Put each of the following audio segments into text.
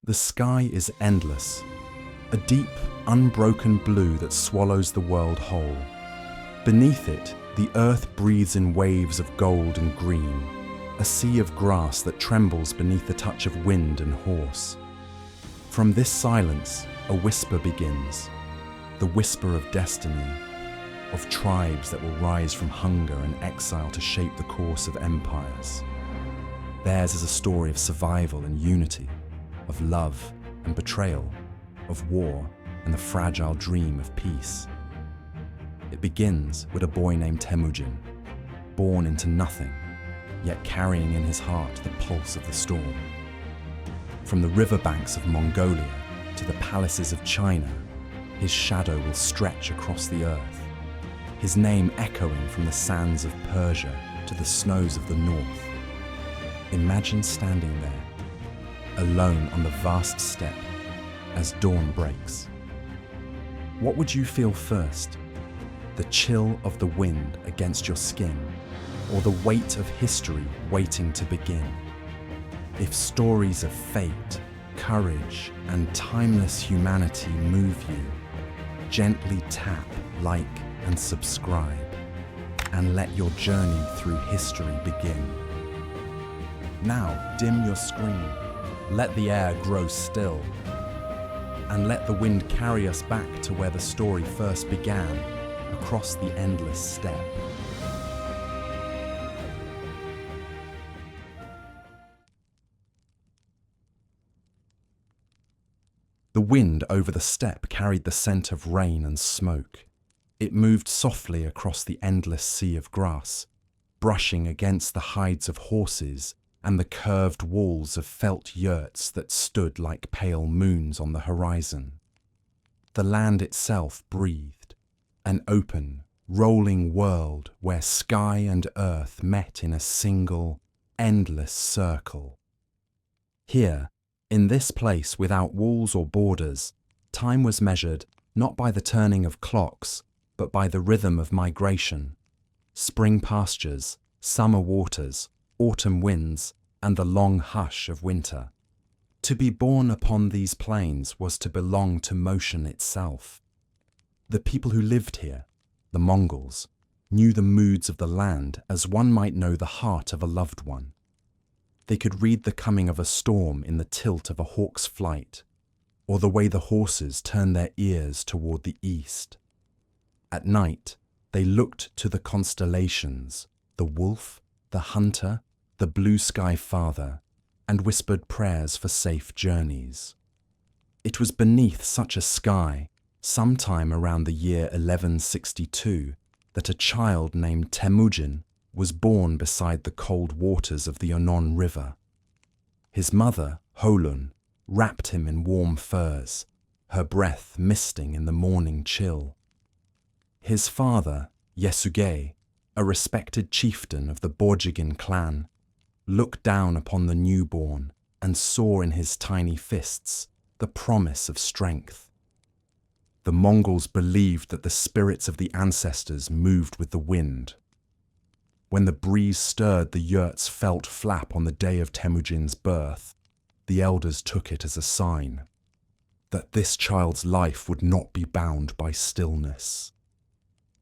The sky is endless, a deep, unbroken blue that swallows the world whole. Beneath it, the earth breathes in waves of gold and green, a sea of grass that trembles beneath the touch of wind and horse. From this silence, a whisper begins, the whisper of destiny, of tribes that will rise from hunger and exile to shape the course of empires. Theirs is a story of survival and unity, of love and betrayal, of war and the fragile dream of peace. It begins with a boy named Temüjin, born into nothing, yet carrying in his heart the pulse of the storm. From the riverbanks of Mongolia to the palaces of China, his shadow will stretch across the earth, his name echoing from the sands of Persia to the snows of the north. Imagine standing there, alone on the vast steppe, as dawn breaks. What would you feel first? The chill of the wind against your skin, or the weight of history waiting to begin? If stories of fate, courage, and timeless humanity move you, gently tap like and subscribe, and let your journey through history begin. Now dim your screen, let the air grow still, and let the wind carry us back to where the story first began, across the endless steppe. The wind over the steppe carried the scent of rain and smoke. It moved softly across the endless sea of grass, brushing against the hides of horses and the curved walls of felt yurts that stood like pale moons on the horizon. The land itself breathed, an open, rolling world where sky and earth met in a single, endless circle. Here, in this place without walls or borders, time was measured not by the turning of clocks, but by the rhythm of migration. Spring pastures, summer waters, autumn winds, and the long hush of winter. To be born upon these plains was to belong to motion itself. The people who lived here, the Mongols, knew the moods of the land as one might know the heart of a loved one. They could read the coming of a storm in the tilt of a hawk's flight, or the way the horses turned their ears toward the east. At night, they looked to the constellations, the wolf, the hunter, the blue sky father, and whispered prayers for safe journeys. It was beneath such a sky, sometime around the year 1162, that a child named Temüjin was born beside the cold waters of the Onon River. His mother, Holun, wrapped him in warm furs, her breath misting in the morning chill. His father, Yesuge, a respected chieftain of the Borjigin clan, looked down upon the newborn and saw in his tiny fists the promise of strength. The Mongols believed that the spirits of the ancestors moved with the wind. When the breeze stirred the yurt's felt flap on the day of Temujin's birth, the elders took it as a sign that this child's life would not be bound by stillness.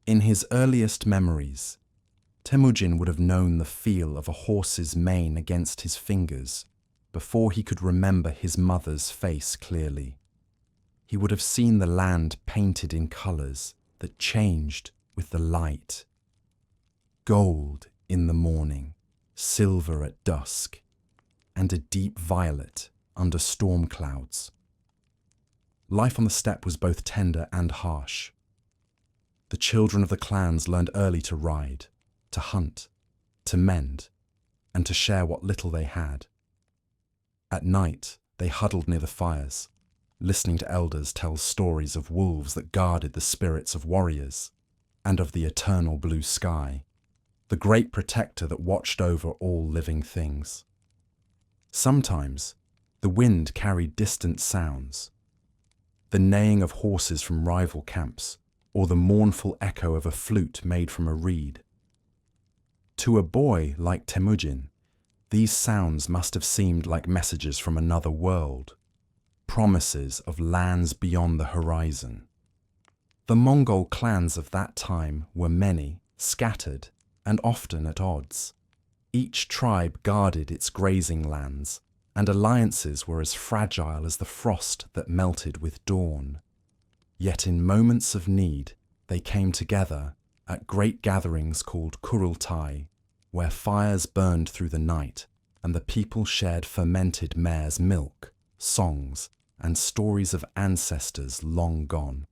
In his earliest memories, Temüjin would have known the feel of a horse's mane against his fingers before he could remember his mother's face clearly. He would have seen the land painted in colours that changed with the light. Gold in the morning, silver at dusk, and a deep violet under storm clouds. Life on the steppe was both tender and harsh. The children of the clans learned early to ride, to hunt, to mend, and to share what little they had. At night, they huddled near the fires, listening to elders tell stories of wolves that guarded the spirits of warriors, and of the eternal blue sky, the great protector that watched over all living things. Sometimes, the wind carried distant sounds, the neighing of horses from rival camps, or the mournful echo of a flute made from a reed. To a boy like Temüjin, these sounds must have seemed like messages from another world. promises of lands beyond the horizon. The Mongol clans of that time were many, scattered, and often at odds. Each tribe guarded its grazing lands, and alliances were as fragile as the frost that melted with dawn. Yet in moments of need, they came together at great gatherings called Kurultai, where fires burned through the night and the people shared fermented mare's milk, songs, and stories of ancestors long gone.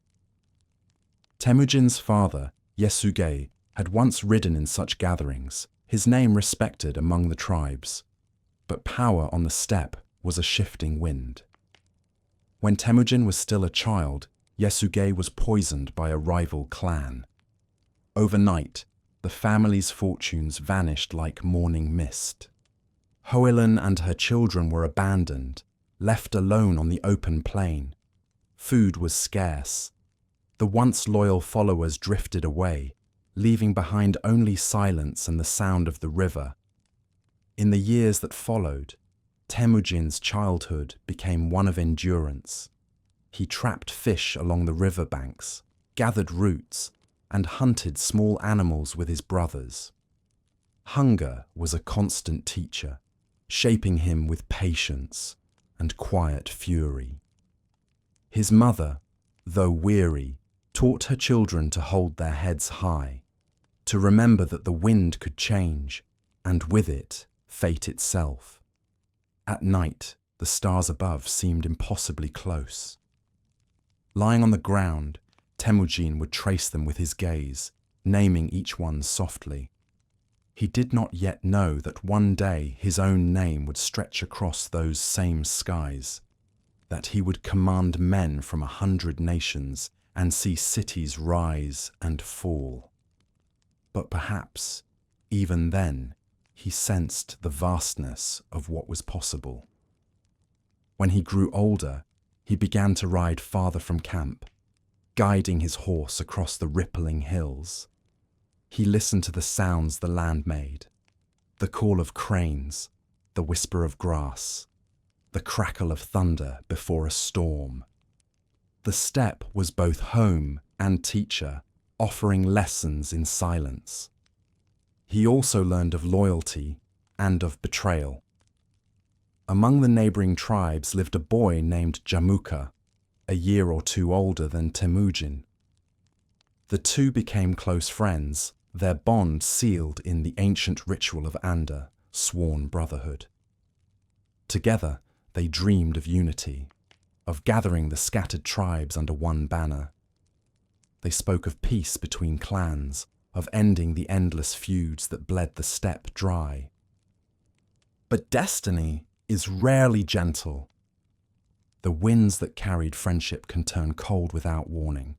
Temüjin's father, Yesugei, had once ridden in such gatherings, his name respected among the tribes. But power on the steppe was a shifting wind. When Temüjin was still a child, Yesugei was poisoned by a rival clan. Overnight, the family's fortunes vanished like morning mist. Hoelun and her children were abandoned, left alone on the open plain. Food was scarce. The once loyal followers drifted away, leaving behind only silence and the sound of the river. In the years that followed, Temujin's childhood became one of endurance. He trapped fish along the river banks, gathered roots, and hunted small animals with his brothers. Hunger was a constant teacher, shaping him with patience and quiet fury. His mother, though weary, taught her children to hold their heads high, to remember that the wind could change, and with it, fate itself. At night, the stars above seemed impossibly close. Lying on the ground, Temüjin would trace them with his gaze, naming each one softly. He did not yet know that one day his own name would stretch across those same skies, that he would command men from 100 nations and see cities rise and fall. But perhaps, even then, he sensed the vastness of what was possible. When he grew older, he began to ride farther from camp, guiding his horse across the rippling hills. He listened to the sounds the land made, the call of cranes, the whisper of grass, the crackle of thunder before a storm. The steppe was both home and teacher, offering lessons in silence. He also learned of loyalty and of betrayal. Among the neighboring tribes lived a boy named Jamuka, a year or two older than Temüjin. The two became close friends, their bond sealed in the ancient ritual of Anda, sworn brotherhood. Together, they dreamed of unity, of gathering the scattered tribes under one banner. They spoke of peace between clans, of ending the endless feuds that bled the steppe dry. But destiny is rarely gentle. The winds that carried friendship can turn cold without warning.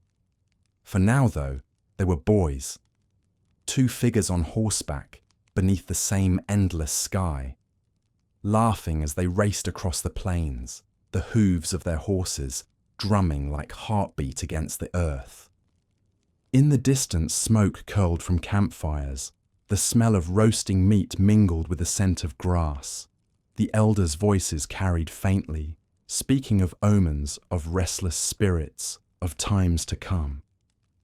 For now, though, they were boys, two figures on horseback beneath the same endless sky, laughing as they raced across the plains, the hooves of their horses drumming like heartbeat against the earth. In the distance, smoke curled from campfires. The smell of roasting meat mingled with the scent of grass. The elders' voices carried faintly, speaking of omens, of restless spirits, of times to come.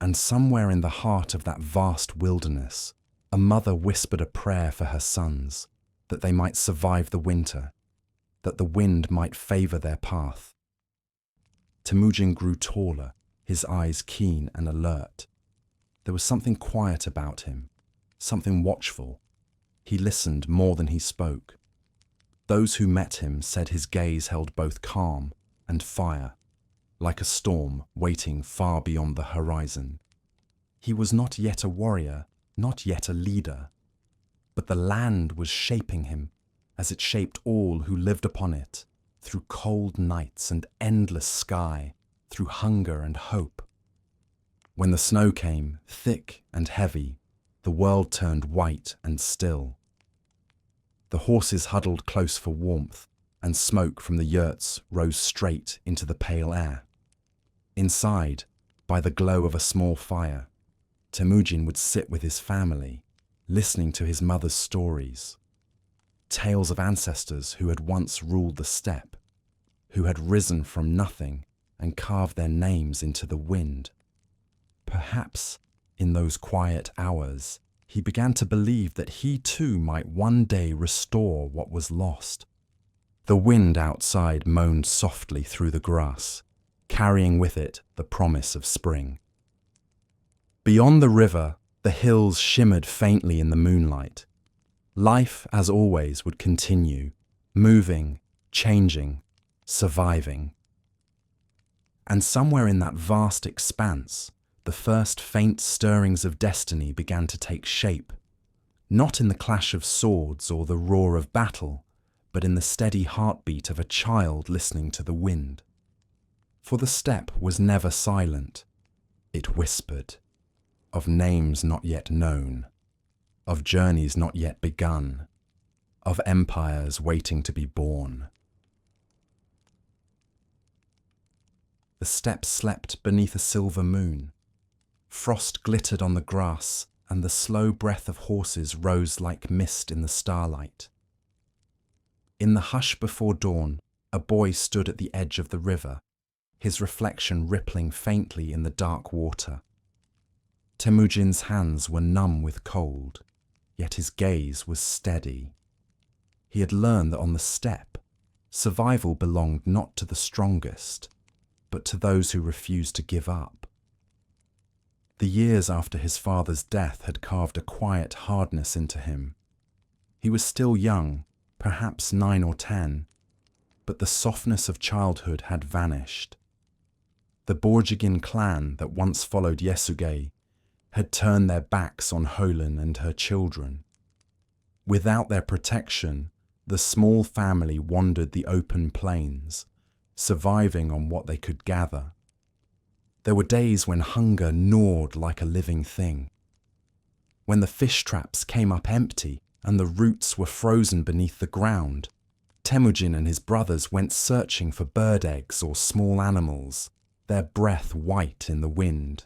And somewhere in the heart of that vast wilderness, a mother whispered a prayer for her sons, that they might survive the winter, that the wind might favor their path. Temüjin grew taller, his eyes keen and alert. There was something quiet about him, something watchful. He listened more than he spoke. Those who met him said his gaze held both calm and fire, like a storm waiting far beyond the horizon. He was not yet a warrior, not yet a leader, but the land was shaping him as it shaped all who lived upon it, through cold nights and endless sky, through hunger and hope. When the snow came, thick and heavy, the world turned white and still. The horses huddled close for warmth, and smoke from the yurts rose straight into the pale air. Inside, by the glow of a small fire, Temüjin would sit with his family, listening to his mother's stories. Tales of ancestors who had once ruled the steppe, who had risen from nothing and carved their names into the wind. Perhaps, in those quiet hours, he began to believe that he too might one day restore what was lost. The wind outside moaned softly through the grass, carrying with it the promise of spring. Beyond the river, the hills shimmered faintly in the moonlight. Life, as always, would continue, moving, changing, surviving. And somewhere in that vast expanse, the first faint stirrings of destiny began to take shape, not in the clash of swords or the roar of battle, but in the steady heartbeat of a child listening to the wind. For the steppe was never silent. It whispered, of names not yet known, of journeys not yet begun, of empires waiting to be born. The steppe slept beneath a silver moon. Frost glittered on the grass, and the slow breath of horses rose like mist in the starlight. In the hush before dawn, a boy stood at the edge of the river, his reflection rippling faintly in the dark water. Temüjin's hands were numb with cold, yet his gaze was steady. He had learned that on the steppe, survival belonged not to the strongest, but to those who refused to give up. The years after his father's death had carved a quiet hardness into him. He was still young, perhaps 9 or 10, but the softness of childhood had vanished. The Borjigin clan that once followed Yesugei had turned their backs on Holen and her children. Without their protection, the small family wandered the open plains, surviving on what they could gather. There were days when hunger gnawed like a living thing, when the fish traps came up empty and the roots were frozen beneath the ground. Temüjin and his brothers went searching for bird eggs or small animals, their breath white in the wind.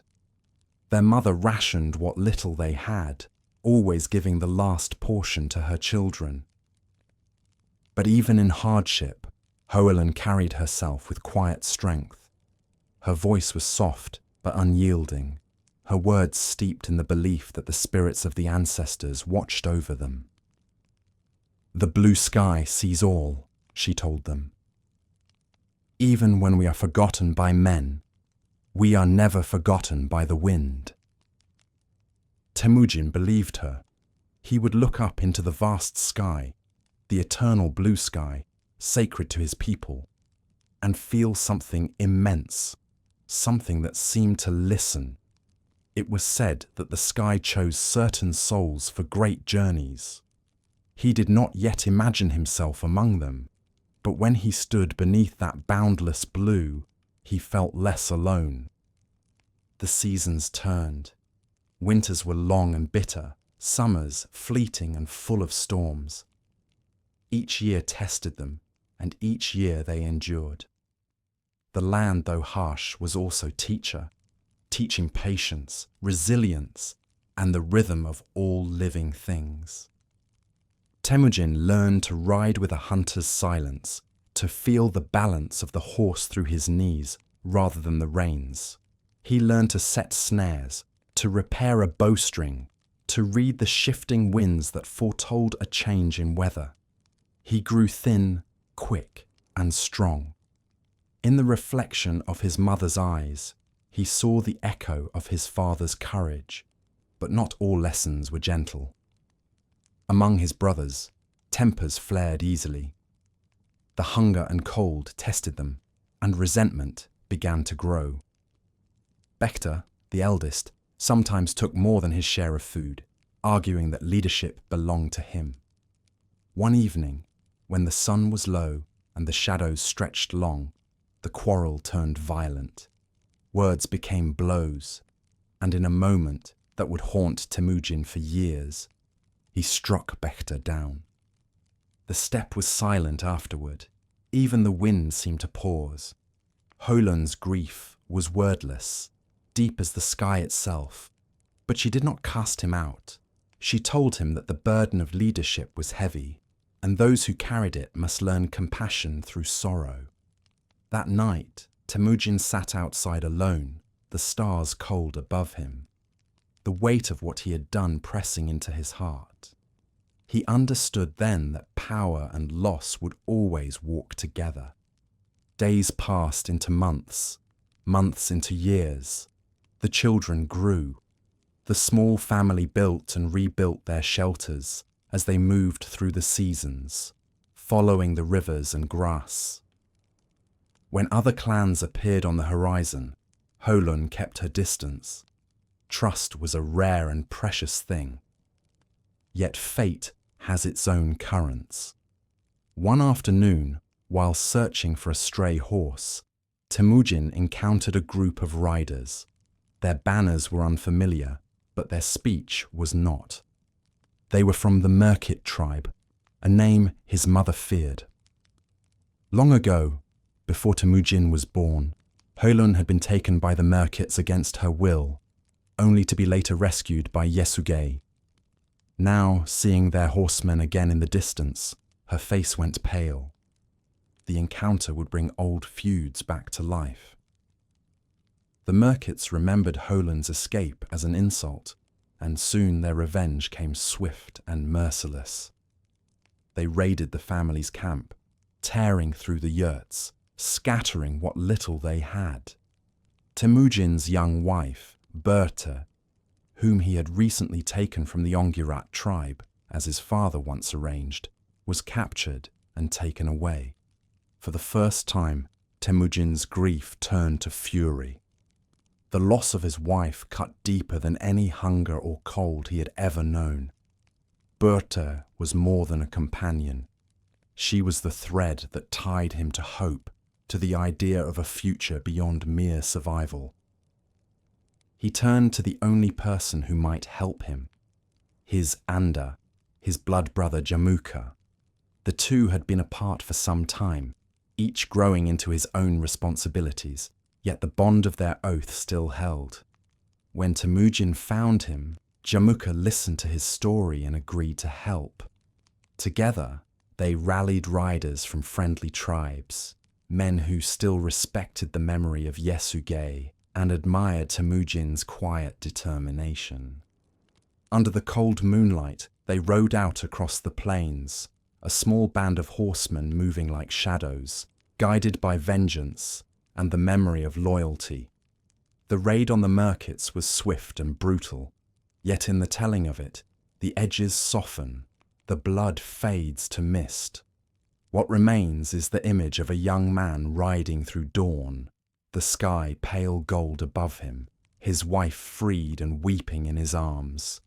Their mother rationed what little they had, always giving the last portion to her children. But even in hardship, Hoelen carried herself with quiet strength. Her voice was soft but unyielding, her words steeped in the belief that the spirits of the ancestors watched over them. "The blue sky sees all," she told them. "Even when we are forgotten by men, we are never forgotten by the wind." Temüjin believed her. He would look up into the vast sky, the eternal blue sky, sacred to his people, and feel something immense, something that seemed to listen. It was said that the sky chose certain souls for great journeys. He did not yet imagine himself among them, but when he stood beneath that boundless blue, he felt less alone. The seasons turned. Winters were long and bitter, summers fleeting and full of storms. Each year tested them, and each year they endured. The land, though harsh, was also teacher, teaching patience, resilience, and the rhythm of all living things. Temüjin learned to ride with a hunter's silence, to feel the balance of the horse through his knees rather than the reins. He learned to set snares, to repair a bowstring, to read the shifting winds that foretold a change in weather. He grew thin, quick, and strong. In the reflection of his mother's eyes, he saw the echo of his father's courage, but not all lessons were gentle. Among his brothers, tempers flared easily. The hunger and cold tested them, and resentment began to grow. Bekta, the eldest, sometimes took more than his share of food, arguing that leadership belonged to him. One evening, when the sun was low and the shadows stretched long, the quarrel turned violent. Words became blows, and in a moment that would haunt Temüjin for years, he struck Bekta down. The steppe was silent afterward. Even the wind seemed to pause. Holen's grief was wordless, deep as the sky itself, but she did not cast him out. She told him that the burden of leadership was heavy, and those who carried it must learn compassion through sorrow. That night, Temüjin sat outside alone, the stars cold above him, the weight of what he had done pressing into his heart. He understood then that power and loss would always walk together. Days passed into months, months into years. The children grew. The small family built and rebuilt their shelters as they moved through the seasons, following the rivers and grass. When other clans appeared on the horizon, Holun kept her distance. Trust was a rare and precious thing. Yet fate has its own currents. One afternoon, while searching for a stray horse, Temüjin encountered a group of riders. Their banners were unfamiliar, but their speech was not. They were from the Merkit tribe, a name his mother feared. Long ago, before Temüjin was born, Holun had been taken by the Merkits against her will, only to be later rescued by Yesugei. Now, seeing their horsemen again in the distance, her face went pale. The encounter would bring old feuds back to life. The Merkits remembered Holun's escape as an insult, and soon their revenge came swift and merciless. They raided the family's camp, tearing through the yurts, scattering what little they had. Temüjin's young wife, Berta, whom he had recently taken from the Ongirat tribe, as his father once arranged, was captured and taken away. For the first time, Temüjin's grief turned to fury. The loss of his wife cut deeper than any hunger or cold he had ever known. Berta was more than a companion. She was the thread that tied him to hope, to the idea of a future beyond mere survival. He turned to the only person who might help him, his Anda, his blood brother Jamuka. The two had been apart for some time, each growing into his own responsibilities, yet the bond of their oath still held. When Temüjin found him, Jamuka listened to his story and agreed to help. Together, they rallied riders from friendly tribes, men who still respected the memory of Yesugei and admired Temüjin's quiet determination. Under the cold moonlight, they rode out across the plains, a small band of horsemen moving like shadows, guided by vengeance and the memory of loyalty. The raid on the Merkits was swift and brutal, yet in the telling of it, the edges soften, the blood fades to mist. What remains is the image of a young man riding through dawn, the sky pale gold above him, his wife freed and weeping in his arms.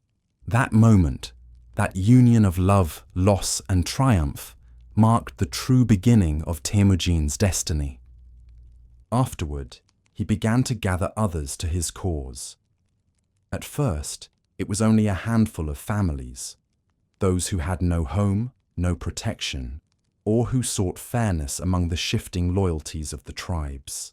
That moment, that union of love, loss and triumph, marked the true beginning of Temüjin's destiny. Afterward, he began to gather others to his cause. At first, it was only a handful of families, those who had no home, no protection, or who sought fairness among the shifting loyalties of the tribes.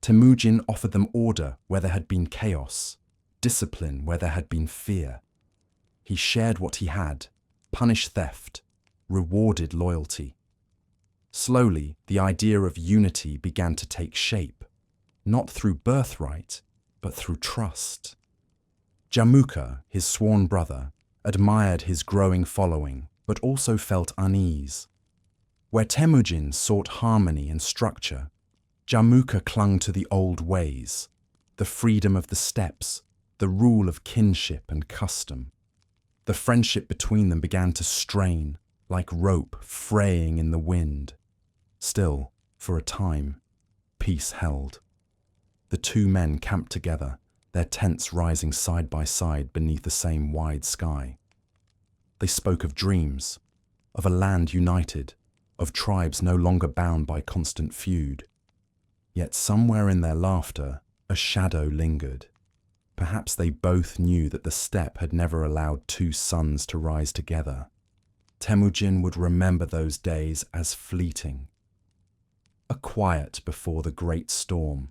Temüjin offered them order where there had been chaos, discipline where there had been fear. He shared what he had, punished theft, rewarded loyalty. Slowly, the idea of unity began to take shape, not through birthright, but through trust. Jamuka, his sworn brother, admired his growing following, but also felt unease. Where Temüjin sought harmony and structure, Jamuka clung to the old ways, the freedom of the steppes, the rule of kinship and custom. The friendship between them began to strain, like rope fraying in the wind. Still, for a time, peace held. The two men camped together, their tents rising side by side beneath the same wide sky. They spoke of dreams, of a land united, of tribes no longer bound by constant feud. Yet somewhere in their laughter, a shadow lingered. Perhaps they both knew that the steppe had never allowed two suns to rise together. Temüjin would remember those days as fleeting. A quiet before the great storm.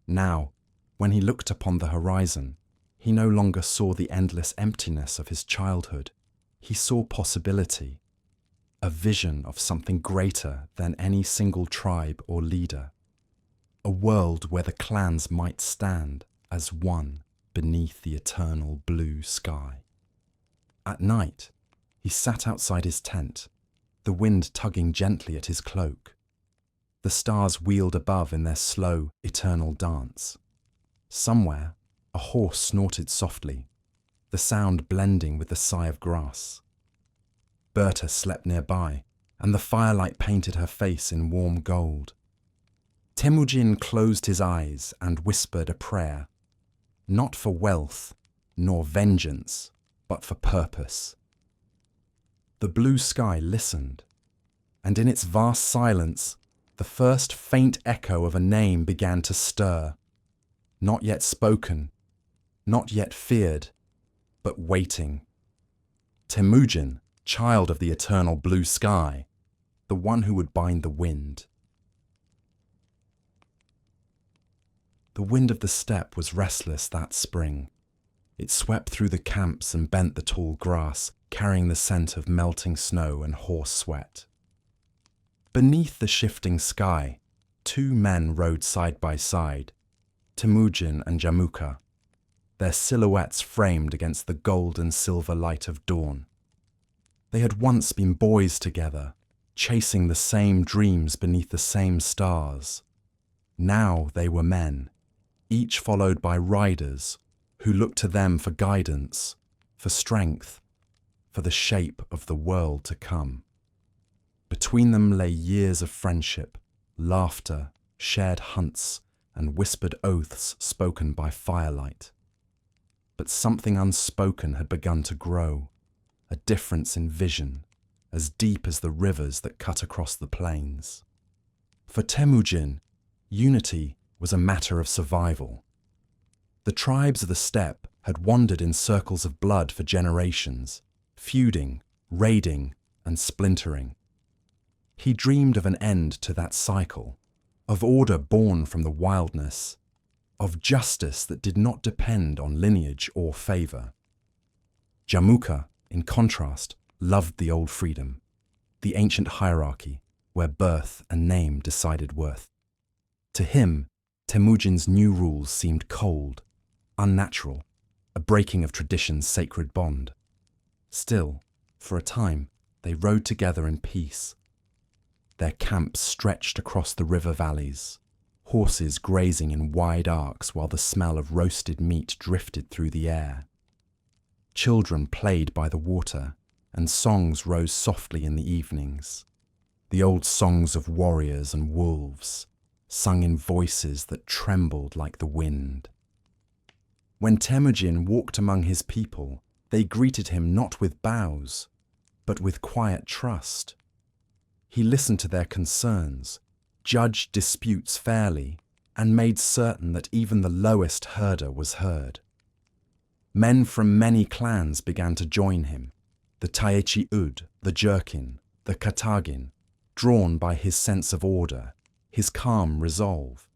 Now, when he looked upon the horizon, he no longer saw the endless emptiness of his childhood. He saw possibility. a vision of something greater than any single tribe or leader, a world where the clans might stand as one beneath the eternal blue sky. At night, he sat outside his tent, the wind tugging gently at his cloak. The stars wheeled above in their slow, eternal dance. Somewhere, a horse snorted softly, the sound blending with the sigh of grass. Berta slept nearby, and the firelight painted her face in warm gold. Temüjin closed his eyes and whispered a prayer, not for wealth nor vengeance, but for purpose. The blue sky listened, and in its vast silence, the first faint echo of a name began to stir, not yet spoken, not yet feared, but waiting. Temüjin, child of the eternal blue sky, the one who would bind the wind. The wind of the steppe was restless that spring. It swept through the camps and bent the tall grass, carrying the scent of melting snow and horse sweat. Beneath the shifting sky, two men rode side by side, Temüjin and Jamuka, their silhouettes framed against the gold and silver light of dawn. They had once been boys together, chasing the same dreams beneath the same stars. Now they were men, each followed by riders who looked to them for guidance, for strength, for the shape of the world to come. Between them lay years of friendship, laughter, shared hunts, and whispered oaths spoken by firelight. But something unspoken had begun to grow, a difference in vision, as deep as the rivers that cut across the plains. For Temüjin, unity was a matter of survival. The tribes of the steppe had wandered in circles of blood for generations, feuding, raiding, and splintering. He dreamed of an end to that cycle, of order born from the wildness, of justice that did not depend on lineage or favour. Jamuka, in contrast, loved the old freedom, the ancient hierarchy where birth and name decided worth. To him, Temüjin's new rules seemed cold, unnatural, a breaking of tradition's sacred bond. Still, for a time, they rode together in peace. Their camps stretched across the river valleys, horses grazing in wide arcs while the smell of roasted meat drifted through the air. Children played by the water, and songs rose softly in the evenings. The old songs of warriors and wolves, sung in voices that trembled like the wind. When Temüjin walked among his people, they greeted him not with bows, but with quiet trust. He listened to their concerns, judged disputes fairly, and made certain that even the lowest herder was heard. Men from many clans began to join him, the Taechi Ud, the Jerkin, the Katagin, drawn by his sense of order, his calm resolve.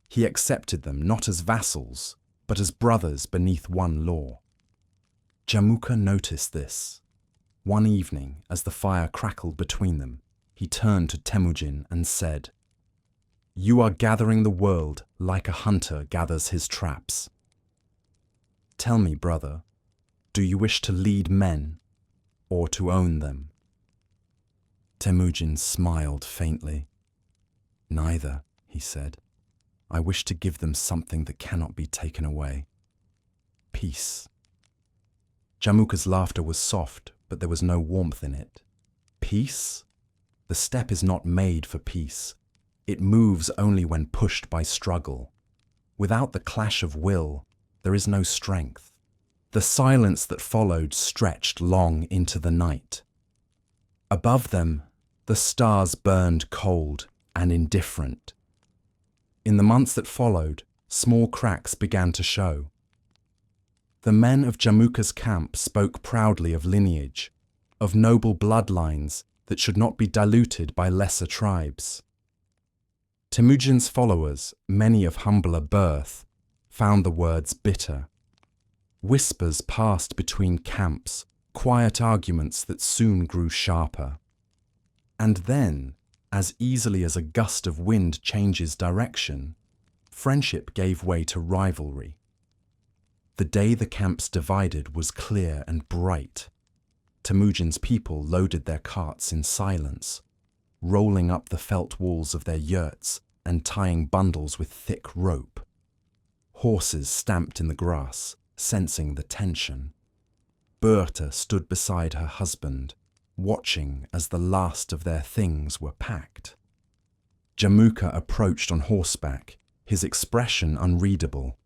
He accepted them not as vassals, but as brothers beneath one law. Jamuka noticed this. One evening, as the fire crackled between them, he turned to Temüjin and said, "You are gathering the world like a hunter gathers his traps. Tell me, brother, do you wish to lead men or to own them?" Temüjin smiled faintly. "Neither," he said. "I wish to give them something that cannot be taken away. Peace." Jamuka's laughter was soft, but there was no warmth in it. Peace? The steppe is not made for peace. It moves only when pushed by struggle. Without the clash of will, there is no strength. The silence that followed stretched long into the night. Above them, the stars burned cold and indifferent. In the months that followed, small cracks began to show. The men of Jamuka's camp spoke proudly of lineage, of noble bloodlines that should not be diluted by lesser tribes. Temüjin's followers, many of humbler birth, found the words bitter. Whispers passed between camps, quiet arguments that soon grew sharper. And then, as easily as a gust of wind changes direction, friendship gave way to rivalry. The day the camps divided was clear and bright. Temüjin's people loaded their carts in silence, rolling up the felt walls of their yurts and tying bundles with thick rope. Horses stamped in the grass, sensing the tension. Berta stood beside her husband, watching as the last of their things were packed. Jamuka approached on horseback, his expression unreadable.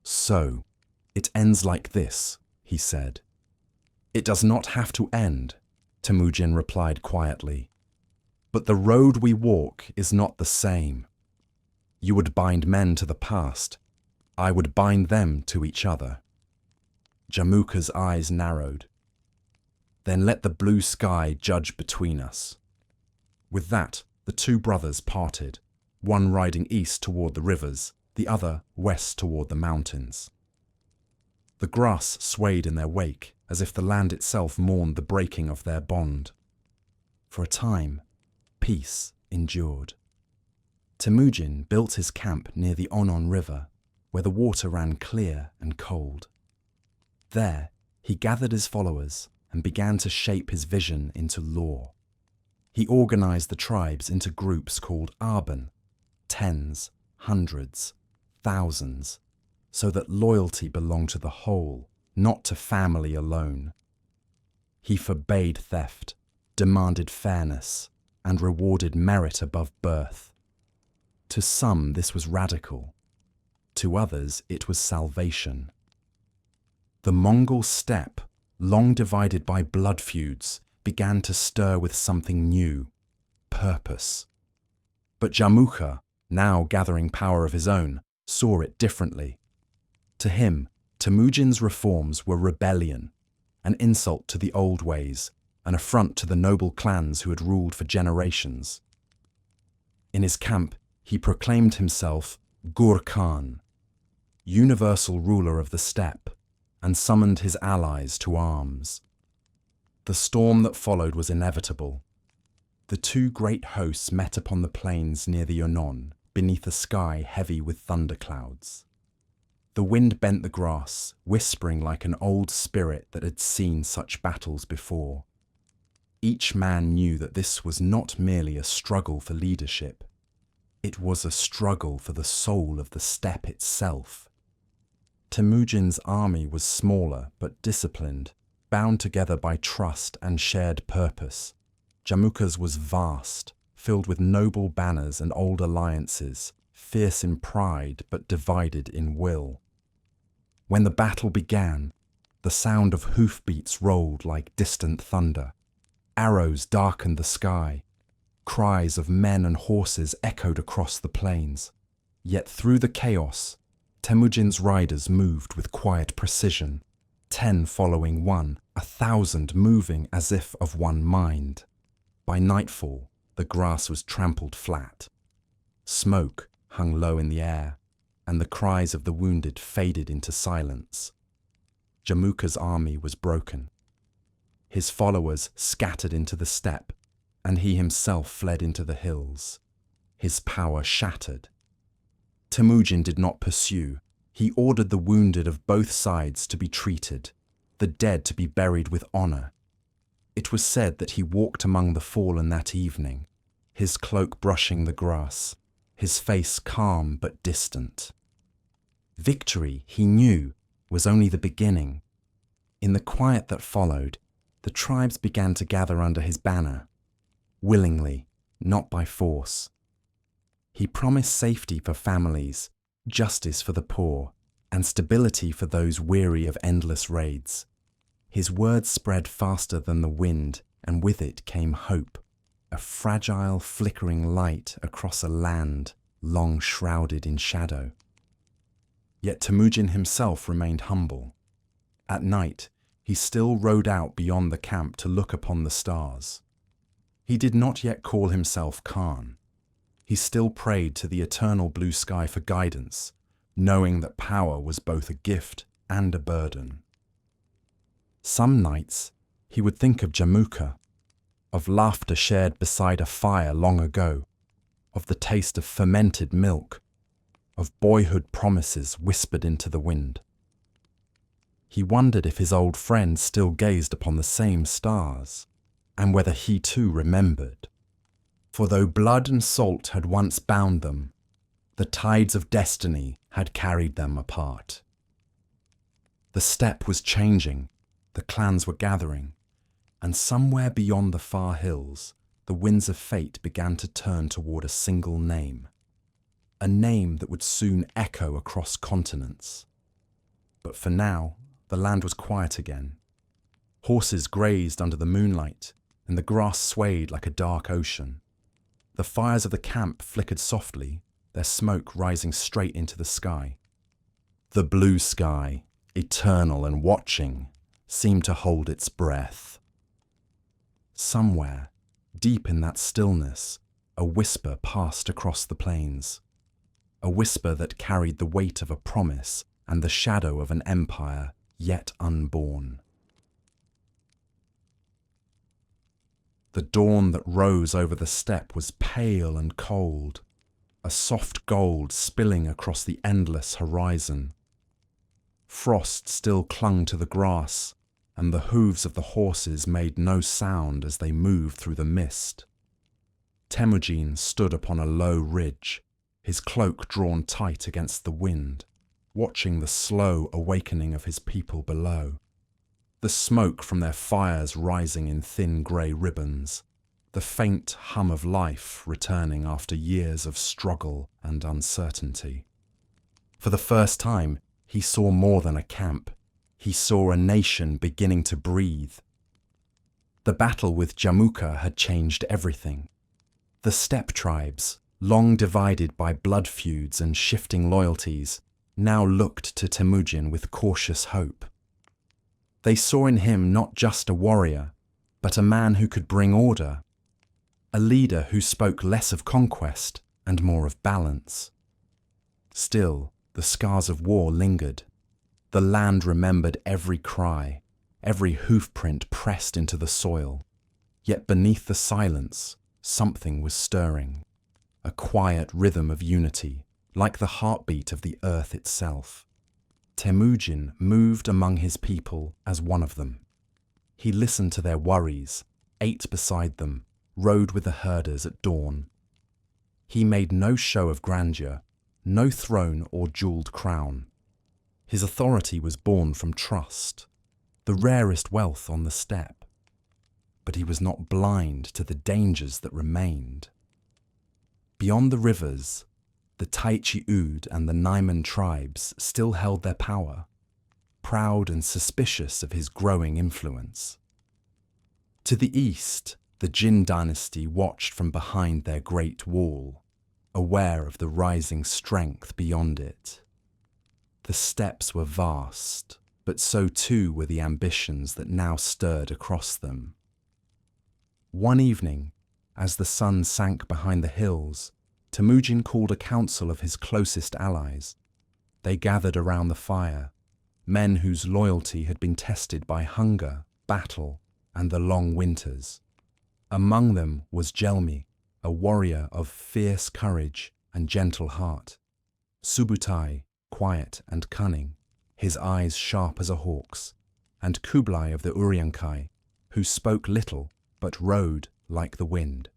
"So, it ends like this," he said. "It does not have to end," Temüjin replied quietly. "But the road we walk is not the same. You would bind men to the past. I would bind them to each other." Jamuka's eyes narrowed. "Then let the blue sky judge between us." With that, the two brothers parted, one riding east toward the rivers, the other west toward the mountains. The grass swayed in their wake, as if the land itself mourned the breaking of their bond. For a time, peace endured. Temüjin built his camp near the Onon River, where the water ran clear and cold. There, he gathered his followers and began to shape his vision into law. He organized the tribes into groups called Arban, tens, hundreds, thousands, so that loyalty belonged to the whole, not to family alone. He forbade theft, demanded fairness, and rewarded merit above birth. To some this was radical. To others it was salvation. The Mongol steppe, long divided by blood feuds, began to stir with something new, purpose. But Jamuka, now gathering power of his own, saw it differently. To him, Temüjin's reforms were rebellion, an insult to the old ways, an affront to the noble clans who had ruled for generations. In his camp, he proclaimed himself Gur Khan, universal ruler of the steppe, and summoned his allies to arms. The storm that followed was inevitable. The two great hosts met upon the plains near the Onon, beneath a sky heavy with thunderclouds. The wind bent the grass, whispering like an old spirit that had seen such battles before. Each man knew that this was not merely a struggle for leadership. It was a struggle for the soul of the steppe itself. Temüjin's army was smaller but disciplined, bound together by trust and shared purpose. Jamuka's was vast, filled with noble banners and old alliances, fierce in pride but divided in will. When the battle began, the sound of hoofbeats rolled like distant thunder. Arrows darkened the sky. Cries of men and horses echoed across the plains. Yet through the chaos, Temüjin's riders moved with quiet precision, 10 following 1, 1,000 moving as if of one mind. By nightfall, the grass was trampled flat. Smoke hung low in the air, and the cries of the wounded faded into silence. Jamuka's army was broken. His followers scattered into the steppe, and he himself fled into the hills. His power shattered. Temüjin did not pursue. He ordered the wounded of both sides to be treated, the dead to be buried with honor. It was said that he walked among the fallen that evening, his cloak brushing the grass, his face calm but distant. Victory, he knew, was only the beginning. In the quiet that followed, the tribes began to gather under his banner, willingly, not by force. He promised safety for families, justice for the poor, and stability for those weary of endless raids. His words spread faster than the wind, and with it came hope, a fragile, flickering light across a land long shrouded in shadow. Yet Temüjin himself remained humble. At night, he still rode out beyond the camp to look upon the stars. He did not yet call himself Khan. He still prayed to the eternal blue sky for guidance, knowing that power was both a gift and a burden. Some nights, he would think of Jamuka. of laughter shared beside a fire long ago, of the taste of fermented milk, of boyhood promises whispered into the wind. He wondered if his old friend still gazed upon the same stars, and whether he too remembered. For though blood and salt had once bound them, the tides of destiny had carried them apart. The steppe was changing, the clans were gathering, and somewhere beyond the far hills, the winds of fate began to turn toward a single name, a name that would soon echo across continents. But for now, the land was quiet again. Horses grazed under the moonlight, and the grass swayed like a dark ocean. The fires of the camp flickered softly, their smoke rising straight into the sky. The blue sky, eternal and watching, seemed to hold its breath. Somewhere, deep in that stillness, a whisper passed across the plains. A whisper that carried the weight of a promise and the shadow of an empire yet unborn. The dawn that rose over the steppe was pale and cold, a soft gold spilling across the endless horizon. Frost still clung to the grass, and the hooves of the horses made no sound as they moved through the mist. Temüjin stood upon a low ridge, his cloak drawn tight against the wind, watching the slow awakening of his people below. The smoke from their fires rising in thin grey ribbons, the faint hum of life returning after years of struggle and uncertainty. For the first time, he saw more than a camp. He saw a nation beginning to breathe. The battle with Jamukha had changed everything. The steppe tribes, long divided by blood feuds and shifting loyalties, now looked to Temüjin with cautious hope. They saw in him not just a warrior, but a man who could bring order, a leader who spoke less of conquest and more of balance. Still, the scars of war lingered. The land remembered every cry, every hoofprint pressed into the soil. Yet beneath the silence, something was stirring, a quiet rhythm of unity, like the heartbeat of the earth itself. Temüjin moved among his people as one of them. He listened to their worries, ate beside them, rode with the herders at dawn. He made no show of grandeur, no throne or jeweled crown. His authority was born from trust, the rarest wealth on the steppe. But he was not blind to the dangers that remained. Beyond the rivers, the Taichi Ud and the Naiman tribes still held their power, proud and suspicious of his growing influence. To the east, the Jin dynasty watched from behind their great wall, aware of the rising strength beyond it. The steppes were vast, but so too were the ambitions that now stirred across them. One evening, as the sun sank behind the hills, Temüjin called a council of his closest allies. They gathered around the fire, men whose loyalty had been tested by hunger, battle, and the long winters. Among them was Gelmi, a warrior of fierce courage and gentle heart. Subutai, quiet and cunning, his eyes sharp as a hawk's, and Kublai of the Uryankai, who spoke little but rode like the wind.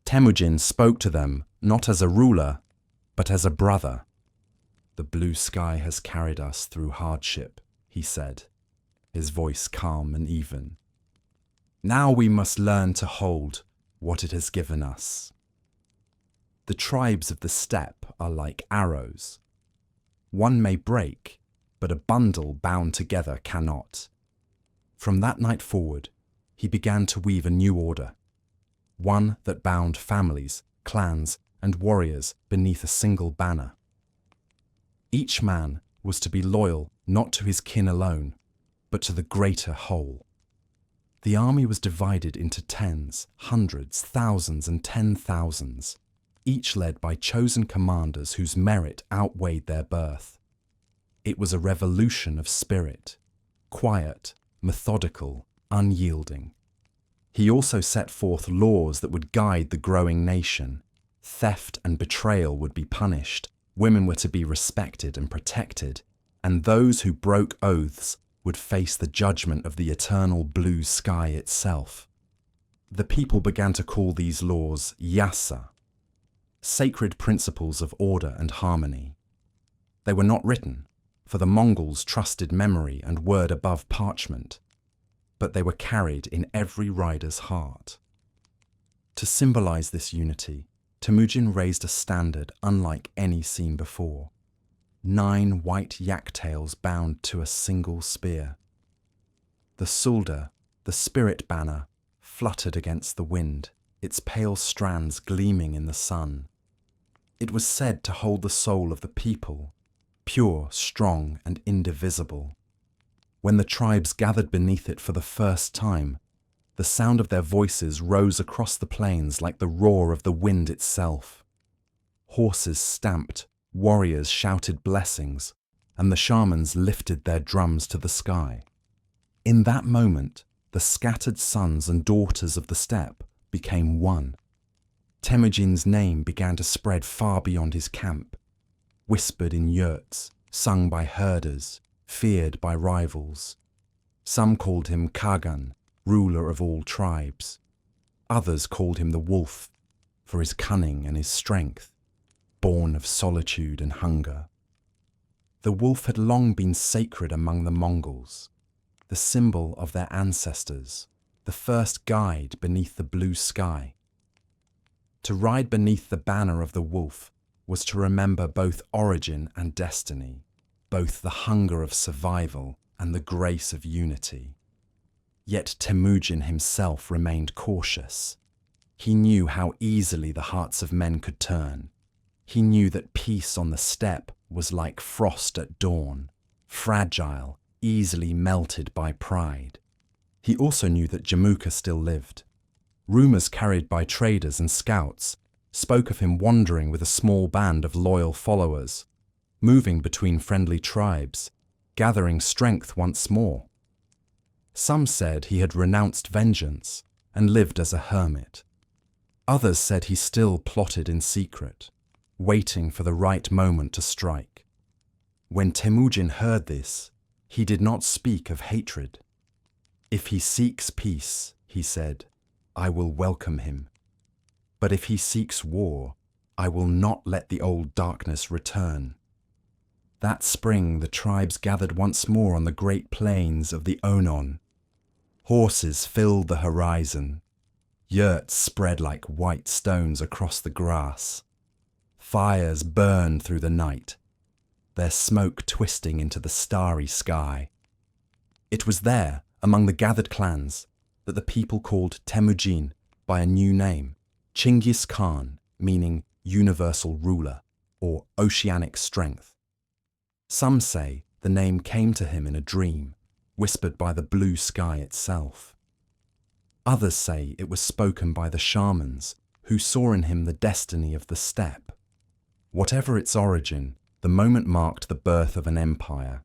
Temüjin spoke to them not as a ruler, but as a brother. "The blue sky has carried us through hardship," he said, his voice calm and even. "Now we must learn to hold what it has given us." The tribes of the steppe are like arrows. One may break, but a bundle bound together cannot. From that night forward, he began to weave a new order, one that bound families, clans, and warriors beneath a single banner. Each man was to be loyal not to his kin alone, but to the greater whole. The army was divided into tens, hundreds, thousands, and 10,000s, each led by chosen commanders whose merit outweighed their birth. It was a revolution of spirit, quiet, methodical, unyielding. He also set forth laws that would guide the growing nation. Theft and betrayal would be punished, women were to be respected and protected, and those who broke oaths would face the judgment of the eternal blue sky itself. The people began to call these laws yasa, sacred principles of order and harmony. They were not written, for the Mongols trusted memory and word above parchment, but they were carried in every rider's heart. To symbolize this unity, Temüjin raised a standard unlike any seen before. 9 white yak tails bound to a single spear. The sulda, the spirit banner, fluttered against the wind, its pale strands gleaming in the sun. It was said to hold the soul of the people, pure, strong, and indivisible. When the tribes gathered beneath it for the first time, the sound of their voices rose across the plains like the roar of the wind itself. Horses stamped, warriors shouted blessings, and the shamans lifted their drums to the sky. In that moment, the scattered sons and daughters of the steppe became one. Temüjin's name began to spread far beyond his camp, whispered in yurts, sung by herders, feared by rivals. Some called him Kagan, ruler of all tribes. Others called him the wolf, for his cunning and his strength, born of solitude and hunger. The wolf had long been sacred among the Mongols, the symbol of their ancestors, the first guide beneath the blue sky. To ride beneath the banner of the wolf was to remember both origin and destiny, both the hunger of survival and the grace of unity. Yet Temüjin himself remained cautious. He knew how easily the hearts of men could turn. He knew that peace on the steppe was like frost at dawn, fragile, easily melted by pride. He also knew that Jamuka still lived. Rumours carried by traders and scouts spoke of him wandering with a small band of loyal followers, moving between friendly tribes, gathering strength once more. Some said he had renounced vengeance and lived as a hermit. Others said he still plotted in secret, waiting for the right moment to strike. When Temüjin heard this, he did not speak of hatred. "If he seeks peace," he said, "I will welcome him. But if he seeks war, I will not let the old darkness return." That spring the tribes gathered once more on the great plains of the Onon. Horses filled the horizon. Yurts spread like white stones across the grass. Fires burned through the night, their smoke twisting into the starry sky. It was there, among the gathered clans, that the people called Temüjin by a new name, Genghis Khan, meaning universal ruler, or oceanic strength. Some say the name came to him in a dream, whispered by the blue sky itself. Others say it was spoken by the shamans, who saw in him the destiny of the steppe. Whatever its origin, the moment marked the birth of an empire.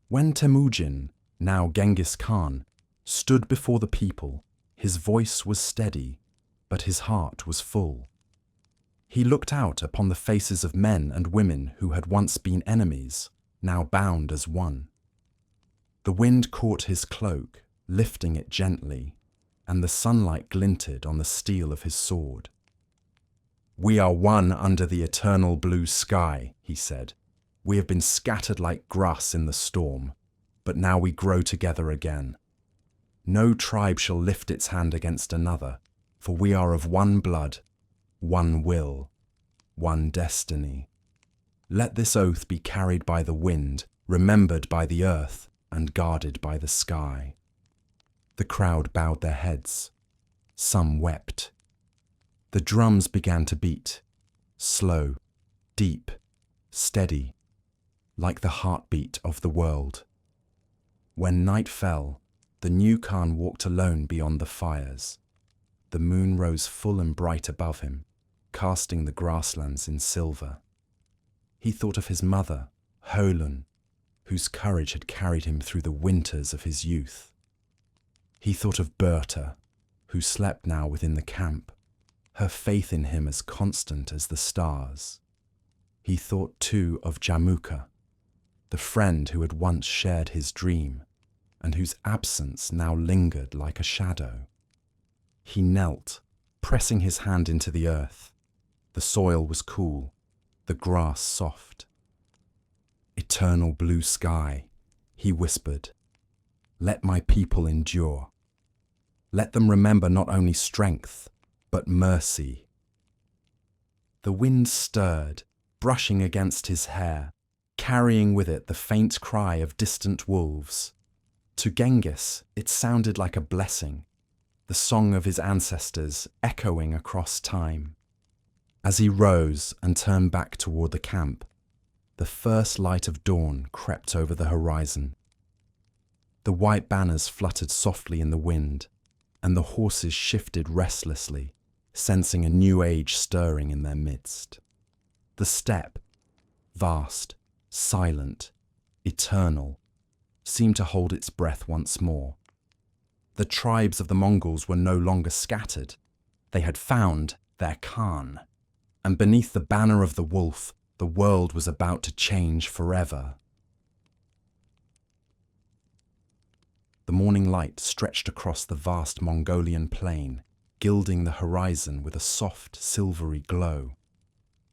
When Temüjin, now Genghis Khan, stood before the people, his voice was steady, but his heart was full. He looked out upon the faces of men and women who had once been enemies, now bound as one. The wind caught his cloak, lifting it gently, and the sunlight glinted on the steel of his sword. "We are one under the eternal blue sky," he said. "We have been scattered like grass in the storm, but now we grow together again. No tribe shall lift its hand against another, for we are of one blood, one will, one destiny. Let this oath be carried by the wind, remembered by the earth, and guarded by the sky." The crowd bowed their heads. Some wept. The drums began to beat, slow, deep, steady, like the heartbeat of the world. When night fell, the new Khan walked alone beyond the fires. The moon rose full and bright above him, casting the grasslands in silver. He thought of his mother, Holun, whose courage had carried him through the winters of his youth. He thought of Berta, who slept now within the camp, her faith in him as constant as the stars. He thought too of Jamuka, the friend who had once shared his dream, and whose absence now lingered like a shadow. He knelt, pressing his hand into the earth. The soil was cool, the grass soft. "Eternal blue sky," he whispered. "Let my people endure. Let them remember not only strength, but mercy." The wind stirred, brushing against his hair, carrying with it the faint cry of distant wolves. To Genghis, it sounded like a blessing, the song of his ancestors echoing across time. As he rose and turned back toward the camp, the first light of dawn crept over the horizon. The white banners fluttered softly in the wind, and the horses shifted restlessly, sensing a new age stirring in their midst. The steppe, vast, silent, eternal, seemed to hold its breath once more. The tribes of the Mongols were no longer scattered. They had found their Khan, and beneath the banner of the wolf, the world was about to change forever. The morning light stretched across the vast Mongolian plain, gilding the horizon with a soft, silvery glow.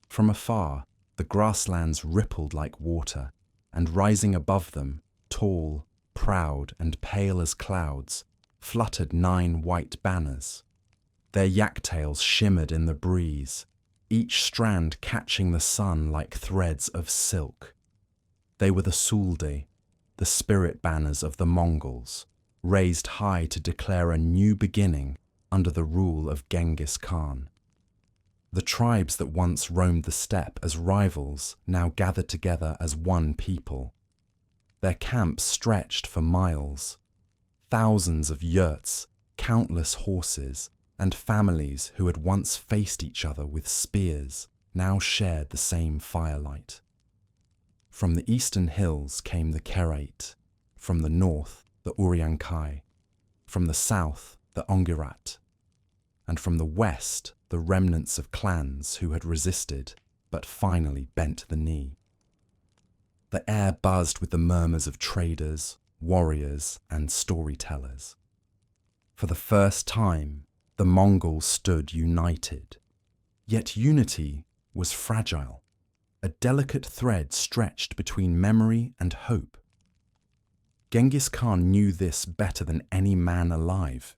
From afar, the grasslands rippled like water, and rising above them, tall, proud, and pale as clouds, fluttered 9 white banners. Their yak-tails shimmered in the breeze, each strand catching the sun like threads of silk. They were the Sulde, the spirit banners of the Mongols, raised high to declare a new beginning under the rule of Genghis Khan. The tribes that once roamed the steppe as rivals now gathered together as one people. Their camps stretched for miles. Thousands of yurts, countless horses, and families who had once faced each other with spears now shared the same firelight. From the eastern hills came the Kerate, from the north the Uriankai, from the south the Ongirat, and from the west the remnants of clans who had resisted but finally bent the knee. The air buzzed with the murmurs of traders, warriors, and storytellers. For the first time, the Mongols stood united. Yet unity was fragile, a delicate thread stretched between memory and hope. Genghis Khan knew this better than any man alive.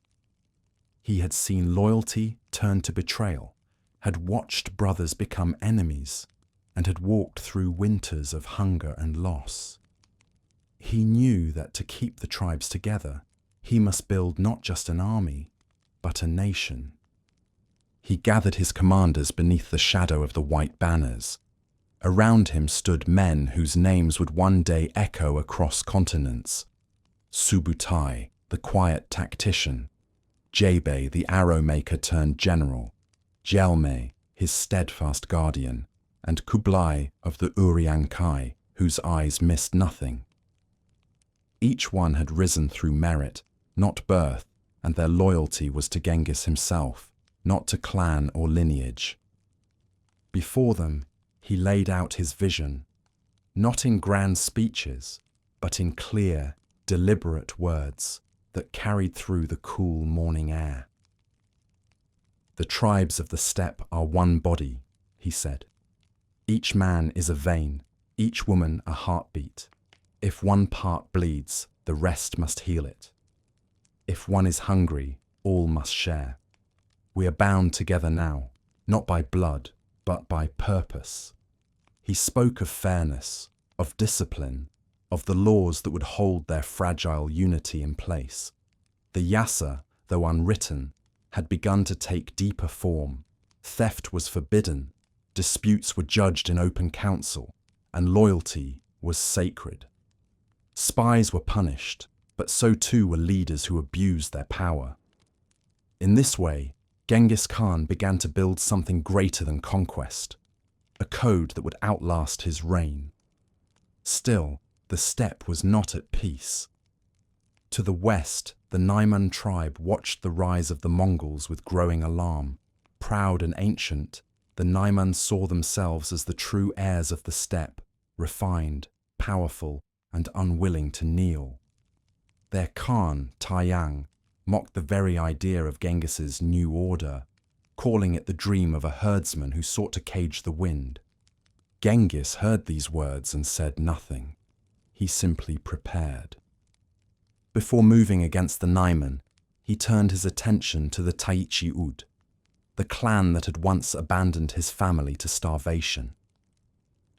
He had seen loyalty turn to betrayal, had watched brothers become enemies, and had walked through winters of hunger and loss. He knew that to keep the tribes together, he must build not just an army, but a nation. He gathered his commanders beneath the shadow of the white banners. Around him stood men whose names would one day echo across continents. Subutai, the quiet tactician; Jebe, the arrow-maker turned general; Jelme, his steadfast guardian; and Kublai of the Uriankai, whose eyes missed nothing. Each one had risen through merit, not birth, and their loyalty was to Genghis himself, not to clan or lineage. Before them, he laid out his vision, not in grand speeches, but in clear, deliberate words that carried through the cool morning air. "The tribes of the steppe are one body," he said. "Each man is a vein, each woman a heartbeat. If one part bleeds, the rest must heal it. If one is hungry, all must share. We are bound together now, not by blood, but by purpose." He spoke of fairness, of discipline, of the laws that would hold their fragile unity in place. The Yasa, though unwritten, had begun to take deeper form. Theft was forbidden, disputes were judged in open council, and loyalty was sacred. Spies were punished, but so too were leaders who abused their power. In this way, Genghis Khan began to build something greater than conquest, a code that would outlast his reign. Still, the steppe was not at peace. To the west, the Naiman tribe watched the rise of the Mongols with growing alarm. Proud and ancient, the Naiman saw themselves as the true heirs of the steppe, refined, powerful, and unwilling to kneel. Their Khan, Taiyang, mocked the very idea of Genghis's new order, calling it the dream of a herdsman who sought to cage the wind. Genghis heard these words and said nothing. He simply prepared. Before moving against the Naiman, he turned his attention to the Taichi Ud, the clan that had once abandoned his family to starvation.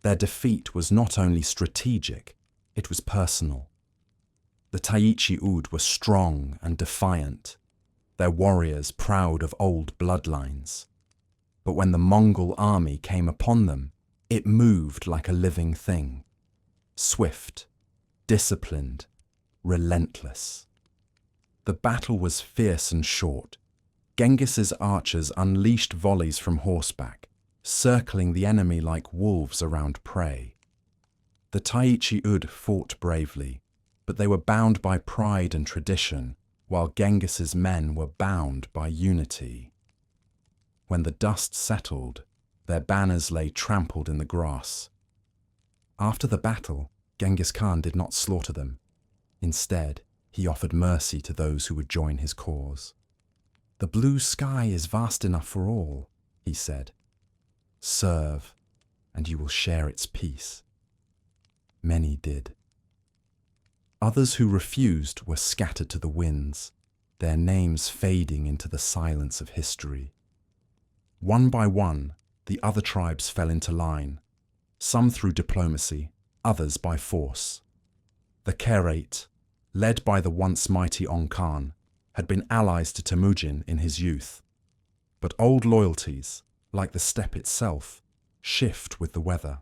Their defeat was not only strategic, it was personal. The Taichi Ud were strong and defiant, their warriors proud of old bloodlines. But when the Mongol army came upon them, it moved like a living thing. Swift, disciplined, relentless. The battle was fierce and short. Genghis's archers unleashed volleys from horseback, circling the enemy like wolves around prey. The Taichi Ud fought bravely, but they were bound by pride and tradition, while Genghis's men were bound by unity. When the dust settled, their banners lay trampled in the grass. After the battle, Genghis Khan did not slaughter them. Instead, he offered mercy to those who would join his cause. "The blue sky is vast enough for all," he said. "Serve, and you will share its peace." Many did. Others who refused were scattered to the winds, their names fading into the silence of history. One by one, the other tribes fell into line, some through diplomacy, others by force. The Kherate, led by the once mighty Khan, had been allies to Temüjin in his youth. But old loyalties, like the steppe itself, shift with the weather.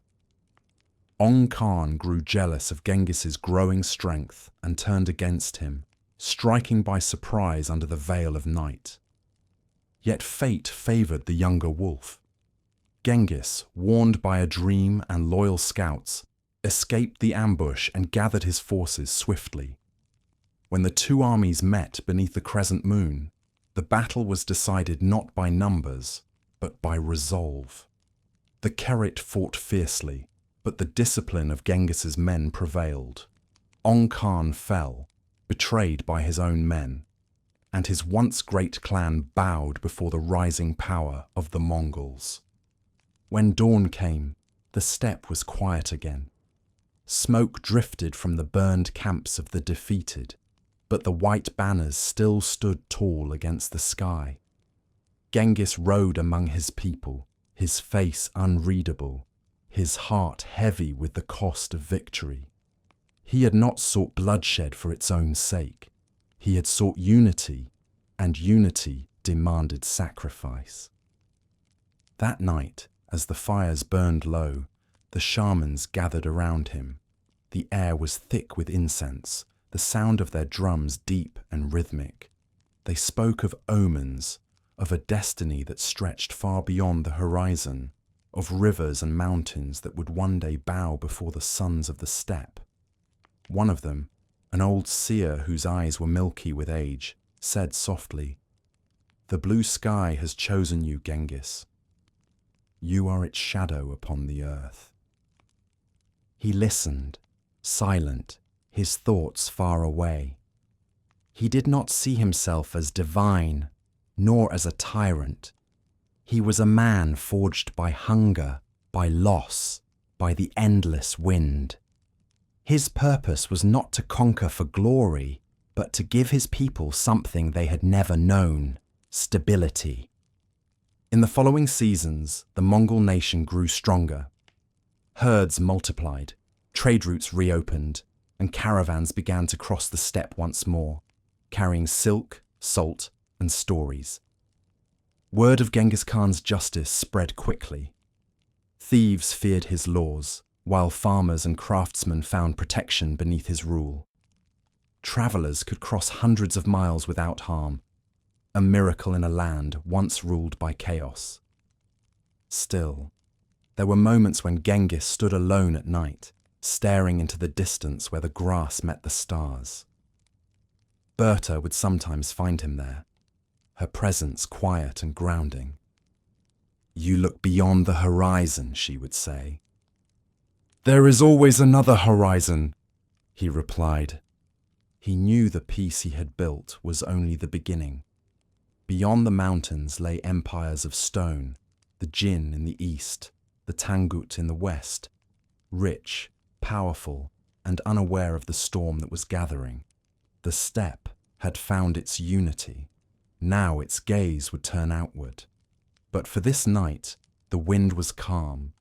Khan grew jealous of Genghis's growing strength and turned against him, striking by surprise under the veil of night. Yet fate favored the younger wolf. Genghis, warned by a dream and loyal scouts, escaped the ambush and gathered his forces swiftly. When the two armies met beneath the crescent moon, the battle was decided not by numbers, but by resolve. The Kherate fought fiercely, but the discipline of Genghis's men prevailed. Khan fell, betrayed by his own men, and his once great clan bowed before the rising power of the Mongols. When dawn came, the steppe was quiet again. Smoke drifted from the burned camps of the defeated, but the white banners still stood tall against the sky. Genghis rode among his people, his face unreadable, his heart heavy with the cost of victory. He had not sought bloodshed for its own sake. He had sought unity, and unity demanded sacrifice. That night, as the fires burned low, the shamans gathered around him. The air was thick with incense, the sound of their drums deep and rhythmic. They spoke of omens, of a destiny that stretched far beyond the horizon, of rivers and mountains that would one day bow before the sons of the steppe. One of them, an old seer whose eyes were milky with age, said softly, "The blue sky has chosen you, Genghis. You are its shadow upon the earth." He listened, silent, his thoughts far away. He did not see himself as divine, nor as a tyrant. He was a man forged by hunger, by loss, by the endless wind. His purpose was not to conquer for glory, but to give his people something they had never known: stability. In the following seasons, the Mongol nation grew stronger. Herds multiplied, trade routes reopened, and caravans began to cross the steppe once more, carrying silk, salt, and stories. Word of Genghis Khan's justice spread quickly. Thieves feared his laws, while farmers and craftsmen found protection beneath his rule. Travelers could cross hundreds of miles without harm, a miracle in a land once ruled by chaos. Still, there were moments when Genghis stood alone at night, staring into the distance where the grass met the stars. Berta would sometimes find him there, her presence quiet and grounding. "You look beyond the horizon," she would say. "There is always another horizon," he replied. He knew the peace he had built was only the beginning. Beyond the mountains lay empires of stone, the Jin in the east, the Tangut in the west, rich, powerful, and unaware of the storm that was gathering. The steppe had found its unity. Now its gaze would turn outward. But for this night, the wind was calm.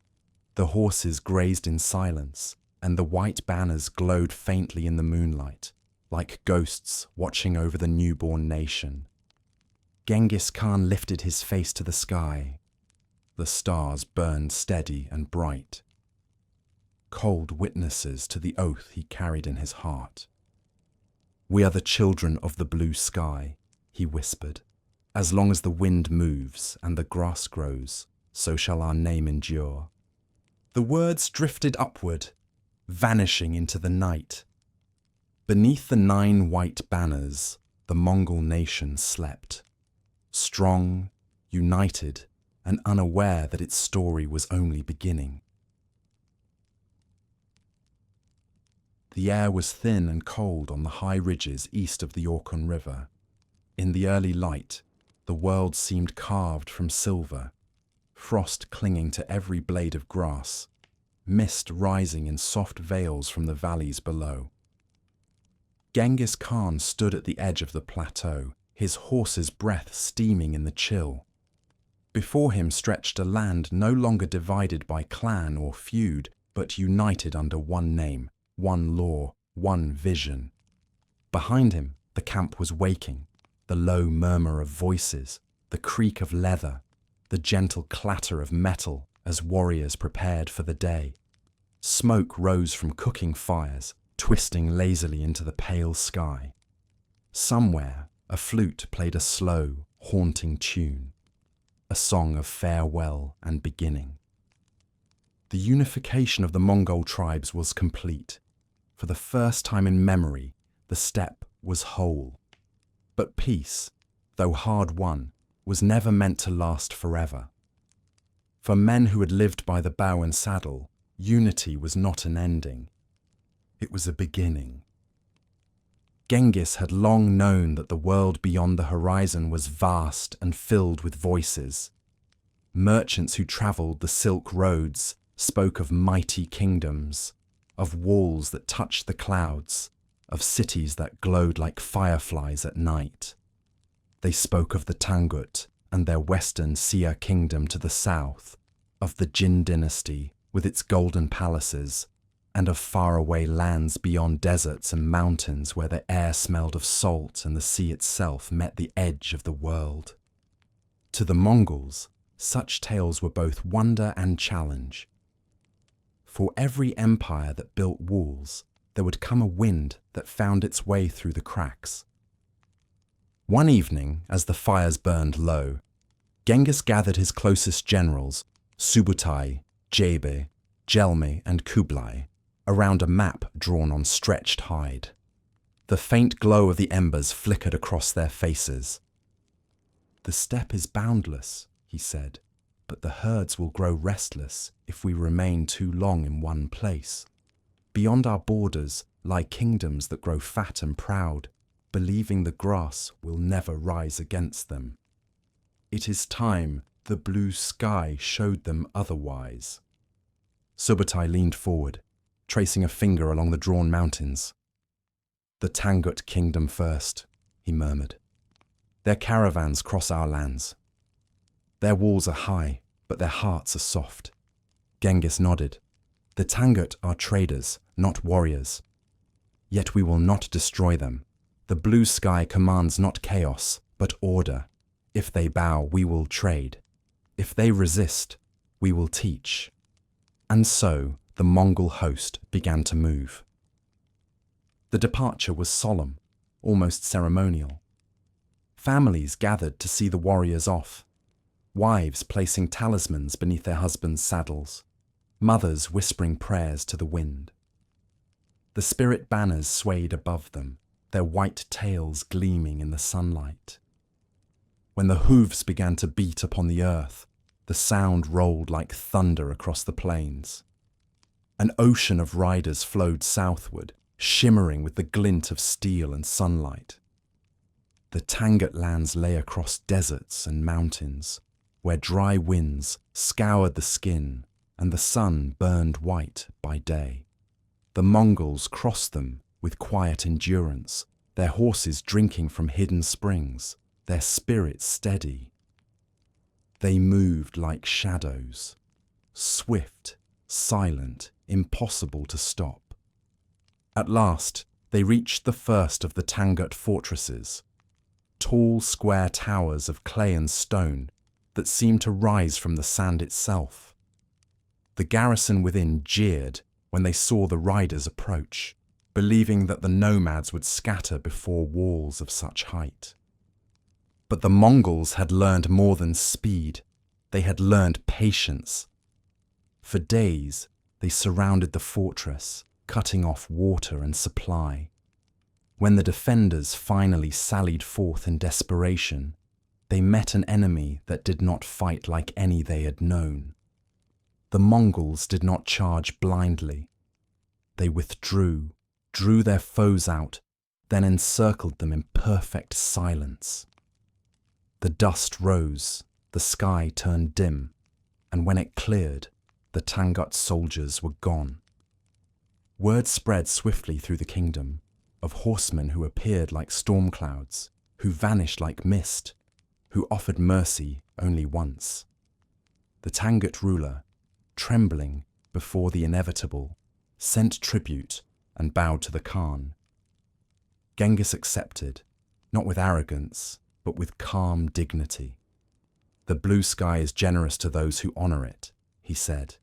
The horses grazed in silence, and the white banners glowed faintly in the moonlight, like ghosts watching over the newborn nation. Genghis Khan lifted his face to the sky. The stars burned steady and bright, cold witnesses to the oath he carried in his heart. "We are the children of the blue sky," he whispered. "As long as the wind moves and the grass grows, so shall our name endure." The words drifted upward, vanishing into the night. Beneath the 9 white banners, the Mongol nation slept, strong, united, and unaware that its story was only beginning. The air was thin and cold on the high ridges east of the Orkhon River. In the early light, the world seemed carved from silver, frost clinging to every blade of grass, mist rising in soft veils from the valleys below. Genghis Khan stood at the edge of the plateau, his horse's breath steaming in the chill. Before him stretched a land no longer divided by clan or feud, but united under one name, one law, one vision. Behind him, the camp was waking, the low murmur of voices, the creak of leather, the gentle clatter of metal as warriors prepared for the day. Smoke rose from cooking fires, twisting lazily into the pale sky. Somewhere, a flute played a slow, haunting tune, a song of farewell and beginning. The unification of the Mongol tribes was complete. For the first time in memory, the steppe was whole. But peace, though hard won, was never meant to last forever. For men who had lived by the bow and saddle, unity was not an ending. It was a beginning. Genghis had long known that the world beyond the horizon was vast and filled with voices. Merchants who travelled the Silk roads spoke of mighty kingdoms, of walls that touched the clouds, of cities that glowed like fireflies at night. They spoke of the Tangut and their western Sia kingdom to the south, of the Jin dynasty with its golden palaces, and of faraway lands beyond deserts and mountains where the air smelled of salt and the sea itself met the edge of the world. To the Mongols, such tales were both wonder and challenge. For every empire that built walls, there would come a wind that found its way through the cracks. One evening, as the fires burned low, Genghis gathered his closest generals, Subutai, Jebe, Jelme, and Kublai, around a map drawn on stretched hide. The faint glow of the embers flickered across their faces. "The steppe is boundless," he said, "but the herds will grow restless if we remain too long in one place. Beyond our borders lie kingdoms that grow fat and proud, believing the grass will never rise against them. It is time the blue sky showed them otherwise." Subutai leaned forward, tracing a finger along the drawn mountains. "The Tangut kingdom first," he murmured. "Their caravans cross our lands. Their walls are high, but their hearts are soft." Genghis nodded. "The Tangut are traders, not warriors. Yet we will not destroy them. The blue sky commands not chaos, but order. If they bow, we will trade. If they resist, we will teach." And so the Mongol host began to move. The departure was solemn, almost ceremonial. Families gathered to see the warriors off, wives placing talismans beneath their husbands' saddles, mothers whispering prayers to the wind. The spirit banners swayed above them, their white tails gleaming in the sunlight. When the hooves began to beat upon the earth, the sound rolled like thunder across the plains. An ocean of riders flowed southward, shimmering with the glint of steel and sunlight. The Tangut lands lay across deserts and mountains, where dry winds scoured the skin and the sun burned white by day. The Mongols crossed them with quiet endurance, their horses drinking from hidden springs, their spirits steady. They moved like shadows, swift, silent, impossible to stop. At last, they reached the first of the Tangut fortresses, tall square towers of clay and stone that seemed to rise from the sand itself. The garrison within jeered when they saw the riders approach, believing that the nomads would scatter before walls of such height. But the Mongols had learned more than speed. They had learned patience. For days, they surrounded the fortress, cutting off water and supply. When the defenders finally sallied forth in desperation, they met an enemy that did not fight like any they had known. The Mongols did not charge blindly. They withdrew, drew their foes out, then encircled them in perfect silence. The dust rose, the sky turned dim, and when it cleared, the Tangut soldiers were gone. Word spread swiftly through the kingdom of horsemen who appeared like storm clouds, who vanished like mist, who offered mercy only once. The Tangut ruler, trembling before the inevitable, sent tribute and bowed to the Khan. Genghis accepted, not with arrogance, but with calm dignity. "The blue sky is generous to those who honor it," he said.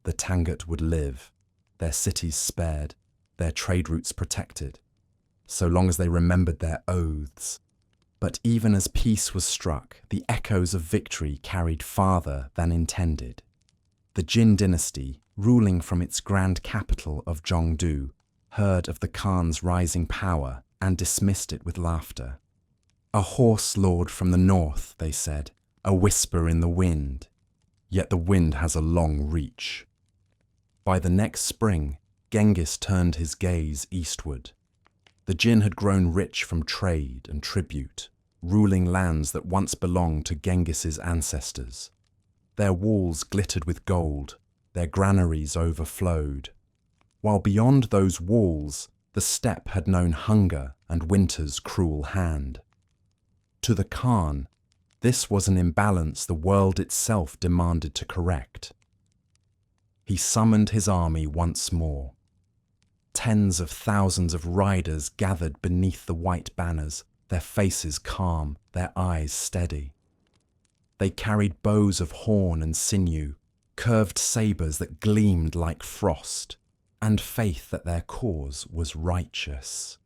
The Tangut would live, their cities spared, their trade routes protected, so long as they remembered their oaths. But even as peace was struck, the echoes of victory carried farther than intended. The Jin dynasty, ruling from its grand capital of Zhongdu, heard of the Khan's rising power and dismissed it with laughter. "A horse lord from the north," they said, "a whisper in the wind." Yet the wind has a long reach. By the next spring, Genghis turned his gaze eastward. The Jin had grown rich from trade and tribute, ruling lands that once belonged to Genghis's ancestors. Their walls glittered with gold, their granaries overflowed. While beyond those walls, the steppe had known hunger and winter's cruel hand. To the Khan, this was an imbalance the world itself demanded to correct. He summoned his army once more. Tens of thousands of riders gathered beneath the white banners, their faces calm, their eyes steady. They carried bows of horn and sinew, curved sabers that gleamed like frost, and faith that their cause was righteous.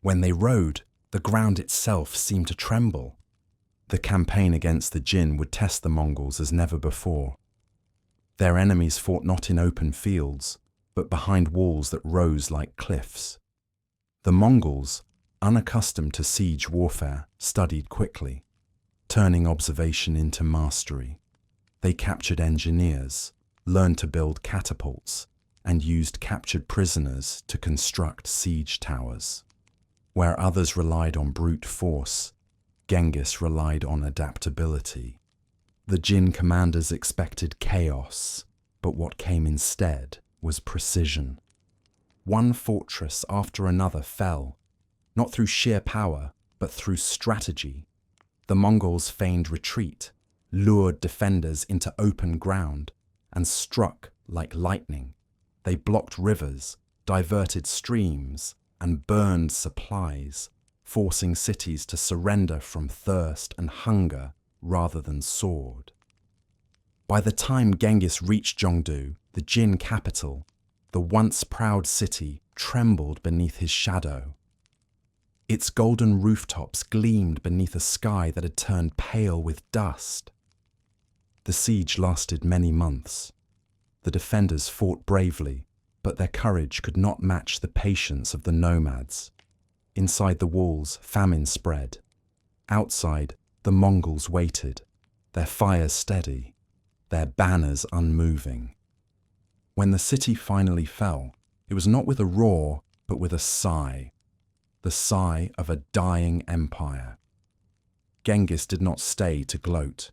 When they rode, the ground itself seemed to tremble. The campaign against the Jin would test the Mongols as never before. Their enemies fought not in open fields, but behind walls that rose like cliffs. The Mongols, unaccustomed to siege warfare, studied quickly, turning observation into mastery. They captured engineers, learned to build catapults, and used captured prisoners to construct siege towers. Where others relied on brute force, Genghis relied on adaptability. The Jin commanders expected chaos, but what came instead was precision. One fortress after another fell, not through sheer power, but through strategy. The Mongols feigned retreat, lured defenders into open ground, and struck like lightning. They blocked rivers, diverted streams, and burned supplies, forcing cities to surrender from thirst and hunger rather than sword. By the time Genghis reached Zhongdu, the Jin capital, the once proud city trembled beneath his shadow. Its golden rooftops gleamed beneath a sky that had turned pale with dust. The siege lasted many months. The defenders fought bravely, but their courage could not match the patience of the nomads. Inside the walls, famine spread. Outside, the Mongols waited, their fires steady, their banners unmoving. When the city finally fell, it was not with a roar, but with a sigh, the sigh of a dying empire. Genghis did not stay to gloat.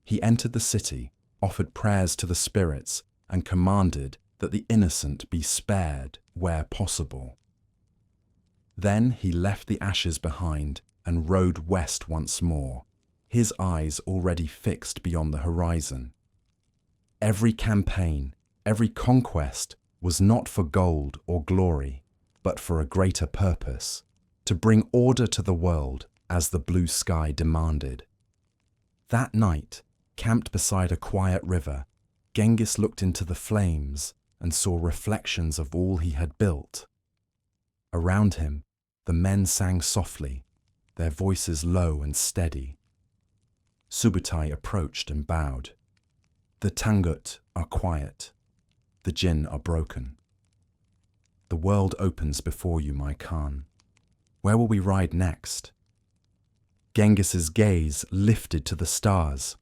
He entered the city, offered prayers to the spirits, and commanded that the innocent be spared where possible. Then he left the ashes behind and rode west once more, his eyes already fixed beyond the horizon. Every campaign, every conquest was not for gold or glory, but for a greater purpose, to bring order to the world as the blue sky demanded. That night, camped beside a quiet river, Genghis looked into the flames and saw reflections of all he had built. Around him, the men sang softly, their voices low and steady. Subutai approached and bowed. The Tangut are quiet. The Jinn are broken. The world opens before you, my Khan. Where will we ride next? Genghis's gaze lifted to the stars.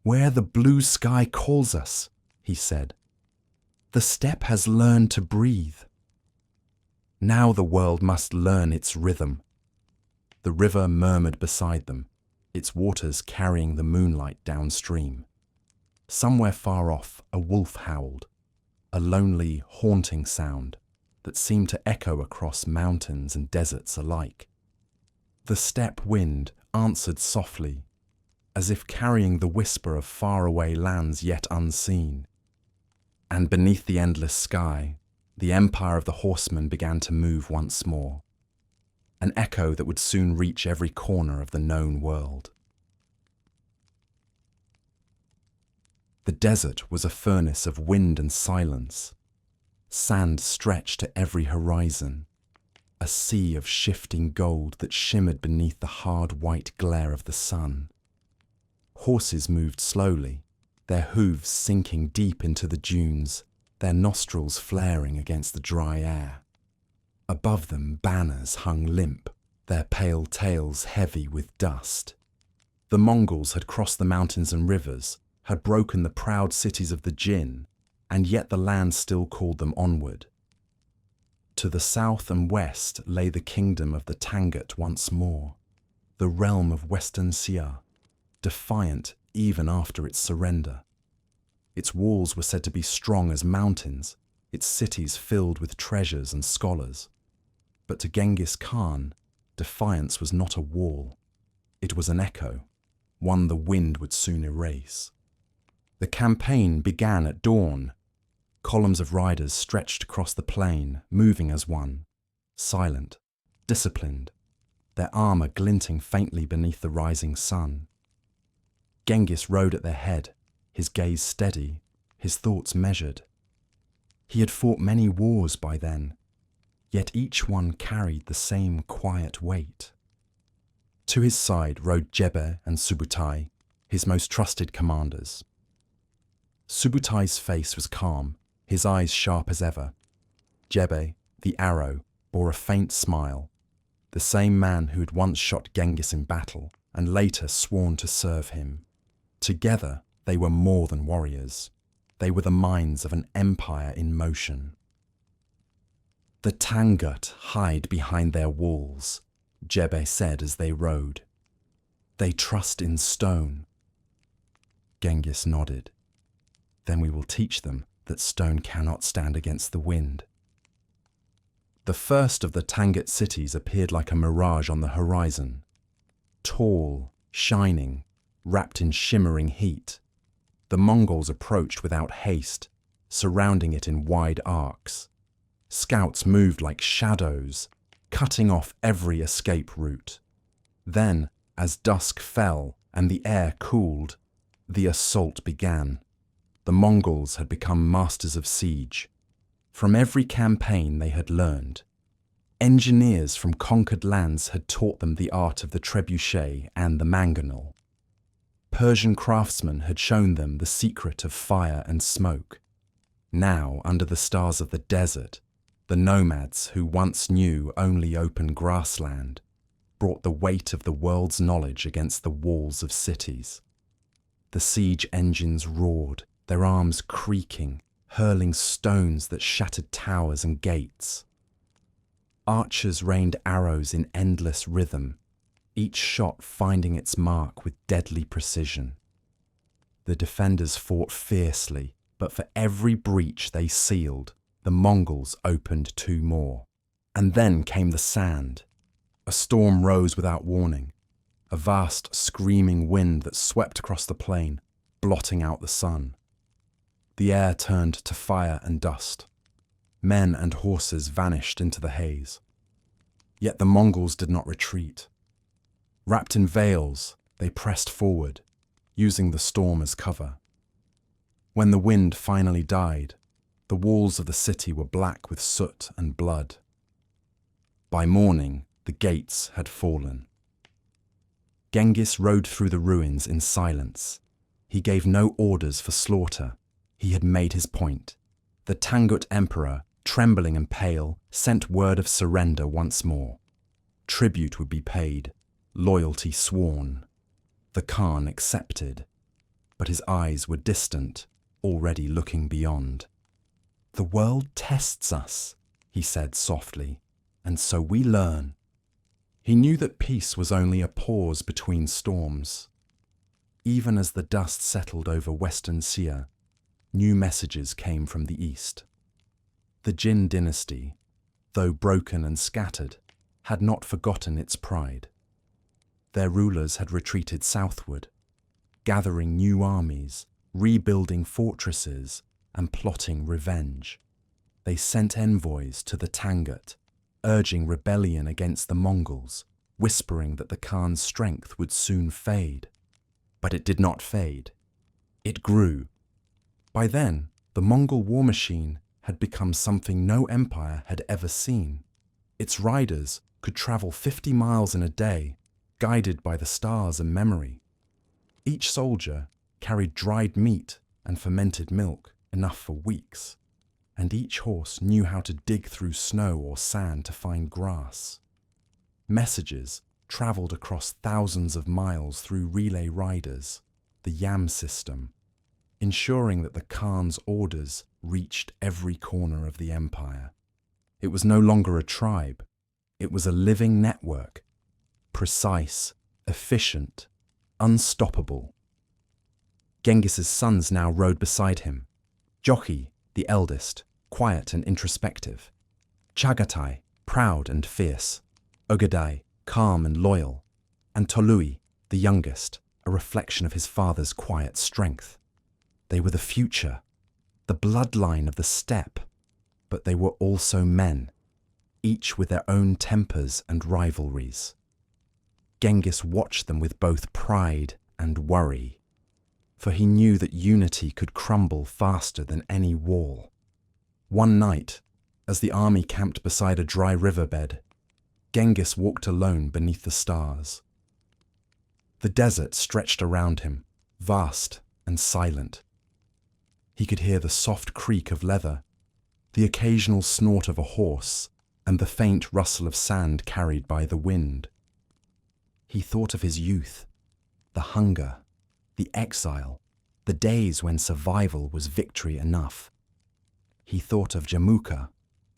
Where the blue sky calls us, he said. The steppe has learned to breathe. Now the world must learn its rhythm. The river murmured beside them, its waters carrying the moonlight downstream. Somewhere far off, a wolf howled, a lonely, haunting sound that seemed to echo across mountains and deserts alike. The steppe wind answered softly, as if carrying the whisper of faraway lands yet unseen. And beneath the endless sky, the empire of the horsemen began to move once more, an echo that would soon reach every corner of the known world. The desert was a furnace of wind and silence. Sand stretched to every horizon, a sea of shifting gold that shimmered beneath the hard white glare of the sun. Horses moved slowly, their hooves sinking deep into the dunes, their nostrils flaring against the dry air. Above them, banners hung limp, their pale tails heavy with dust. The Mongols had crossed the mountains and rivers, had broken the proud cities of the Jinn, and yet the land still called them onward. To the south and west lay the kingdom of the Tangut once more, the realm of Western Sia, defiant even after its surrender. Its walls were said to be strong as mountains, its cities filled with treasures and scholars. But to Genghis Khan, defiance was not a wall. It was an echo, one the wind would soon erase. The campaign began at dawn. Columns of riders stretched across the plain, moving as one, silent, disciplined, their armor glinting faintly beneath the rising sun. Genghis rode at their head, his gaze steady, his thoughts measured. He had fought many wars by then, yet each one carried the same quiet weight. To his side rode Jebe and Subutai, his most trusted commanders. Subutai's face was calm, his eyes sharp as ever. Jebe, the arrow, bore a faint smile, the same man who had once shot Genghis in battle and later sworn to serve him. Together, they were more than warriors. They were the minds of an empire in motion. The Tangut hide behind their walls, Jebe said as they rode. They trust in stone. Genghis nodded. Then we will teach them that stone cannot stand against the wind. The first of the Tangut cities appeared like a mirage on the horizon. Tall, shining, wrapped in shimmering heat. The Mongols approached without haste, surrounding it in wide arcs. Scouts moved like shadows, cutting off every escape route. Then, as dusk fell and the air cooled, the assault began. The Mongols had become masters of siege. From every campaign they had learned. Engineers from conquered lands had taught them the art of the trebuchet and the mangonel. Persian craftsmen had shown them the secret of fire and smoke. Now, under the stars of the desert, The nomads who once knew only open grassland brought the weight of the world's knowledge against the walls of cities. The siege engines roared, their arms creaking, hurling stones that shattered towers and gates. Archers rained arrows in endless rhythm, each shot finding its mark with deadly precision. The defenders fought fiercely, but for every breach they sealed, the Mongols opened 2 more. And then came the sand. A storm rose without warning, a vast screaming wind that swept across the plain, blotting out the sun. The air turned to fire and dust. Men and horses vanished into the haze. Yet the Mongols did not retreat. Wrapped in veils, they pressed forward, using the storm as cover. When the wind finally died, the walls of the city were black with soot and blood. By morning, the gates had fallen. Genghis rode through the ruins in silence. He gave no orders for slaughter. He had made his point. The Tangut emperor, trembling and pale, sent word of surrender once more. Tribute would be paid, loyalty sworn. The Khan accepted, but his eyes were distant, already looking beyond. "The world tests us," he said softly, "and so we learn." He knew that peace was only a pause between storms. Even as the dust settled over Western Sia, new messages came from the east. The Jin dynasty, though broken and scattered, had not forgotten its pride. Their rulers had retreated southward, gathering new armies, rebuilding fortresses, and plotting revenge. They sent envoys to the Tangut, urging rebellion against the Mongols, whispering that the Khan's strength would soon fade. But it did not fade. It grew. By then, the Mongol war machine had become something no empire had ever seen. Its riders could travel 50 miles in a day, guided by the stars and memory. Each soldier carried dried meat and fermented milk, enough for weeks, and each horse knew how to dig through snow or sand to find grass. Messages travelled across thousands of miles through relay riders, the yam system, ensuring that the Khan's orders reached every corner of the empire. It was no longer a tribe, it was a living network, precise, efficient, unstoppable. Genghis's sons now rode beside him. Jochi, the eldest, quiet and introspective. Chagatai, proud and fierce. Ogadai, calm and loyal. And Tolui, the youngest, a reflection of his father's quiet strength. They were the future, the bloodline of the steppe, but they were also men, each with their own tempers and rivalries. Genghis watched them with both pride and worry, for he knew that unity could crumble faster than any wall. One night, as the army camped beside a dry riverbed, Genghis walked alone beneath the stars. The desert stretched around him, vast and silent. He could hear the soft creak of leather, the occasional snort of a horse, and the faint rustle of sand carried by the wind. He thought of his youth, the hunger, the exile, the days when survival was victory enough. He thought of Jamuka,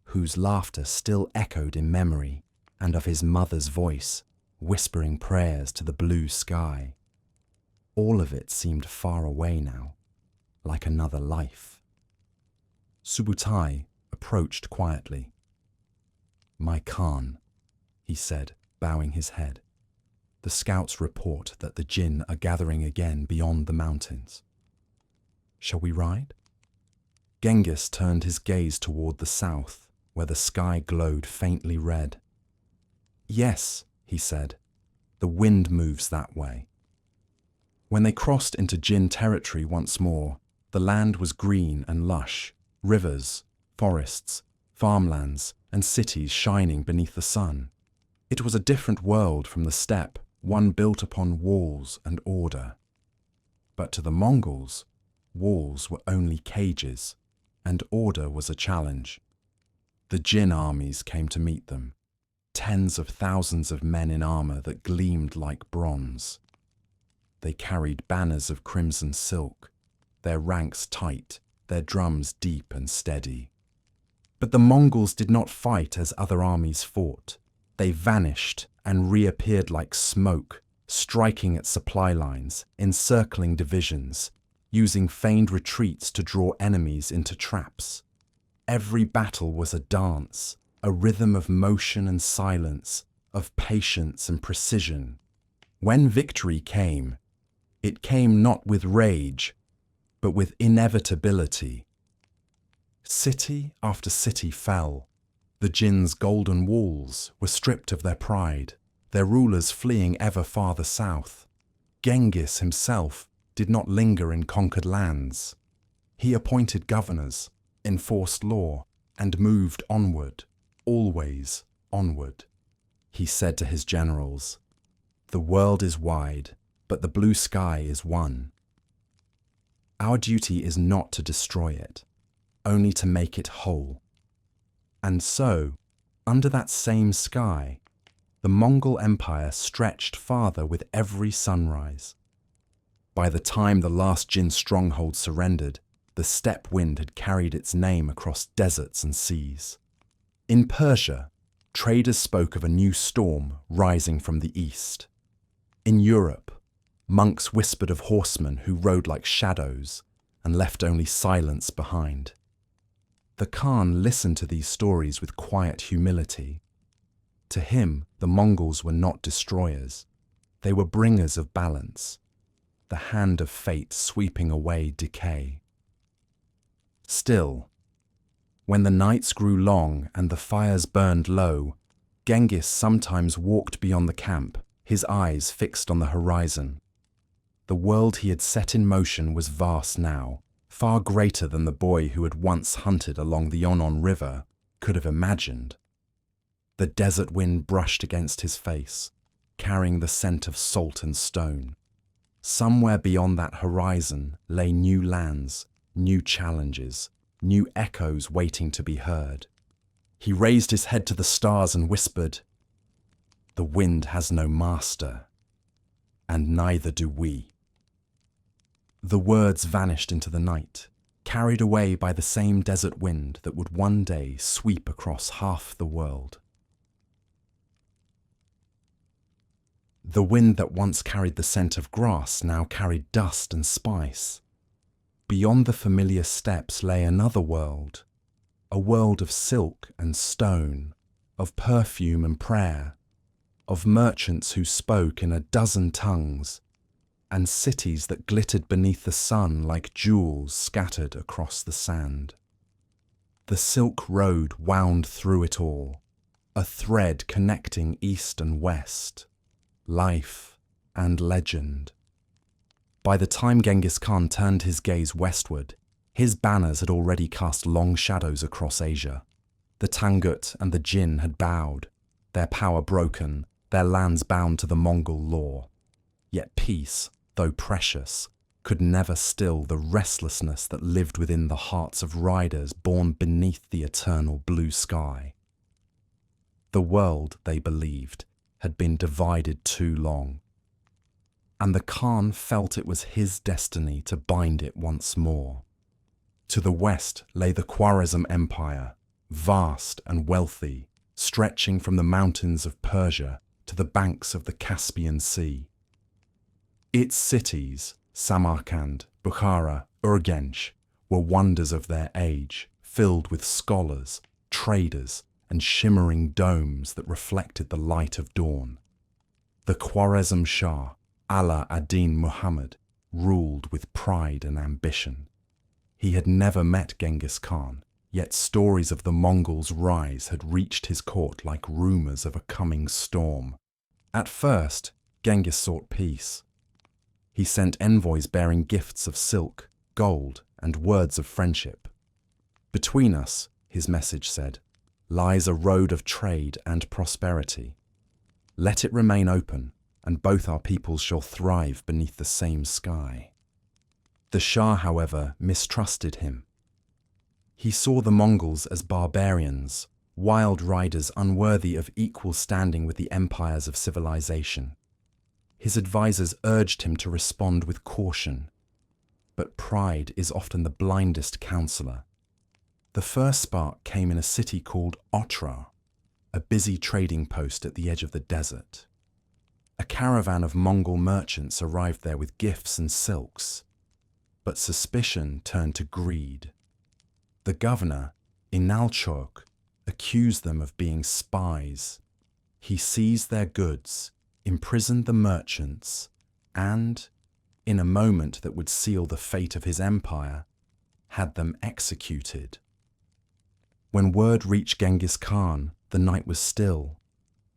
whose laughter still echoed in memory, and of his mother's voice, whispering prayers to the blue sky. All of it seemed far away now, like another life. Subutai approached quietly. "My Khan," he said, bowing his head. "The scouts report that the Jin are gathering again beyond the mountains. Shall we ride?" Genghis turned his gaze toward the south, where the sky glowed faintly red. "Yes," he said, "the wind moves that way." When they crossed into Jin territory once more, the land was green and lush, rivers, forests, farmlands, and cities shining beneath the sun. It was a different world from the steppe, one built upon walls and order. But to the Mongols, walls were only cages, and order was a challenge. The Jin armies came to meet them, tens of thousands of men in armor that gleamed like bronze. They carried banners of crimson silk, their ranks tight, their drums deep and steady. But the Mongols did not fight as other armies fought. They vanished and reappeared like smoke, striking at supply lines, encircling divisions, using feigned retreats to draw enemies into traps. Every battle was a dance, a rhythm of motion and silence, of patience and precision. When victory came, it came not with rage, but with inevitability. City after city fell. The Jin's golden walls were stripped of their pride, their rulers fleeing ever farther south. Genghis himself did not linger in conquered lands. He appointed governors, enforced law, and moved onward, always onward. He said to his generals, "The world is wide, but the blue sky is one. Our duty is not to destroy it, only to make it whole." And so, under that same sky, the Mongol Empire stretched farther with every sunrise. By the time the last Jin stronghold surrendered, the steppe wind had carried its name across deserts and seas. In Persia, traders spoke of a new storm rising from the east. In Europe, monks whispered of horsemen who rode like shadows and left only silence behind. The Khan listened to these stories with quiet humility. To him, the Mongols were not destroyers. They were bringers of balance, the hand of fate sweeping away decay. Still, when the nights grew long and the fires burned low, Genghis sometimes walked beyond the camp, his eyes fixed on the horizon. The world he had set in motion was vast now, far greater than the boy who had once hunted along the Onon River could have imagined. The desert wind brushed against his face, carrying the scent of salt and stone. Somewhere beyond that horizon lay new lands, new challenges, new echoes waiting to be heard. He raised his head to the stars and whispered, "The wind has no master, and neither do we." The words vanished into the night, carried away by the same desert wind that would one day sweep across half the world. The wind that once carried the scent of grass now carried dust and spice. Beyond the familiar steppes lay another world, a world of silk and stone, of perfume and prayer, of merchants who spoke in a dozen tongues, and cities that glittered beneath the sun like jewels scattered across the sand. The Silk Road wound through it all, a thread connecting east and west, life and legend. By the time Genghis Khan turned his gaze westward, his banners had already cast long shadows across Asia. The Tangut and the Jin had bowed, their power broken, their lands bound to the Mongol law. Yet peace, though precious, could never still the restlessness that lived within the hearts of riders born beneath the eternal blue sky. The world, they believed, had been divided too long, and the Khan felt it was his destiny to bind it once more. To the west lay the Khwarezm Empire, vast and wealthy, stretching from the mountains of Persia to the banks of the Caspian Sea. Its cities, Samarkand, Bukhara, Urgench, were wonders of their age, filled with scholars, traders, and shimmering domes that reflected the light of dawn. The Khwarezm Shah, Ala ad-Din Muhammad, ruled with pride and ambition. He had never met Genghis Khan, yet stories of the Mongols' rise had reached his court like rumors of a coming storm. At first, Genghis sought peace. He sent envoys bearing gifts of silk, gold, and words of friendship. "Between us," his message said, "lies a road of trade and prosperity. Let it remain open, and both our peoples shall thrive beneath the same sky." The Shah, however, mistrusted him. He saw the Mongols as barbarians, wild riders unworthy of equal standing with the empires of civilization. His advisors urged him to respond with caution, but pride is often the blindest counselor. The first spark came in a city called Otrar, a busy trading post at the edge of the desert. A caravan of Mongol merchants arrived there with gifts and silks, but suspicion turned to greed. The governor, Inalchok, accused them of being spies. He seized their goods, imprisoned the merchants, and, in a moment that would seal the fate of his empire, had them executed. When word reached Genghis Khan, the night was still.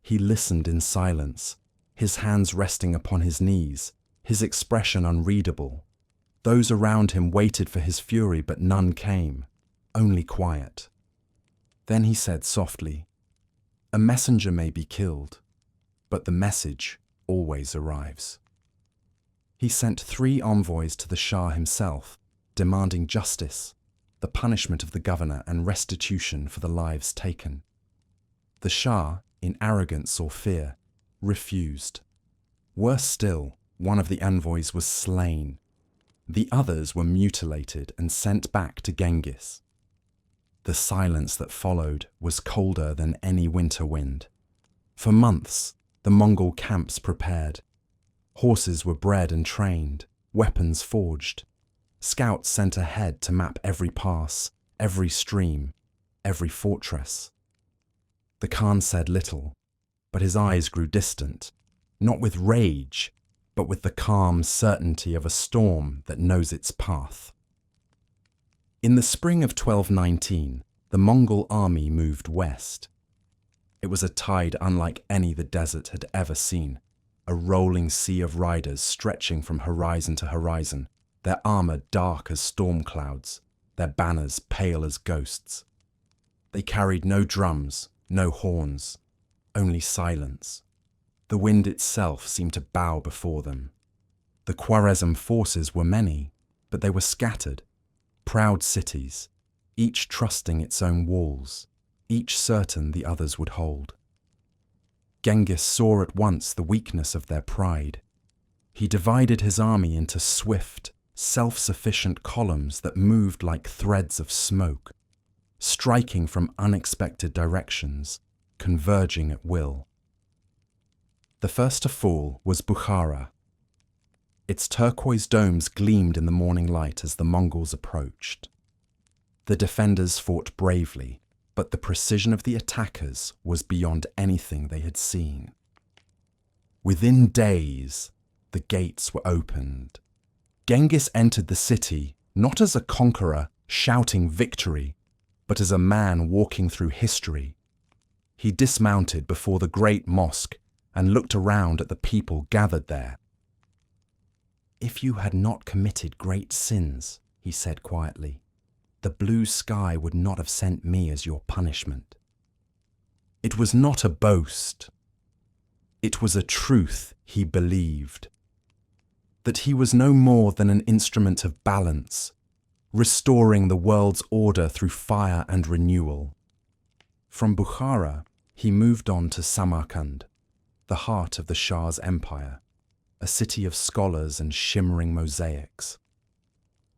He listened in silence, his hands resting upon his knees, his expression unreadable. Those around him waited for his fury, but none came, only quiet. Then he said softly, "A messenger may be killed, but the message always arrives." He sent 3 envoys to the Shah himself, demanding justice, the punishment of the governor and restitution for the lives taken. The Shah, in arrogance or fear, refused. Worse still, one of the envoys was slain. The others were mutilated and sent back to Genghis. The silence that followed was colder than any winter wind. For months, the Mongol camps prepared. Horses were bred and trained, weapons forged. Scouts sent ahead to map every pass, every stream, every fortress. The Khan said little, but his eyes grew distant, not with rage, but with the calm certainty of a storm that knows its path. In the spring of 1219, the Mongol army moved west. It was a tide unlike any the desert had ever seen, a rolling sea of riders stretching from horizon to horizon, their armor dark as storm clouds, their banners pale as ghosts. They carried no drums, no horns, only silence. The wind itself seemed to bow before them. The Khwarezm forces were many, but they were scattered, proud cities, each trusting its own walls, each certain the others would hold. Genghis saw at once the weakness of their pride. He divided his army into swift, self-sufficient columns that moved like threads of smoke, striking from unexpected directions, converging at will. The first to fall was Bukhara. Its turquoise domes gleamed in the morning light as the Mongols approached. The defenders fought bravely, but the precision of the attackers was beyond anything they had seen. Within days, the gates were opened. Genghis entered the city not as a conqueror shouting victory, but as a man walking through history. He dismounted before the great mosque and looked around at the people gathered there. "If you had not committed great sins," he said quietly, "the blue sky would not have sent me as your punishment." It was not a boast. It was a truth he believed. That he was no more than an instrument of balance, restoring the world's order through fire and renewal. From Bukhara, he moved on to Samarkand, the heart of the Shah's empire, a city of scholars and shimmering mosaics.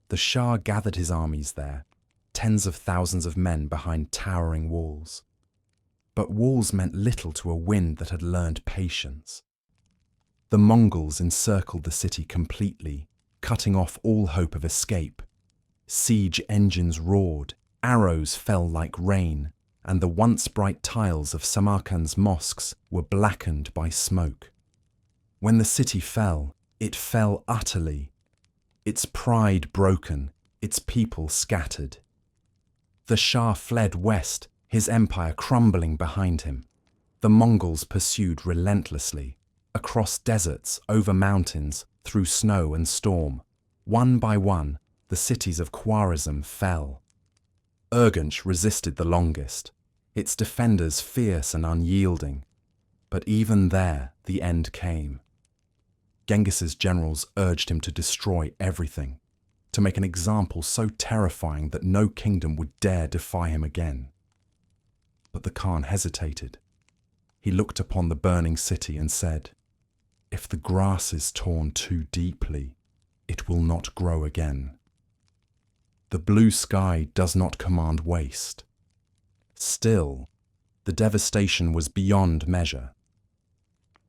The Shah gathered his armies there, tens of thousands of men behind towering walls. But walls meant little to a wind that had learned patience. The Mongols encircled the city completely, cutting off all hope of escape. Siege engines roared, arrows fell like rain, and the once bright tiles of Samarkand's mosques were blackened by smoke. When the city fell, it fell utterly, its pride broken, its people scattered. The Shah fled west, his empire crumbling behind him. The Mongols pursued relentlessly, across deserts, over mountains, through snow and storm. One by one, the cities of Khwarezm fell. Urgench resisted the longest, its defenders fierce and unyielding. But even there, the end came. Genghis's generals urged him to destroy everything, to make an example so terrifying that no kingdom would dare defy him again. But the Khan hesitated. He looked upon the burning city and said, "If the grass is torn too deeply, it will not grow again. The blue sky does not command waste." Still, the devastation was beyond measure.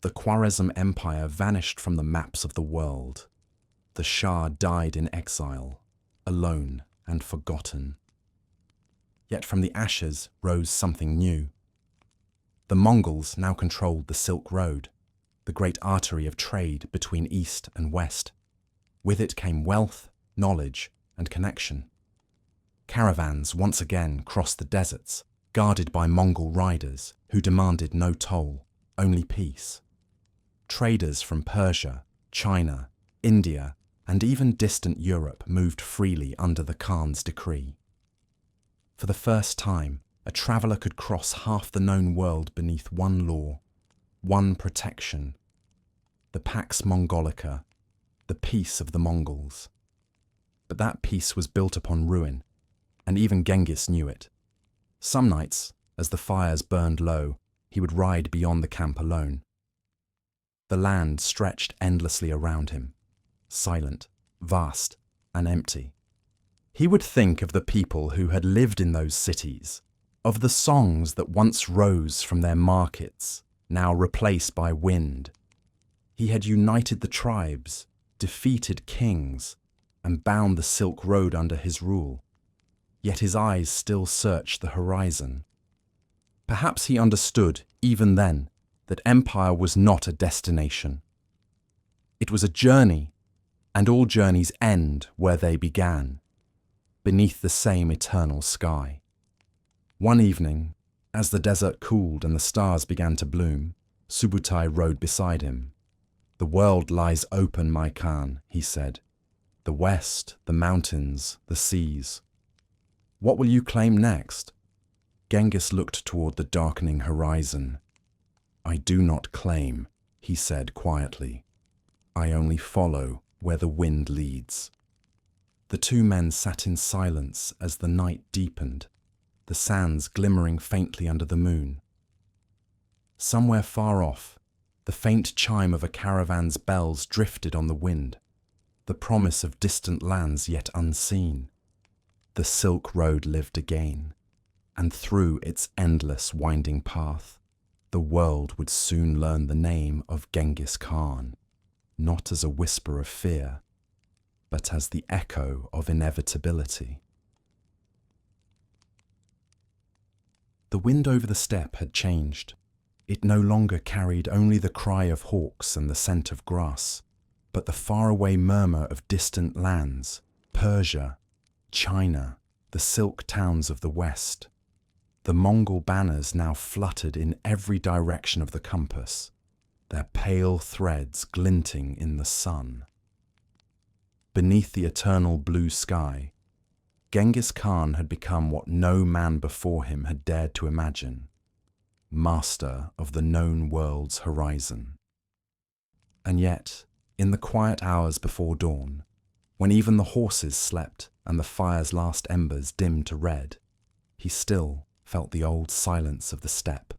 The Khwarezm Empire vanished from the maps of the world. The Shah died in exile, alone and forgotten. Yet from the ashes rose something new. The Mongols now controlled the Silk Road, the great artery of trade between East and West. With it came wealth, knowledge, and connection. Caravans once again crossed the deserts, guarded by Mongol riders who demanded no toll, only peace. Traders from Persia, China, India, and even distant Europe moved freely under the Khan's decree. For the first time, a traveller could cross half the known world beneath one law, one protection: the Pax Mongolica, the peace of the Mongols. But that peace was built upon ruin, and even Genghis knew it. Some nights, as the fires burned low, he would ride beyond the camp alone. The land stretched endlessly around him, silent, vast, and empty. He would think of the people who had lived in those cities, of the songs that once rose from their markets, now replaced by wind. He had united the tribes, defeated kings, and bound the Silk Road under his rule. Yet his eyes still searched the horizon. Perhaps he understood, even then, that empire was not a destination. It was a journey, and all journeys end where they began, beneath the same eternal sky. One evening, as the desert cooled and the stars began to bloom, Subutai rode beside him. "The world lies open, my Khan," he said. "The west, the mountains, the seas. What will you claim next?" Genghis looked toward the darkening horizon. "I do not claim," he said quietly. "I only follow where the wind leads." The two men sat in silence as the night deepened, the sands glimmering faintly under the moon. Somewhere far off, the faint chime of a caravan's bells drifted on the wind, the promise of distant lands yet unseen. The Silk Road lived again, and through its endless winding path, the world would soon learn the name of Genghis Khan, not as a whisper of fear, but as the echo of inevitability. The wind over the steppe had changed. It no longer carried only the cry of hawks and the scent of grass, but the faraway murmur of distant lands: Persia, China, the silk towns of the west. The Mongol banners now fluttered in every direction of the compass, their pale threads glinting in the sun. Beneath the eternal blue sky, Genghis Khan had become what no man before him had dared to imagine: master of the known world's horizon. And yet, in the quiet hours before dawn, when even the horses slept and the fire's last embers dimmed to red, he still felt the old silence of the steppe,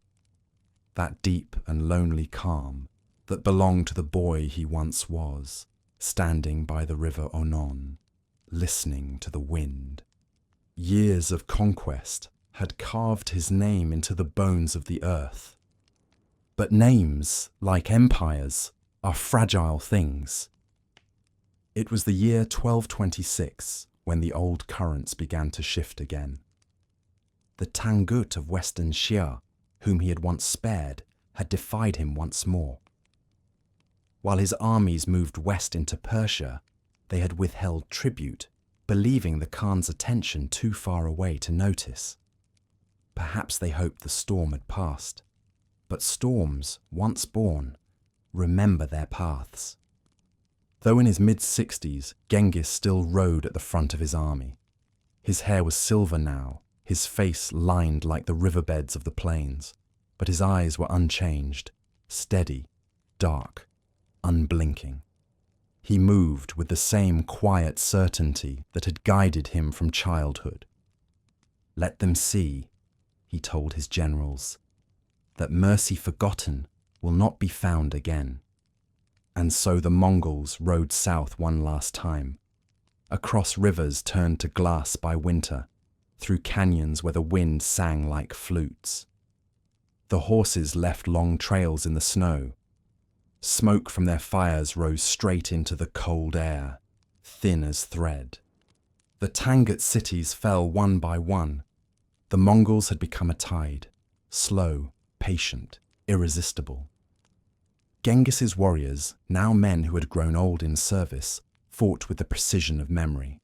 that deep and lonely calm that belonged to the boy he once was, standing by the river Onon, listening to the wind. Years of conquest had carved his name into the bones of the earth. But names, like empires, are fragile things. It was the year 1226 when the old currents began to shift again. The Tangut of Western Xia, whom he had once spared, had defied him once more. While his armies moved west into Persia, they had withheld tribute, believing the Khan's attention too far away to notice. Perhaps they hoped the storm had passed, but storms, once born, remember their paths. Though in his mid-60s, Genghis still rode at the front of his army. His hair was silver now, his face lined like the riverbeds of the plains, but his eyes were unchanged, steady, dark, unblinking. He moved with the same quiet certainty that had guided him from childhood. "Let them see," he told his generals, that mercy forgotten will not be found again. And so the Mongols rode south one last time, across rivers turned to glass by winter, through canyons where the wind sang like flutes. The horses left long trails in the snow. Smoke from their fires rose straight into the cold air, thin as thread. The Tangut cities fell one by one. The Mongols had become a tide, slow, patient, irresistible. Genghis's warriors, now men who had grown old in service, fought with the precision of memory.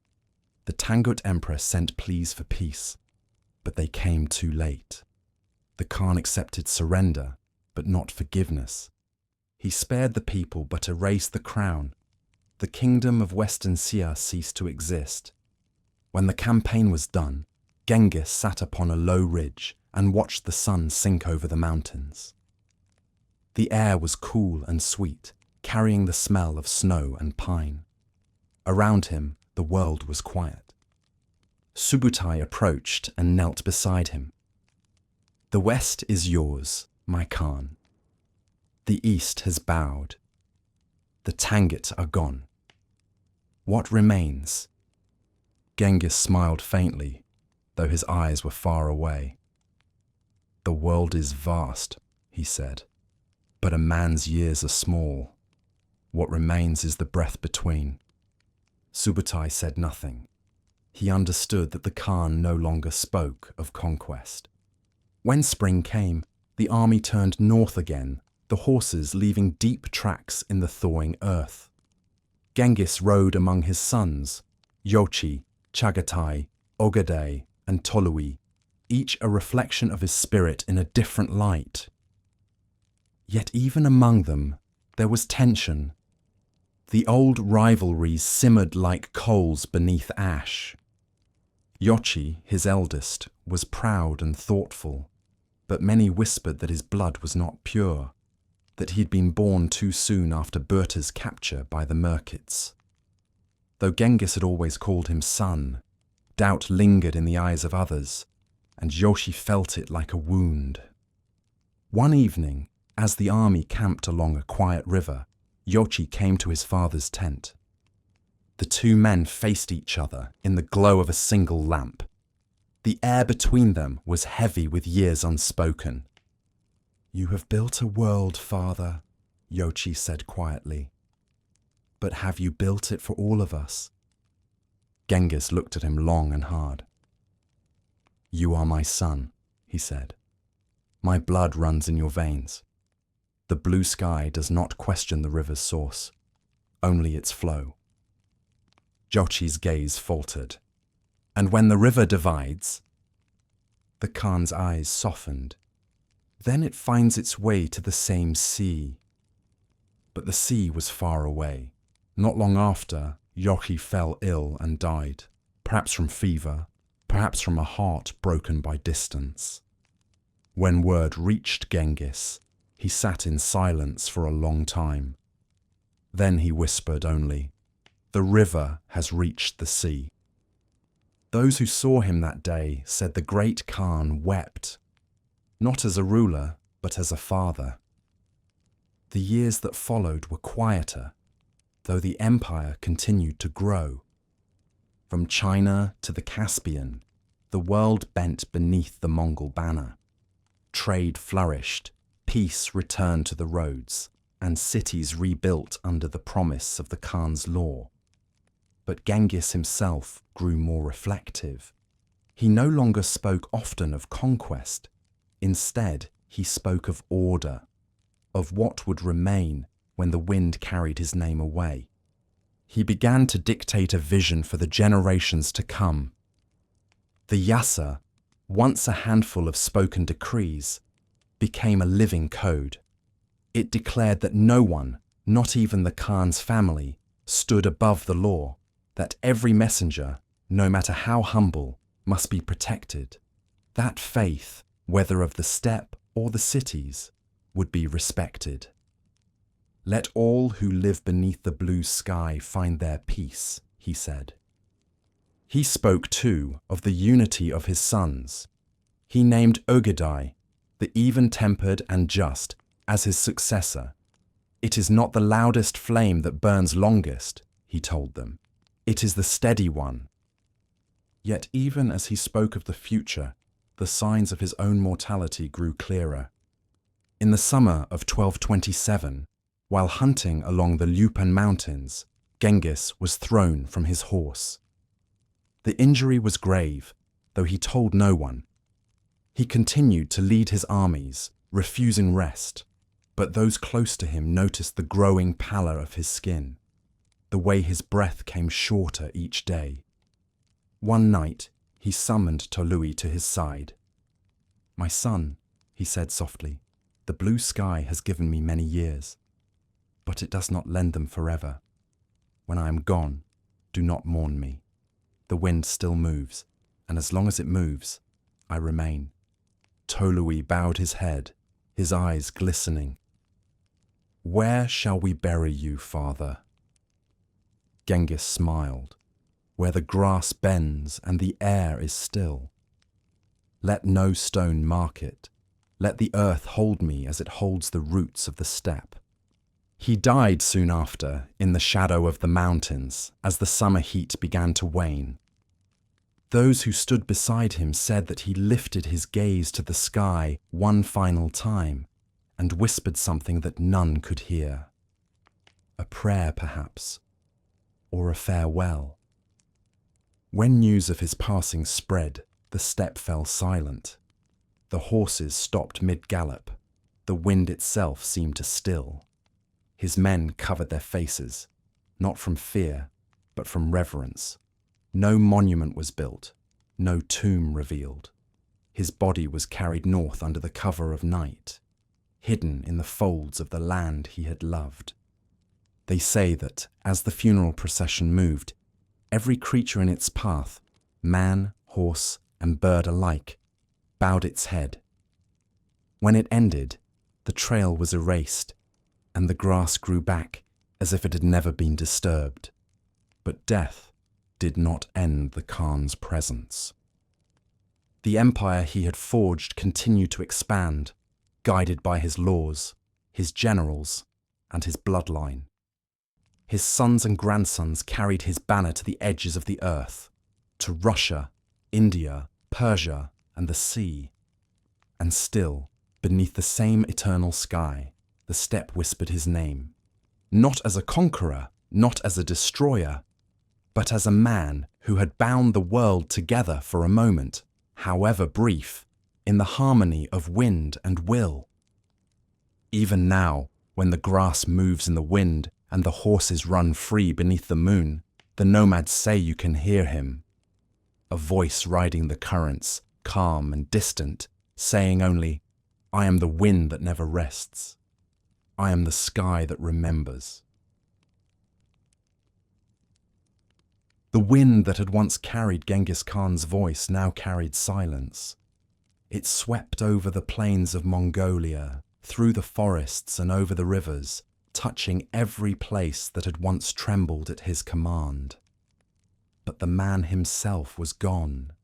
The Tangut Emperor sent pleas for peace, but they came too late. The Khan accepted surrender, but not forgiveness. He spared the people but erased the crown. The kingdom of Western Sia ceased to exist. When the campaign was done, Genghis sat upon a low ridge and watched the sun sink over the mountains. The air was cool and sweet, carrying the smell of snow and pine. Around him, the world was quiet. Subutai approached and knelt beside him. "The west is yours, my Khan. The east has bowed. The Tangut are gone. What remains?" Genghis smiled faintly, though his eyes were far away. "The world is vast," he said, "but a man's years are small. What remains is the breath between." Subutai said nothing. He understood that the Khan no longer spoke of conquest. When spring came, the army turned north again, the horses leaving deep tracks in the thawing earth. Genghis rode among his sons, Yochi, Chagatai, Ogadai, and Tolui, each a reflection of his spirit in a different light. Yet even among them, there was tension. The old rivalries simmered like coals beneath ash. Yochi, his eldest, was proud and thoughtful, but many whispered that his blood was not pure, that he had been born too soon after Berta's capture by the Merkits. Though Genghis had always called him son, doubt lingered in the eyes of others, and Yoshi felt it like a wound. One evening, as the army camped along a quiet river, Yoshi came to his father's tent. The two men faced each other in the glow of a single lamp. The air between them was heavy with years unspoken. "You have built a world, father," Yoshi said quietly. "But have you built it for all of us?" Genghis looked at him long and hard. "You are my son," he said. "My blood runs in your veins. The blue sky does not question the river's source, only its flow." Joshi's gaze faltered. "And when the river divides?" The Khan's eyes softened. "Then it finds its way to the same sea." But the sea was far away. Not long after, Yoshi fell ill and died, perhaps from fever, perhaps from a heart broken by distance. When word reached Genghis, he sat in silence for a long time. Then he whispered only, "The river has reached the sea." Those who saw him that day said the great Khan wept, not as a ruler, but as a father. The years that followed were quieter, though the empire continued to grow. From China to the Caspian, the world bent beneath the Mongol banner. Trade flourished, peace returned to the roads, and cities rebuilt under the promise of the Khan's law. But Genghis himself grew more reflective. He no longer spoke often of conquest. Instead, he spoke of order, of what would remain when the wind carried his name away. He began to dictate a vision for the generations to come. The Yasa, once a handful of spoken decrees, became a living code. It declared that no one, not even the Khan's family, stood above the law, that every messenger, no matter how humble, must be protected. That faith, whether of the steppe or the cities, would be respected. "Let all who live beneath the blue sky find their peace," he said. He spoke, too, of the unity of his sons. He named Ogedai, the even-tempered and just, as his successor. "It is not the loudest flame that burns longest," he told them. "It is the steady one." Yet even as he spoke of the future, the signs of his own mortality grew clearer. In the summer of 1227, while hunting along the Lupan Mountains, Genghis was thrown from his horse. The injury was grave, though he told no one. He continued to lead his armies, refusing rest, but those close to him noticed the growing pallor of his skin, the way his breath came shorter each day. One night, he summoned Tolui to his side. "My son," he said softly, "the blue sky has given me many years, but it does not lend them forever. When I am gone, do not mourn me. The wind still moves, and as long as it moves, I remain." Tolui bowed his head, his eyes glistening. "Where shall we bury you, father?" Genghis smiled. "Where the grass bends and the air is still. Let no stone mark it. Let the earth hold me as it holds the roots of the steppe." He died soon after, in the shadow of the mountains, as the summer heat began to wane. Those who stood beside him said that he lifted his gaze to the sky one final time and whispered something that none could hear. A prayer, perhaps, or a farewell. When news of his passing spread, the steppe fell silent. The horses stopped mid-gallop. The wind itself seemed to still. His men covered their faces, not from fear, but from reverence. No monument was built, no tomb revealed. His body was carried north under the cover of night, hidden in the folds of the land he had loved. They say that, as the funeral procession moved, every creature in its path, man, horse, and bird alike, bowed its head. When it ended, the trail was erased, and the grass grew back as if it had never been disturbed. But death did not end the Khan's presence. The empire he had forged continued to expand, guided by his laws, his generals, and his bloodline. His sons and grandsons carried his banner to the edges of the earth, to Russia, India, Persia, and the sea. And still, beneath the same eternal sky, the steppe whispered his name, not as a conqueror, not as a destroyer, but as a man who had bound the world together for a moment, however brief, in the harmony of wind and will. Even now, when the grass moves in the wind and the horses run free beneath the moon, the nomads say you can hear him. A voice riding the currents, calm and distant, saying only, "I am the wind that never rests. I am the sky that remembers." The wind that had once carried Genghis Khan's voice now carried silence. It swept over the plains of Mongolia, through the forests and over the rivers, touching every place that had once trembled at his command. But the man himself was gone,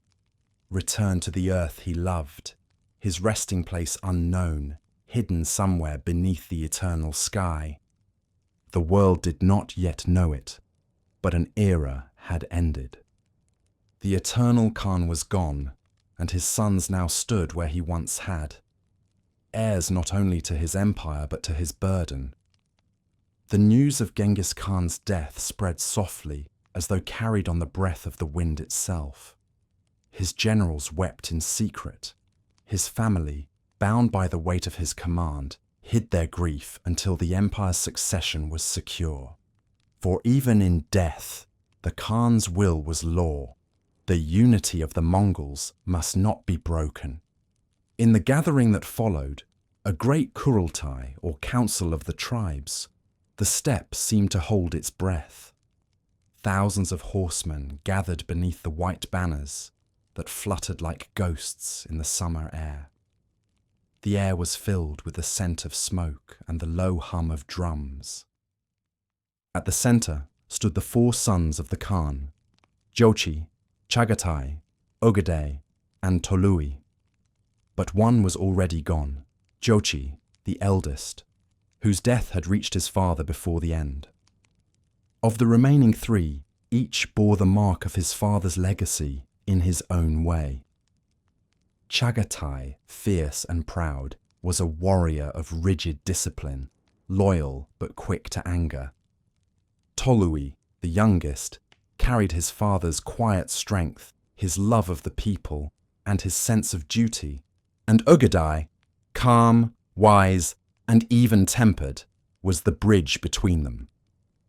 returned to the earth he loved, his resting place unknown, hidden somewhere beneath the eternal sky. The world did not yet know it, but an era had ended. The eternal Khan was gone, and his sons now stood where he once had, heirs not only to his empire but to his burden. The news of Genghis Khan's death spread softly, as though carried on the breath of the wind itself. His generals wept in secret. His family, bound by the weight of his command, hid their grief until the empire's succession was secure. For even in death, the Khan's will was law. The unity of the Mongols must not be broken. In the gathering that followed, a great Kurultai, or council of the tribes, the steppe seemed to hold its breath. Thousands of horsemen gathered beneath the white banners that fluttered like ghosts in the summer air. The air was filled with the scent of smoke and the low hum of drums. At the center stood the 4 sons of the Khan, Jochi, Chagatai, Ogedei, and Tolui. But one was already gone, Jochi, the eldest, whose death had reached his father before the end. Of the remaining three, each bore the mark of his father's legacy in his own way. Chagatai, fierce and proud, was a warrior of rigid discipline, loyal but quick to anger. Tolui, the youngest, carried his father's quiet strength, his love of the people, and his sense of duty. And Ugadai, calm, wise, and even-tempered, was the bridge between them.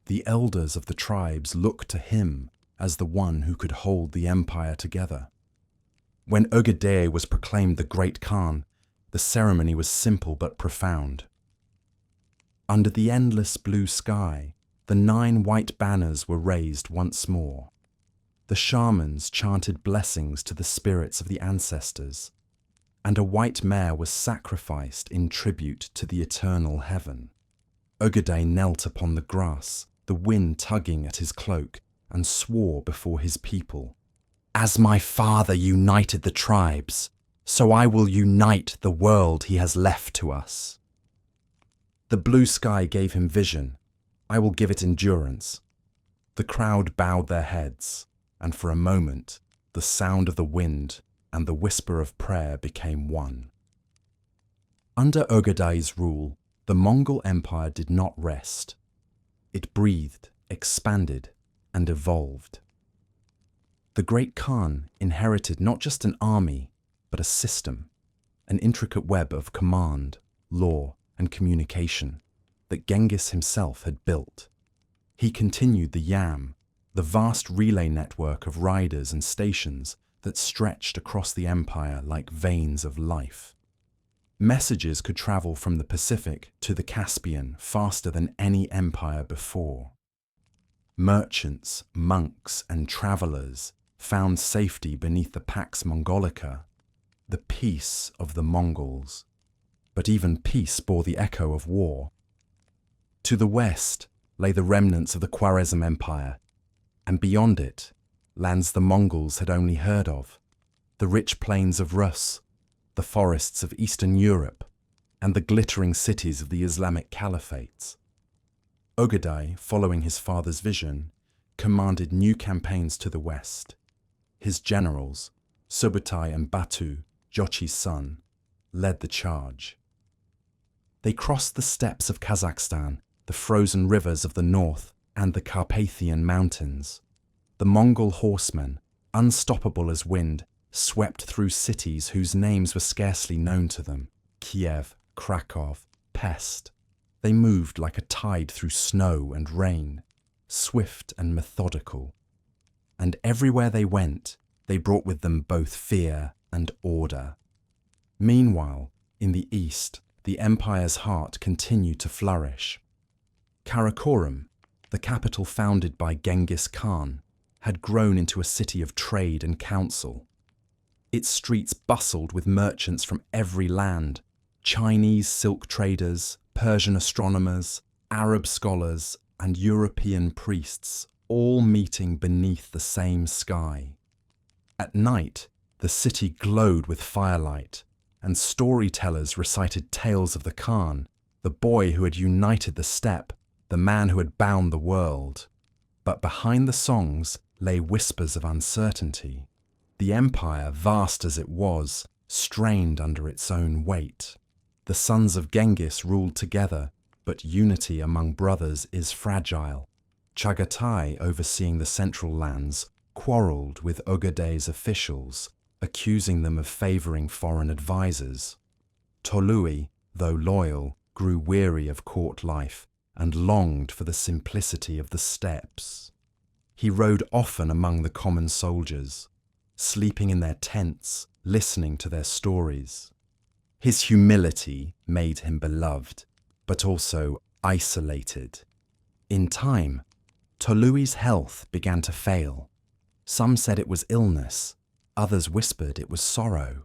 The elders of the tribes looked to him as the one who could hold the empire together. When Ugadai was proclaimed the Great Khan, the ceremony was simple but profound. Under the endless blue sky, the 9 white banners were raised once more. The shamans chanted blessings to the spirits of the ancestors, and a white mare was sacrificed in tribute to the eternal heaven. Ugadai knelt upon the grass, the wind tugging at his cloak, and swore before his people, "As my father united the tribes, so I will unite the world he has left to us." The blue sky gave him vision. I will give it endurance. The crowd bowed their heads, and for a moment, the sound of the wind and the whisper of prayer became one. Under Ugadai's rule, the Mongol Empire did not rest. It breathed, expanded, and evolved. The Great Khan inherited not just an army, but a system, an intricate web of command, law, and communication that Genghis himself had built. He continued the Yam, the vast relay network of riders and stations that stretched across the empire like veins of life. Messages could travel from the Pacific to the Caspian faster than any empire before. Merchants, monks, and travelers found safety beneath the Pax Mongolica, the peace of the Mongols. But even peace bore the echo of war. To the west lay the remnants of the Khwarezm Empire, and beyond it, lands the Mongols had only heard of, the rich plains of Rus, the forests of Eastern Europe, and the glittering cities of the Islamic caliphates. Ugadai, following his father's vision, commanded new campaigns to the west. His generals, Subutai and Batu, Jochi's son, led the charge. They crossed the steppes of Kazakhstan, the frozen rivers of the north, and the Carpathian Mountains. The Mongol horsemen, unstoppable as wind, swept through cities whose names were scarcely known to them: Kiev, Krakow, Pest. They moved like a tide through snow and rain, swift and methodical. And everywhere they went, they brought with them both fear and order. Meanwhile, in the east, the empire's heart continued to flourish. Karakorum, the capital founded by Genghis Khan, had grown into a city of trade and council. Its streets bustled with merchants from every land: Chinese silk traders, Persian astronomers, Arab scholars, and European priests, all meeting beneath the same sky. At night, the city glowed with firelight, and storytellers recited tales of the Khan, the boy who had united the steppe, the man who had bound the world. But behind the songs lay whispers of uncertainty. The empire, vast as it was, strained under its own weight. The sons of Genghis ruled together, but unity among brothers is fragile. Chagatai, overseeing the central lands, quarrelled with Ugadai's officials, accusing them of favouring foreign advisors. Tolui, though loyal, grew weary of court life and longed for the simplicity of the steppes. He rode often among the common soldiers, sleeping in their tents, listening to their stories. His humility made him beloved, but also isolated. In time, Tolui's health began to fail. Some said it was illness, others whispered it was sorrow.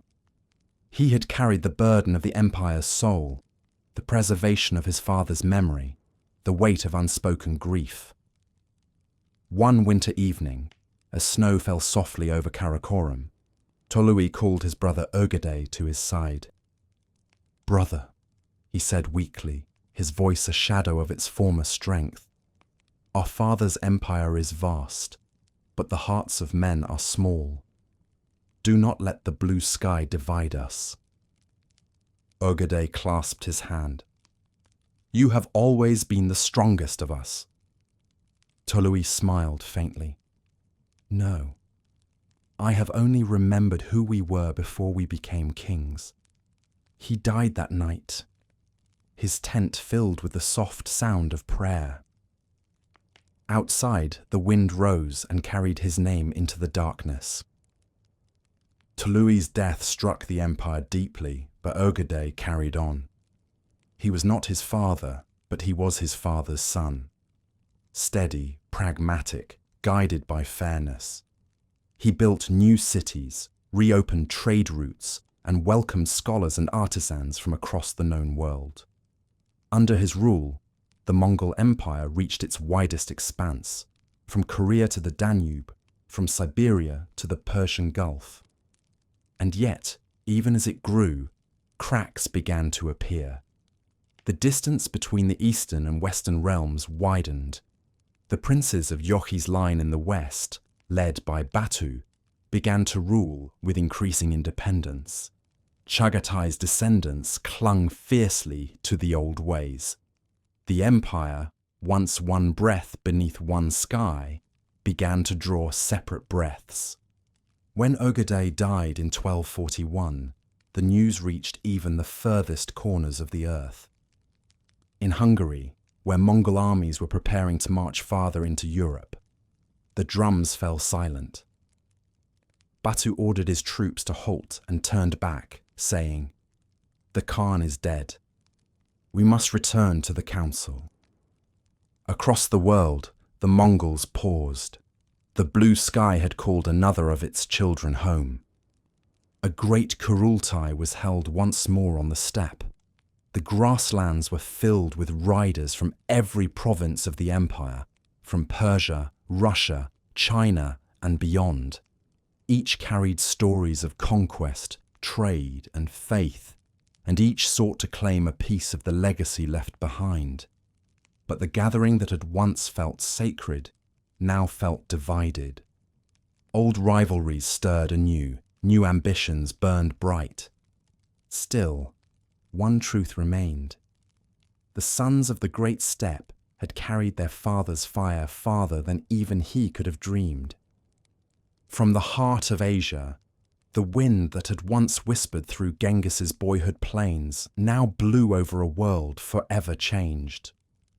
He had carried the burden of the empire's soul, the preservation of his father's memory, the weight of unspoken grief. One winter evening, as snow fell softly over Karakorum, Tolui called his brother Ögedei to his side. "Brother," he said weakly, his voice a shadow of its former strength. "Our father's empire is vast, but the hearts of men are small. Do not let the blue sky divide us." Ögedei clasped his hand. "You have always been the strongest of us." Tolui smiled faintly. "No, I have only remembered who we were before we became kings. He died that night, his tent filled with the soft sound of prayer. Outside, the wind rose and carried his name into the darkness." Tolui's death struck the empire deeply, but Ögedei carried on. He was not his father, but he was his father's son. Steady, pragmatic, guided by fairness. He built new cities, reopened trade routes, and welcomed scholars and artisans from across the known world. Under his rule, the Mongol Empire reached its widest expanse, from Korea to the Danube, from Siberia to the Persian Gulf. And yet, even as it grew, cracks began to appear. The distance between the eastern and western realms widened. The princes of Yochi's line in the west, led by Batu, began to rule with increasing independence. Chagatai's descendants clung fiercely to the old ways. The empire, once one breath beneath one sky, began to draw separate breaths. When Ögedei died in 1241, the news reached even the furthest corners of the earth. In Hungary, where Mongol armies were preparing to march farther into Europe, the drums fell silent. Batu ordered his troops to halt and turned back, saying, "The Khan is dead. We must return to the council." Across the world, the Mongols paused. The blue sky had called another of its children home. A great Kurultai was held once more on the steppe. The grasslands were filled with riders from every province of the empire, from Persia, Russia, China, and beyond. Each carried stories of conquest, trade, and faith, and each sought to claim a piece of the legacy left behind. But the gathering that had once felt sacred now felt divided. Old rivalries stirred anew, new ambitions burned bright. Still, one truth remained. The sons of the great steppe had carried their father's fire farther than even he could have dreamed. From the heart of Asia, the wind that had once whispered through Genghis's boyhood plains now blew over a world forever changed.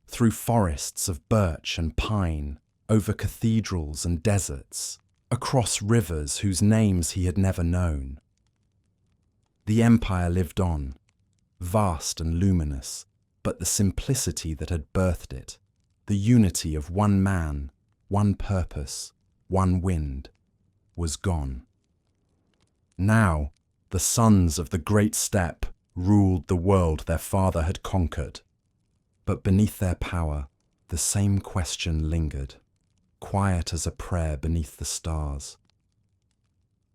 Through forests of birch and pine, over cathedrals and deserts, across rivers whose names he had never known. The empire lived on, vast and luminous, but the simplicity that had birthed it, the unity of one man, one purpose, one wind, was gone. Now, the sons of the great steppe ruled the world their father had conquered. But beneath their power, the same question lingered, quiet as a prayer beneath the stars.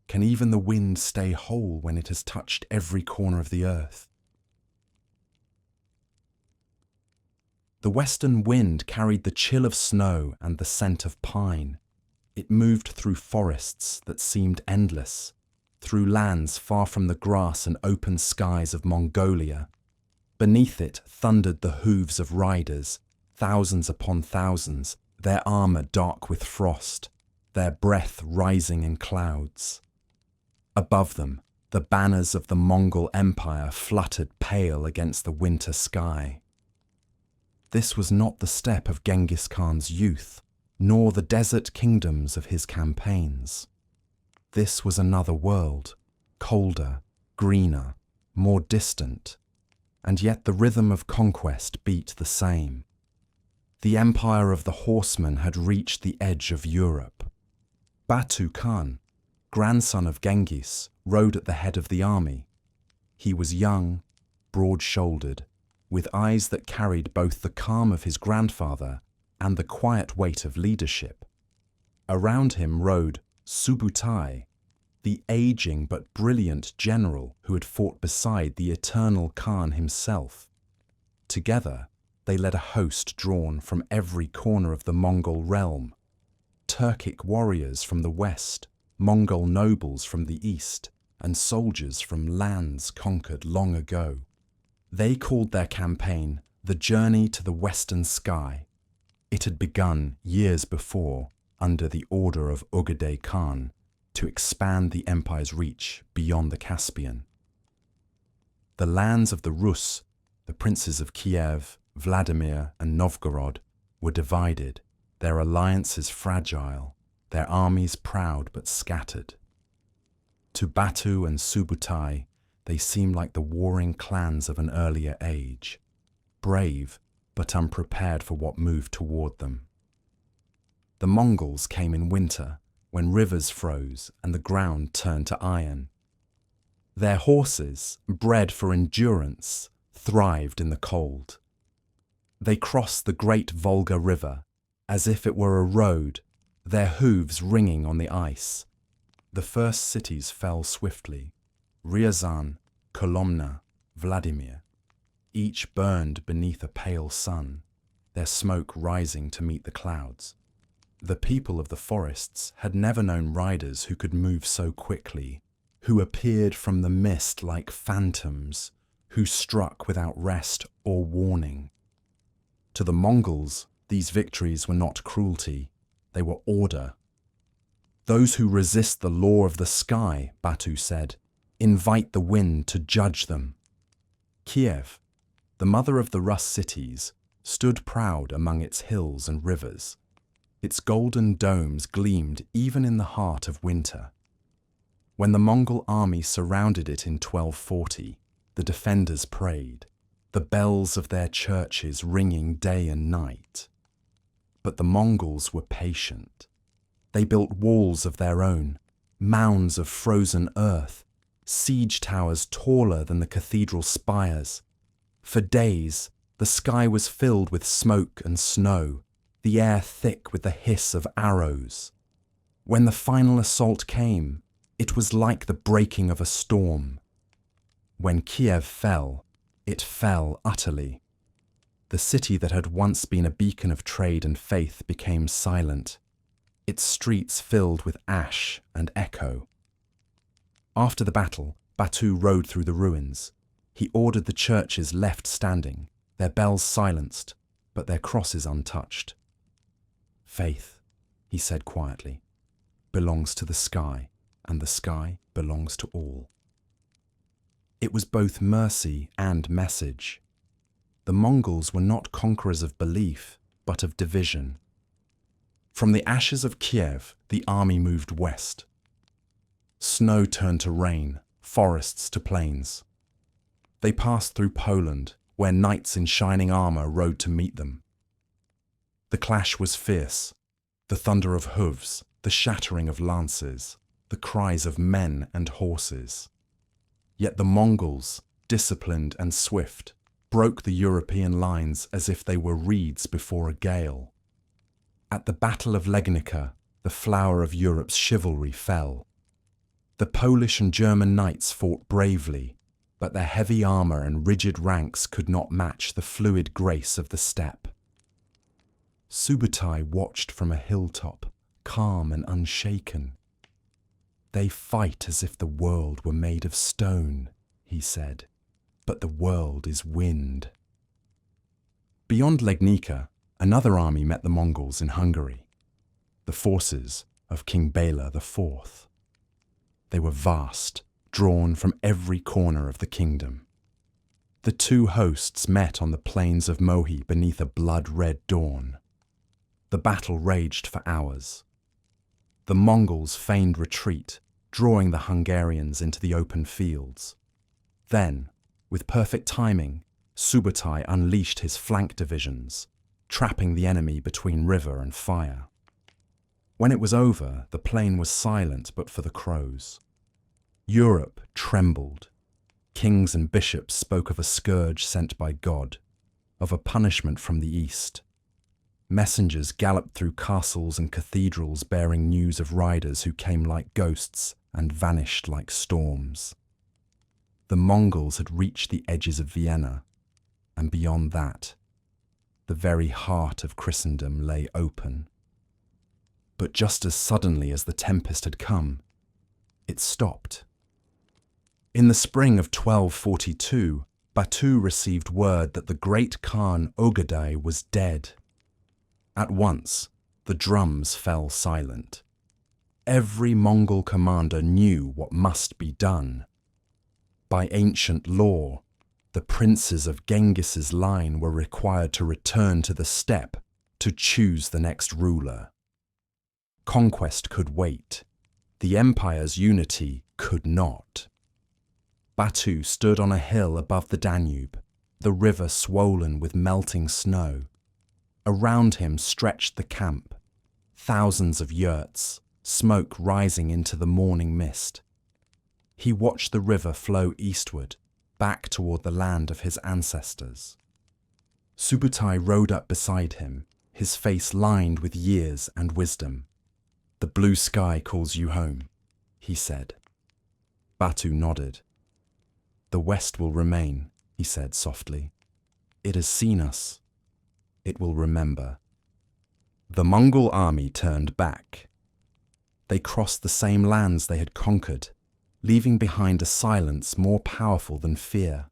Can even the wind stay whole when it has touched every corner of the earth? The western wind carried the chill of snow and the scent of pine. It moved through forests that seemed endless, through lands far from the grass and open skies of Mongolia. Beneath it thundered the hooves of riders, thousands upon thousands, their armour dark with frost, their breath rising in clouds. Above them, the banners of the Mongol Empire fluttered pale against the winter sky. This was not the steppe of Genghis Khan's youth, nor the desert kingdoms of his campaigns. This was another world, colder, greener, more distant, and yet the rhythm of conquest beat the same. The empire of the horsemen had reached the edge of Europe. Batu Khan, grandson of Genghis, rode at the head of the army. He was young, broad-shouldered, with eyes that carried both the calm of his grandfather and the quiet weight of leadership. Around him rode Subutai, the aging but brilliant general who had fought beside the eternal Khan himself. Together, they led a host drawn from every corner of the Mongol realm. Turkic warriors from the west, Mongol nobles from the east, and soldiers from lands conquered long ago. They called their campaign the Journey to the Western Sky. It had begun years before, under the order of Ugadei Khan, to expand the empire's reach beyond the Caspian. The lands of the Rus, the princes of Kiev, Vladimir, and Novgorod, were divided, their alliances fragile, their armies proud but scattered. To Batu and Subutai, they seemed like the warring clans of an earlier age, brave but unprepared for what moved toward them. The Mongols came in winter, when rivers froze and the ground turned to iron. Their horses, bred for endurance, thrived in the cold. They crossed the great Volga River as if it were a road, their hooves ringing on the ice. The first cities fell swiftly: Ryazan, Kolomna, Vladimir. Each burned beneath a pale sun, their smoke rising to meet the clouds. The people of the forests had never known riders who could move so quickly, who appeared from the mist like phantoms, who struck without rest or warning. To the Mongols, these victories were not cruelty, they were order. Those who resist the law of the sky, Batu said, invite the wind to judge them. Kiev, the mother of the Rus cities, stood proud among its hills and rivers. Its golden domes gleamed even in the heart of winter. When the Mongol army surrounded it in 1240, the defenders prayed, the bells of their churches ringing day and night. But the Mongols were patient. They built walls of their own, mounds of frozen earth, siege towers taller than the cathedral spires. For days, the sky was filled with smoke and snow, the air thick with the hiss of arrows. When the final assault came, it was like the breaking of a storm. When Kiev fell, it fell utterly. The city that had once been a beacon of trade and faith became silent, its streets filled with ash and echo. After the battle, Batu rode through the ruins. He ordered the churches left standing, their bells silenced, but their crosses untouched. Faith, he said quietly, belongs to the sky, and the sky belongs to all. It was both mercy and message. The Mongols were not conquerors of belief, but of division. From the ashes of Kiev, the army moved west. Snow turned to rain, forests to plains. They passed through Poland, where knights in shining armor rode to meet them. The clash was fierce, the thunder of hooves, the shattering of lances, the cries of men and horses. Yet the Mongols, disciplined and swift, broke the European lines as if they were reeds before a gale. At the Battle of Legnica, the flower of Europe's chivalry fell. The Polish and German knights fought bravely, but their heavy armor and rigid ranks could not match the fluid grace of the steppe. Subutai watched from a hilltop, calm and unshaken. They fight as if the world were made of stone, he said, but the world is wind. Beyond Legnica, another army met the Mongols in Hungary, the forces of King Bela IV. They were vast, drawn from every corner of the kingdom. The two hosts met on the plains of Mohi beneath a blood-red dawn. The battle raged for hours. The Mongols feigned retreat, drawing the Hungarians into the open fields. Then, with perfect timing, Subutai unleashed his flank divisions, trapping the enemy between river and fire. When it was over, the plain was silent but for the crows. Europe trembled. Kings and bishops spoke of a scourge sent by God, of a punishment from the east. Messengers galloped through castles and cathedrals bearing news of riders who came like ghosts, and vanished like storms. The Mongols had reached the edges of Vienna, and beyond that, the very heart of Christendom lay open. But just as suddenly as the tempest had come, it stopped. In the spring of 1242, Batu received word that the great Khan Ogedai was dead. At once, the drums fell silent. Every Mongol commander knew what must be done. By ancient law, the princes of Genghis's line were required to return to the steppe to choose the next ruler. Conquest could wait. The empire's unity could not. Batu stood on a hill above the Danube, the river swollen with melting snow. Around him stretched the camp, thousands of yurts, smoke rising into the morning mist. He watched the river flow eastward, back toward the land of his ancestors. Subutai rode up beside him, his face lined with years and wisdom. "The blue sky calls you home," he said. Batu nodded. "The West will remain," he said softly. "It has seen us. It will remember." The Mongol army turned back. They crossed the same lands they had conquered, leaving behind a silence more powerful than fear.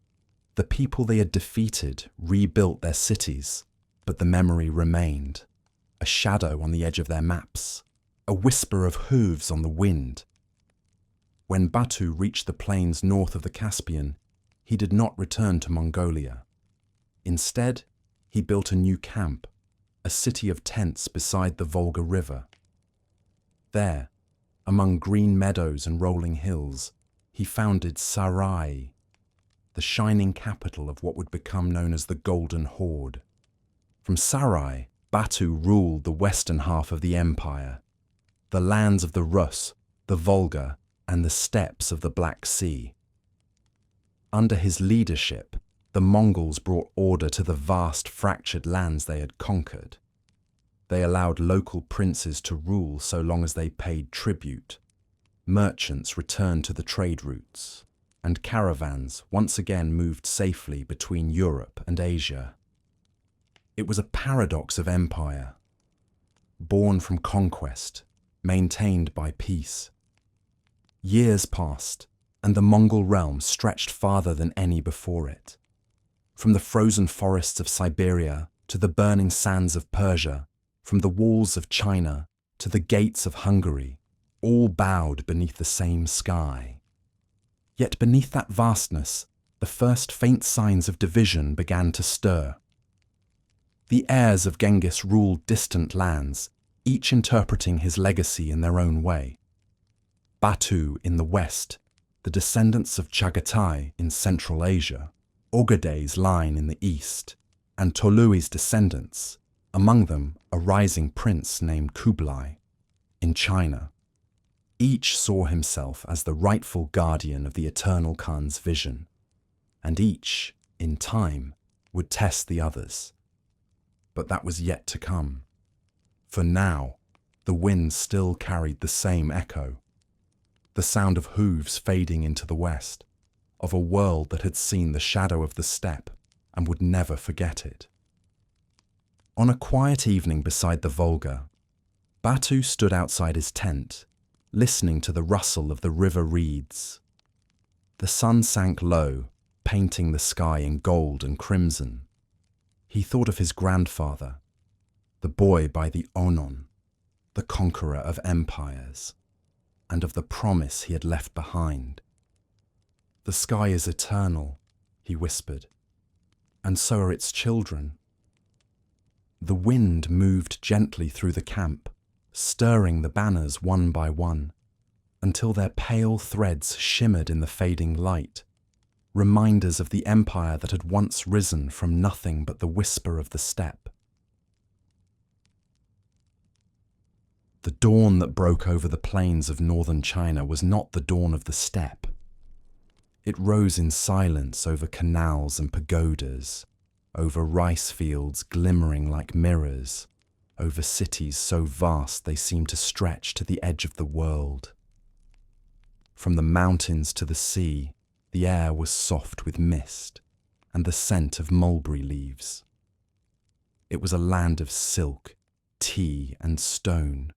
The people they had defeated rebuilt their cities, but the memory remained, a shadow on the edge of their maps, a whisper of hooves on the wind. When Batu reached the plains north of the Caspian, he did not return to Mongolia. Instead, he built a new camp, a city of tents beside the Volga River. There, among green meadows and rolling hills, he founded Sarai, the shining capital of what would become known as the Golden Horde. From Sarai, Batu ruled the western half of the empire, the lands of the Rus, the Volga, and the steppes of the Black Sea. Under his leadership, the Mongols brought order to the vast fractured lands they had conquered. They allowed local princes to rule so long as they paid tribute. Merchants returned to the trade routes, and caravans once again moved safely between Europe and Asia. It was a paradox of empire, born from conquest, maintained by peace. Years passed, and the Mongol realm stretched farther than any before it. From the frozen forests of Siberia to the burning sands of Persia, from the walls of China to the gates of Hungary, all bowed beneath the same sky. Yet beneath that vastness, the first faint signs of division began to stir. The heirs of Genghis ruled distant lands, each interpreting his legacy in their own way. Batu in the west, the descendants of Chagatai in Central Asia, Ogedai's line in the east, and Tolui's descendants, among them a rising prince named Kublai, in China. Each saw himself as the rightful guardian of the eternal Khan's vision, and each, in time, would test the others. But that was yet to come. For now, the wind still carried the same echo, the sound of hooves fading into the west, of a world that had seen the shadow of the steppe and would never forget it. On a quiet evening beside the Volga, Batu stood outside his tent, listening to the rustle of the river reeds. The sun sank low, painting the sky in gold and crimson. He thought of his grandfather, the boy by the Onon, the conqueror of empires, and of the promise he had left behind. "The sky is eternal," he whispered, "and so are its children." The wind moved gently through the camp, stirring the banners one by one, until their pale threads shimmered in the fading light, reminders of the empire that had once risen from nothing but the whisper of the steppe. The dawn that broke over the plains of northern China was not the dawn of the steppe. It rose in silence over canals and pagodas, over rice fields glimmering like mirrors, over cities so vast they seemed to stretch to the edge of the world. From the mountains to the sea, the air was soft with mist and the scent of mulberry leaves. It was a land of silk, tea, and stone,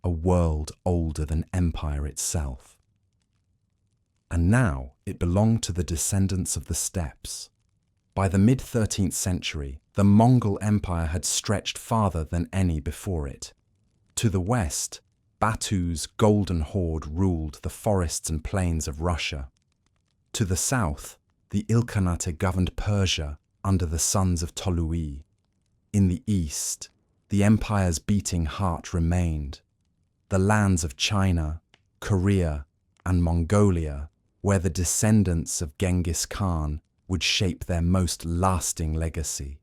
a world older than empire itself. And now it belonged to the descendants of the steppes. By the mid-13th century, the Mongol Empire had stretched farther than any before it. To the west, Batu's golden horde ruled the forests and plains of Russia. To the south, the Ilkhanate governed Persia under the sons of Tolui. In the east, the empire's beating heart remained, the lands of China, Korea, and Mongolia, where the descendants of Genghis Khan would shape their most lasting legacy.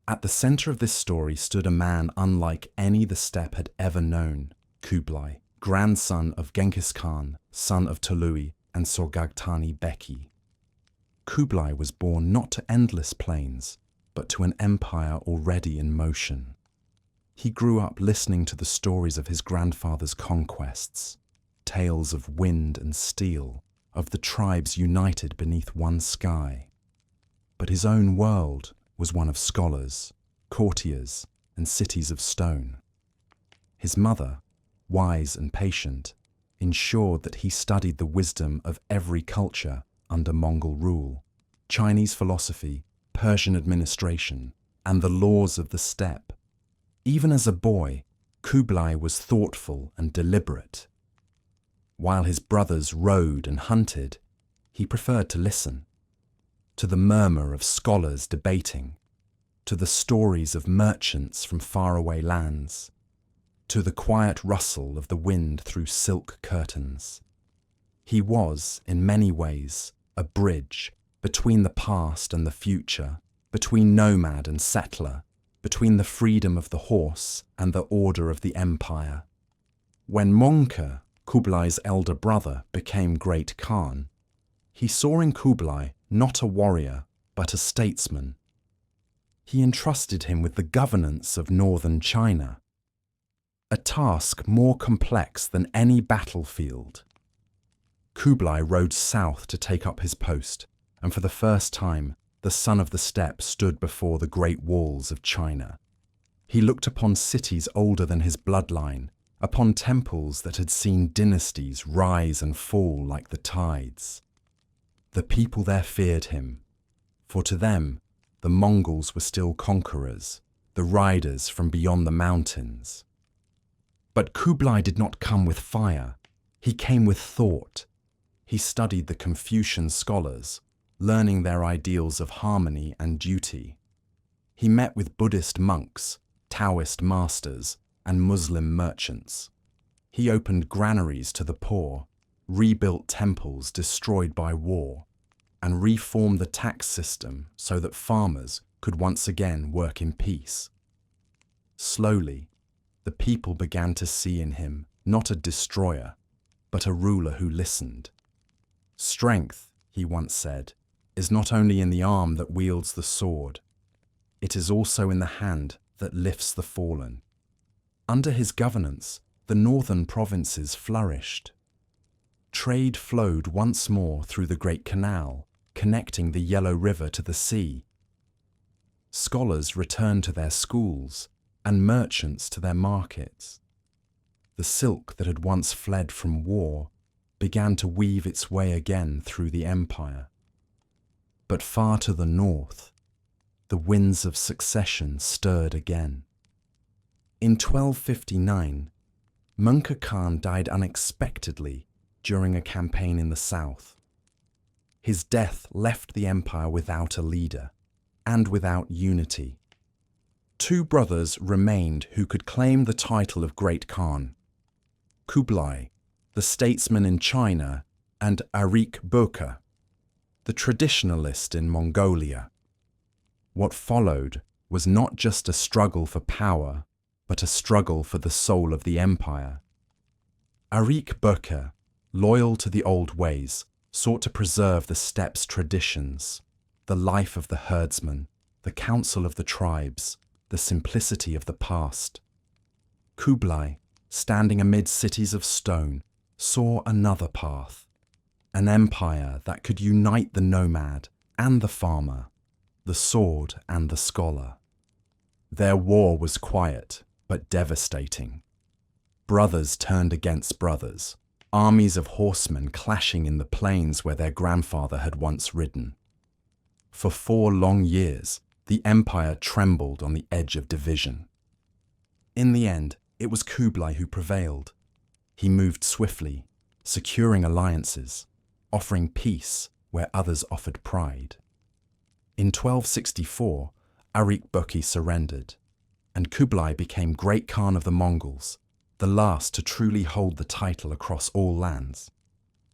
At the center of this story stood a man unlike any the steppe had ever known, Kublai, grandson of Genghis Khan, son of Tolui and Sorghaghtani Beki. Kublai was born not to endless plains, but to an empire already in motion. He grew up listening to the stories of his grandfather's conquests, tales of wind and steel, of the tribes united beneath one sky. But his own world was one of scholars, courtiers, and cities of stone. His mother, wise and patient, ensured that he studied the wisdom of every culture under Mongol rule, Chinese philosophy, Persian administration, and the laws of the steppe. Even as a boy, Kublai was thoughtful and deliberate. While his brothers rode and hunted, he preferred to listen to the murmur of scholars debating, to the stories of merchants from faraway lands, to the quiet rustle of the wind through silk curtains. He was, in many ways, a bridge between the past and the future, between nomad and settler, between the freedom of the horse and the order of the empire. When Mongke, Kublai's elder brother, became Great Khan, he saw in Kublai not a warrior, but a statesman. He entrusted him with the governance of northern China, a task more complex than any battlefield. Kublai rode south to take up his post, and for the first time, the son of the steppe stood before the great walls of China. He looked upon cities older than his bloodline, upon temples that had seen dynasties rise and fall like the tides. The people there feared him, for to them, the Mongols were still conquerors, the riders from beyond the mountains. But Kublai did not come with fire. He came with thought. He studied the Confucian scholars, learning their ideals of harmony and duty. He met with Buddhist monks, Taoist masters, and Muslim merchants. He opened granaries to the poor, rebuilt temples destroyed by war, and reformed the tax system so that farmers could once again work in peace. Slowly, the people began to see in him not a destroyer, but a ruler who listened. Strength, he once said, is not only in the arm that wields the sword, it is also in the hand that lifts the fallen. Under his governance, the northern provinces flourished. Trade flowed once more through the Great Canal, connecting the Yellow River to the sea. Scholars returned to their schools, and merchants to their markets. The silk that had once fled from war began to weave its way again through the empire. But far to the north, the winds of succession stirred again. In 1259, Mongke Khan died unexpectedly during a campaign in the south. His death left the empire without a leader and without unity. Two brothers remained who could claim the title of Great Khan: Kublai, the statesman in China, and Arik Böke, the traditionalist in Mongolia. What followed was not just a struggle for power, but a struggle for the soul of the empire. Arik Böke, loyal to the old ways, sought to preserve the steppe's traditions, the life of the herdsman, the council of the tribes, the simplicity of the past. Kublai, standing amid cities of stone, saw another path, an empire that could unite the nomad and the farmer, the sword and the scholar. Their war was quiet but devastating. Brothers turned against brothers, armies of horsemen clashing in the plains where their grandfather had once ridden. For 4 long years, the empire trembled on the edge of division. In the end, it was Kublai who prevailed. He moved swiftly, securing alliances, offering peace where others offered pride. In 1264, Arikböki surrendered, and Kublai became Great Khan of the Mongols, the last to truly hold the title across all lands.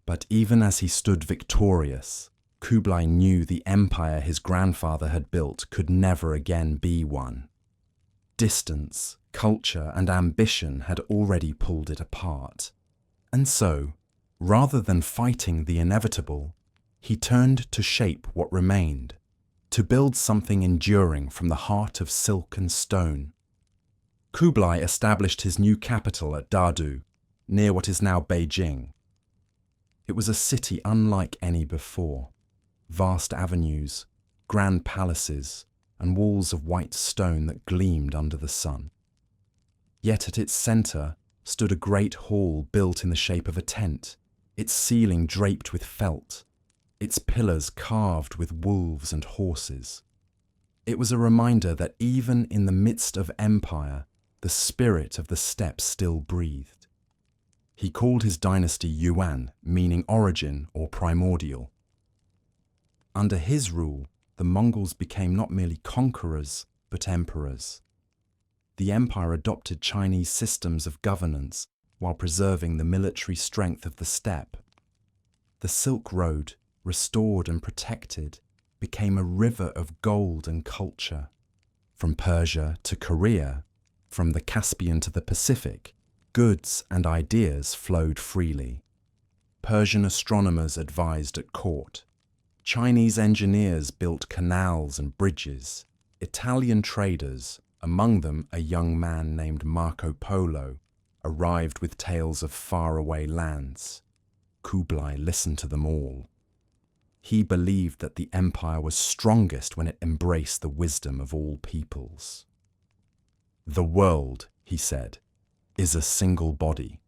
But even as he stood victorious, Kublai knew the empire his grandfather had built could never again be one. Distance, culture, and ambition had already pulled it apart. And so, rather than fighting the inevitable, he turned to shape what remained, to build something enduring from the heart of silk and stone. Kublai established his new capital at Dadu, near what is now Beijing. It was a city unlike any before. Vast avenues, grand palaces, and walls of white stone that gleamed under the sun. Yet at its centre stood a great hall built in the shape of a tent, its ceiling draped with felt, its pillars carved with wolves and horses. It was a reminder that even in the midst of empire, the spirit of the steppe still breathed. He called his dynasty Yuan, meaning origin or primordial. Under his rule, the Mongols became not merely conquerors, but emperors. The empire adopted Chinese systems of governance while preserving the military strength of the steppe. The Silk Road, restored and protected, became a river of gold and culture. From Persia to Korea, from the Caspian to the Pacific, goods and ideas flowed freely. Persian astronomers advised at court. Chinese engineers built canals and bridges. Italian traders, among them a young man named Marco Polo, arrived with tales of faraway lands. Kublai listened to them all. He believed that the empire was strongest when it embraced the wisdom of all peoples. The world, he said, is a single body.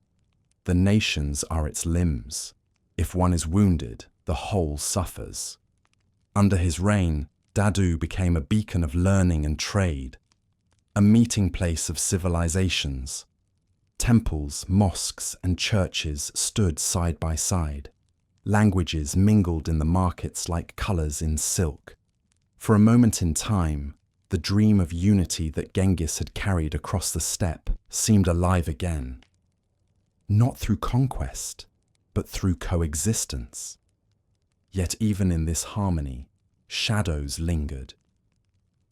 The nations are its limbs. If one is wounded, the whole suffers. Under his reign, Dadu became a beacon of learning and trade, a meeting place of civilizations. Temples, mosques, and churches stood side by side. Languages mingled in the markets like colors in silk. For a moment in time, the dream of unity that Genghis had carried across the steppe seemed alive again. Not through conquest, but through coexistence. Yet even in this harmony, shadows lingered.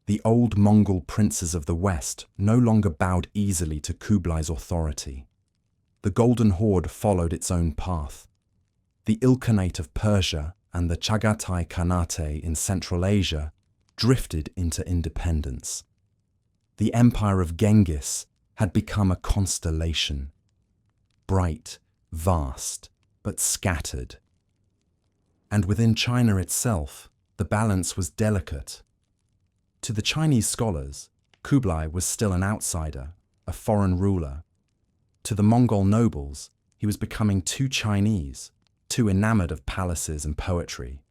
The old Mongol princes of the West no longer bowed easily to Kublai's authority. The Golden Horde followed its own path. The Ilkhanate of Persia and the Chagatai Khanate in Central Asia drifted into independence. The empire of Genghis had become a constellation, bright, vast, but scattered. And within China itself, the balance was delicate. To the Chinese scholars, Kublai was still an outsider, a foreign ruler. To the Mongol nobles, he was becoming too Chinese, too enamored of palaces and poetry.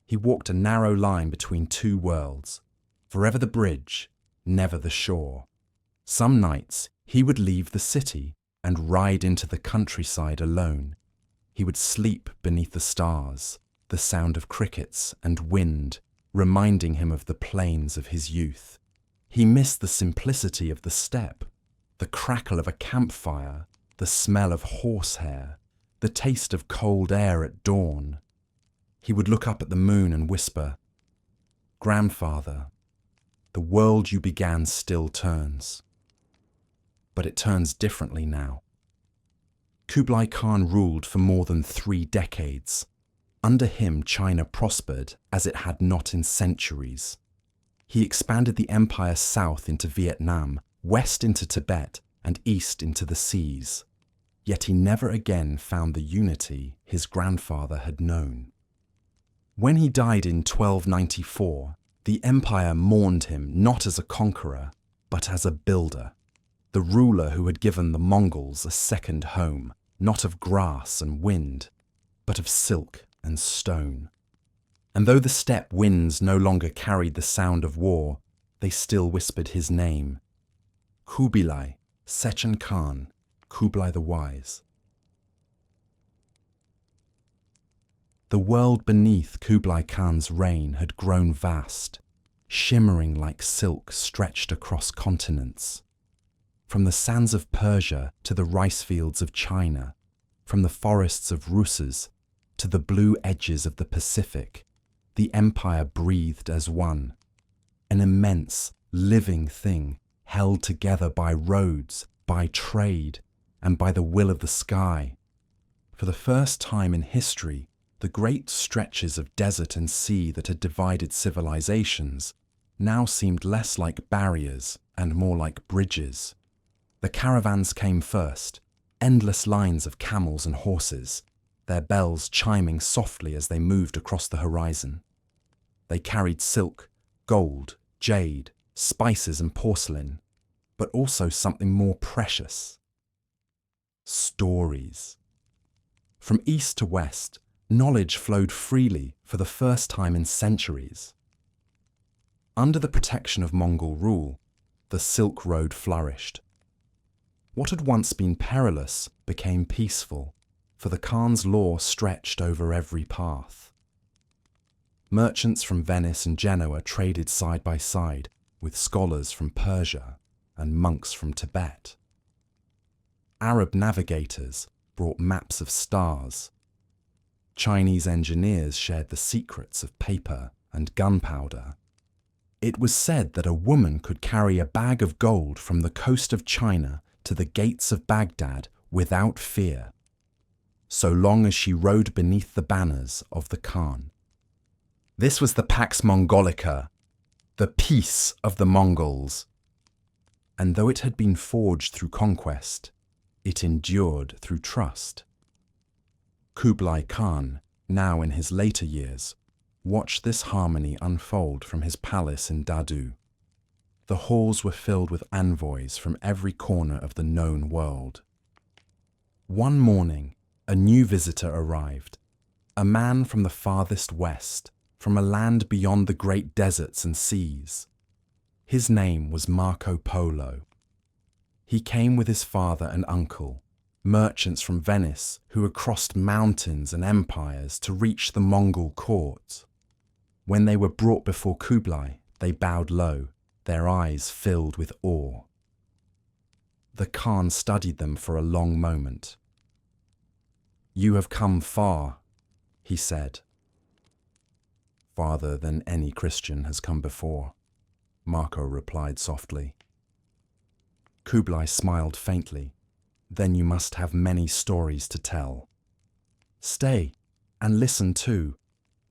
He walked a narrow line between two worlds, forever the bridge, never the shore. Some nights he would leave the city and ride into the countryside alone. He would sleep beneath the stars, the sound of crickets and wind reminding him of the plains of his youth. He missed the simplicity of the steppe, the crackle of a campfire, the smell of horsehair, the taste of cold air at dawn. He would look up at the moon and whisper, "Grandfather, the world you began still turns." But it turns differently now. Kublai Khan ruled for more than 3 decades. Under him, China prospered as it had not in centuries. He expanded the empire south into Vietnam, west into Tibet, and east into the seas. yet he never again found the unity his grandfather had known. When he died in 1294, the empire mourned him not as a conqueror, but as a builder, the ruler who had given the Mongols a second home, not of grass and wind, but of silk and stone. And though the steppe winds no longer carried the sound of war, they still whispered his name. Kubilai, Second Khan, Kublai the Wise. The world beneath Kublai Khan's reign had grown vast, shimmering like silk stretched across continents. From the sands of Persia to the rice fields of China, from the forests of Russes to the blue edges of the Pacific, the empire breathed as one, an immense, living thing held together by roads, by trade, and by the will of the sky. For the first time in history, the great stretches of desert and sea that had divided civilizations now seemed less like barriers and more like bridges. The caravans came first, endless lines of camels and horses, their bells chiming softly as they moved across the horizon. They carried silk, gold, jade, spices and porcelain, but also something more precious. Stories. From east to west, knowledge flowed freely for the first time in centuries. Under the protection of Mongol rule, the Silk Road flourished. What had once been perilous became peaceful, for the Khan's law stretched over every path. Merchants from Venice and Genoa traded side by side with scholars from Persia and monks from Tibet. Arab navigators brought maps of stars. Chinese engineers shared the secrets of paper and gunpowder. It was said that a woman could carry a bag of gold from the coast of China to the gates of Baghdad without fear, so long as she rode beneath the banners of the Khan. This was the Pax Mongolica, the peace of the Mongols. And though it had been forged through conquest, it endured through trust. Kublai Khan, now in his later years, watched this harmony unfold from his palace in Dadu. The halls were filled with envoys from every corner of the known world. One morning, a new visitor arrived, a man from the farthest west, from a land beyond the great deserts and seas. His name was Marco Polo. He came with his father and uncle, merchants from Venice who had crossed mountains and empires to reach the Mongol court. When they were brought before Kublai, they bowed low, their eyes filled with awe. The Khan studied them for a long moment. "You have come far," he said. "Farther than any Christian has come before," Marco replied softly. Kublai smiled faintly. "Then you must have many stories to tell. Stay and listen too.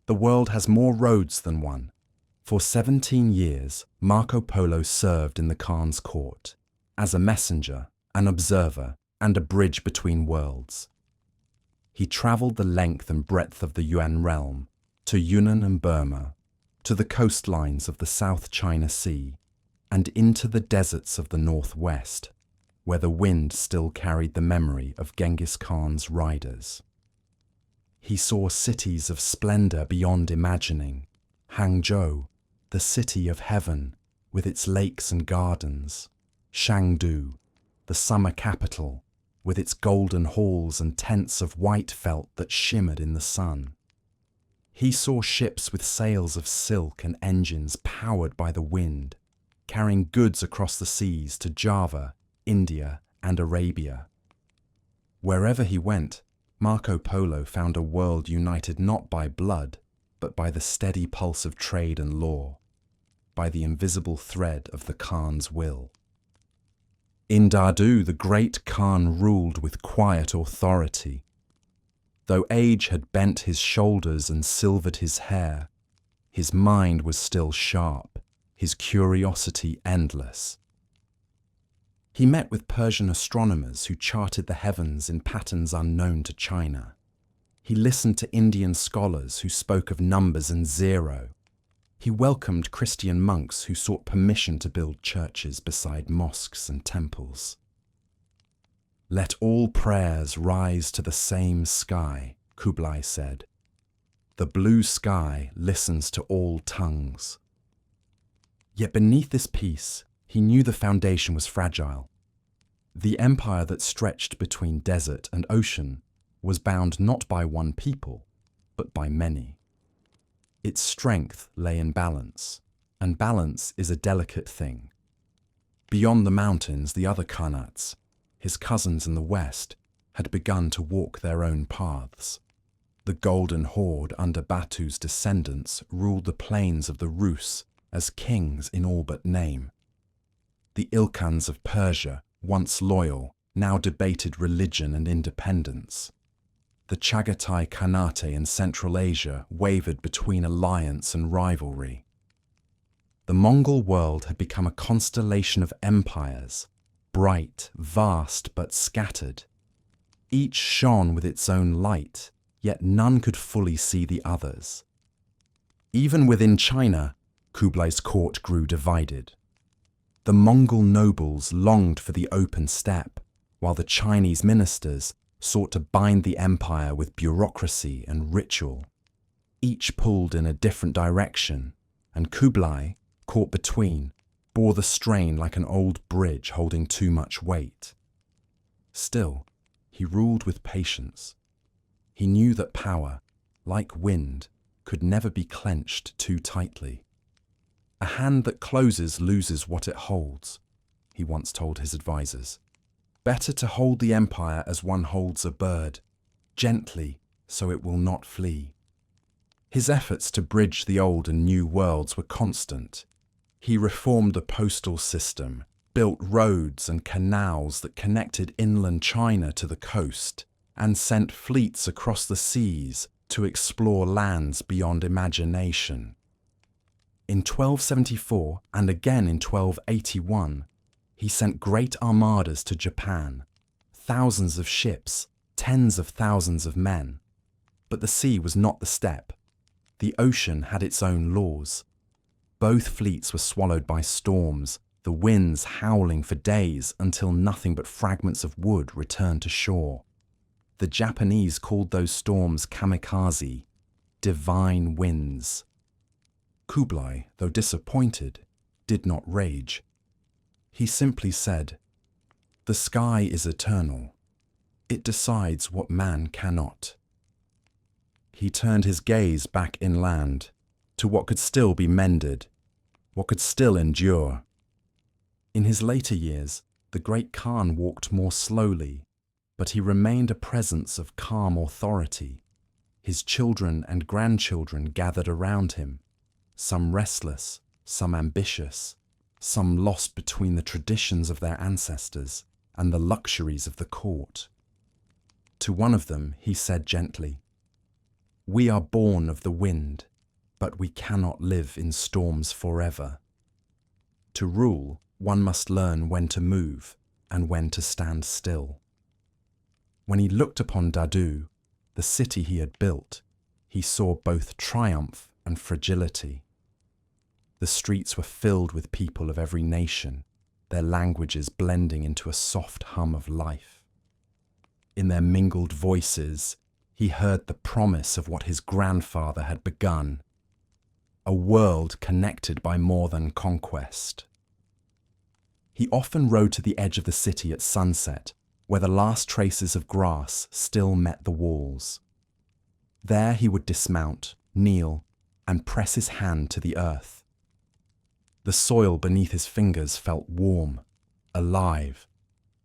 The world has more roads than one." For 17 years, Marco Polo served in the Khan's court, as a messenger, an observer, and a bridge between worlds. He travelled the length and breadth of the Yuan realm, to Yunnan and Burma, to the coastlines of the South China Sea, and into the deserts of the northwest, where the wind still carried the memory of Genghis Khan's riders. He saw cities of splendour beyond imagining, Hangzhou, the city of heaven, with its lakes and gardens, Chengdu, the summer capital, with its golden halls and tents of white felt that shimmered in the sun. He saw ships with sails of silk and engines powered by the wind, carrying goods across the seas to Java, India, and Arabia. Wherever he went, Marco Polo found a world united not by blood, but by the steady pulse of trade and law, by the invisible thread of the Khan's will. In Dadu, the great Khan ruled with quiet authority. Though age had bent his shoulders and silvered his hair, his mind was still sharp, his curiosity endless. He met with Persian astronomers who charted the heavens in patterns unknown to China. He listened to Indian scholars who spoke of numbers and zero. He welcomed Christian monks who sought permission to build churches beside mosques and temples. "Let all prayers rise to the same sky," Kublai said. "The blue sky listens to all tongues." Yet beneath this peace, he knew the foundation was fragile. The empire that stretched between desert and ocean was bound not by one people, but by many. Its strength lay in balance, and balance is a delicate thing. Beyond the mountains, the other Khanats, his cousins in the west, had begun to walk their own paths. The Golden Horde under Batu's descendants ruled the plains of the Rus as kings in all but name. The Ilkhans of Persia, once loyal, now debated religion and independence. The Chagatai Khanate in Central Asia wavered between alliance and rivalry. The Mongol world had become a constellation of empires, bright, vast, but scattered. Each shone with its own light, yet none could fully see the others. Even within China, Kublai's court grew divided. The Mongol nobles longed for the open steppe, while the Chinese ministers sought to bind the empire with bureaucracy and ritual. Each pulled in a different direction, and Kublai, caught between, bore the strain like an old bridge holding too much weight. Still, he ruled with patience. He knew that power, like wind, could never be clenched too tightly. "A hand that closes loses what it holds," he once told his advisors. "Better to hold the empire as one holds a bird, gently so it will not flee." His efforts to bridge the old and new worlds were constant. He reformed the postal system, built roads and canals that connected inland China to the coast, and sent fleets across the seas to explore lands beyond imagination. In 1274 and again in 1281, he sent great armadas to Japan, thousands of ships, tens of thousands of men. But the sea was not the steppe. The ocean had its own laws. Both fleets were swallowed by storms, the winds howling for days until nothing but fragments of wood returned to shore. The Japanese called those storms kamikaze, divine winds. Kublai, though disappointed, did not rage. He simply said, "The sky is eternal. It decides what man cannot." He turned his gaze back inland, to what could still be mended, what could still endure. In his later years, the great Khan walked more slowly, but he remained a presence of calm authority. His children and grandchildren gathered around him, some restless, some ambitious, some lost between the traditions of their ancestors and the luxuries of the court. To one of them he said gently, "We are born of the wind, but we cannot live in storms forever. To rule, one must learn when to move and when to stand still." When he looked upon Dadu, the city he had built, he saw both triumph and fragility. The streets were filled with people of every nation, their languages blending into a soft hum of life. In their mingled voices, he heard the promise of what his grandfather had begun, a world connected by more than conquest. He often rode to the edge of the city at sunset, where the last traces of grass still met the walls. There he would dismount, kneel, and press his hand to the earth. The soil beneath his fingers felt warm, alive.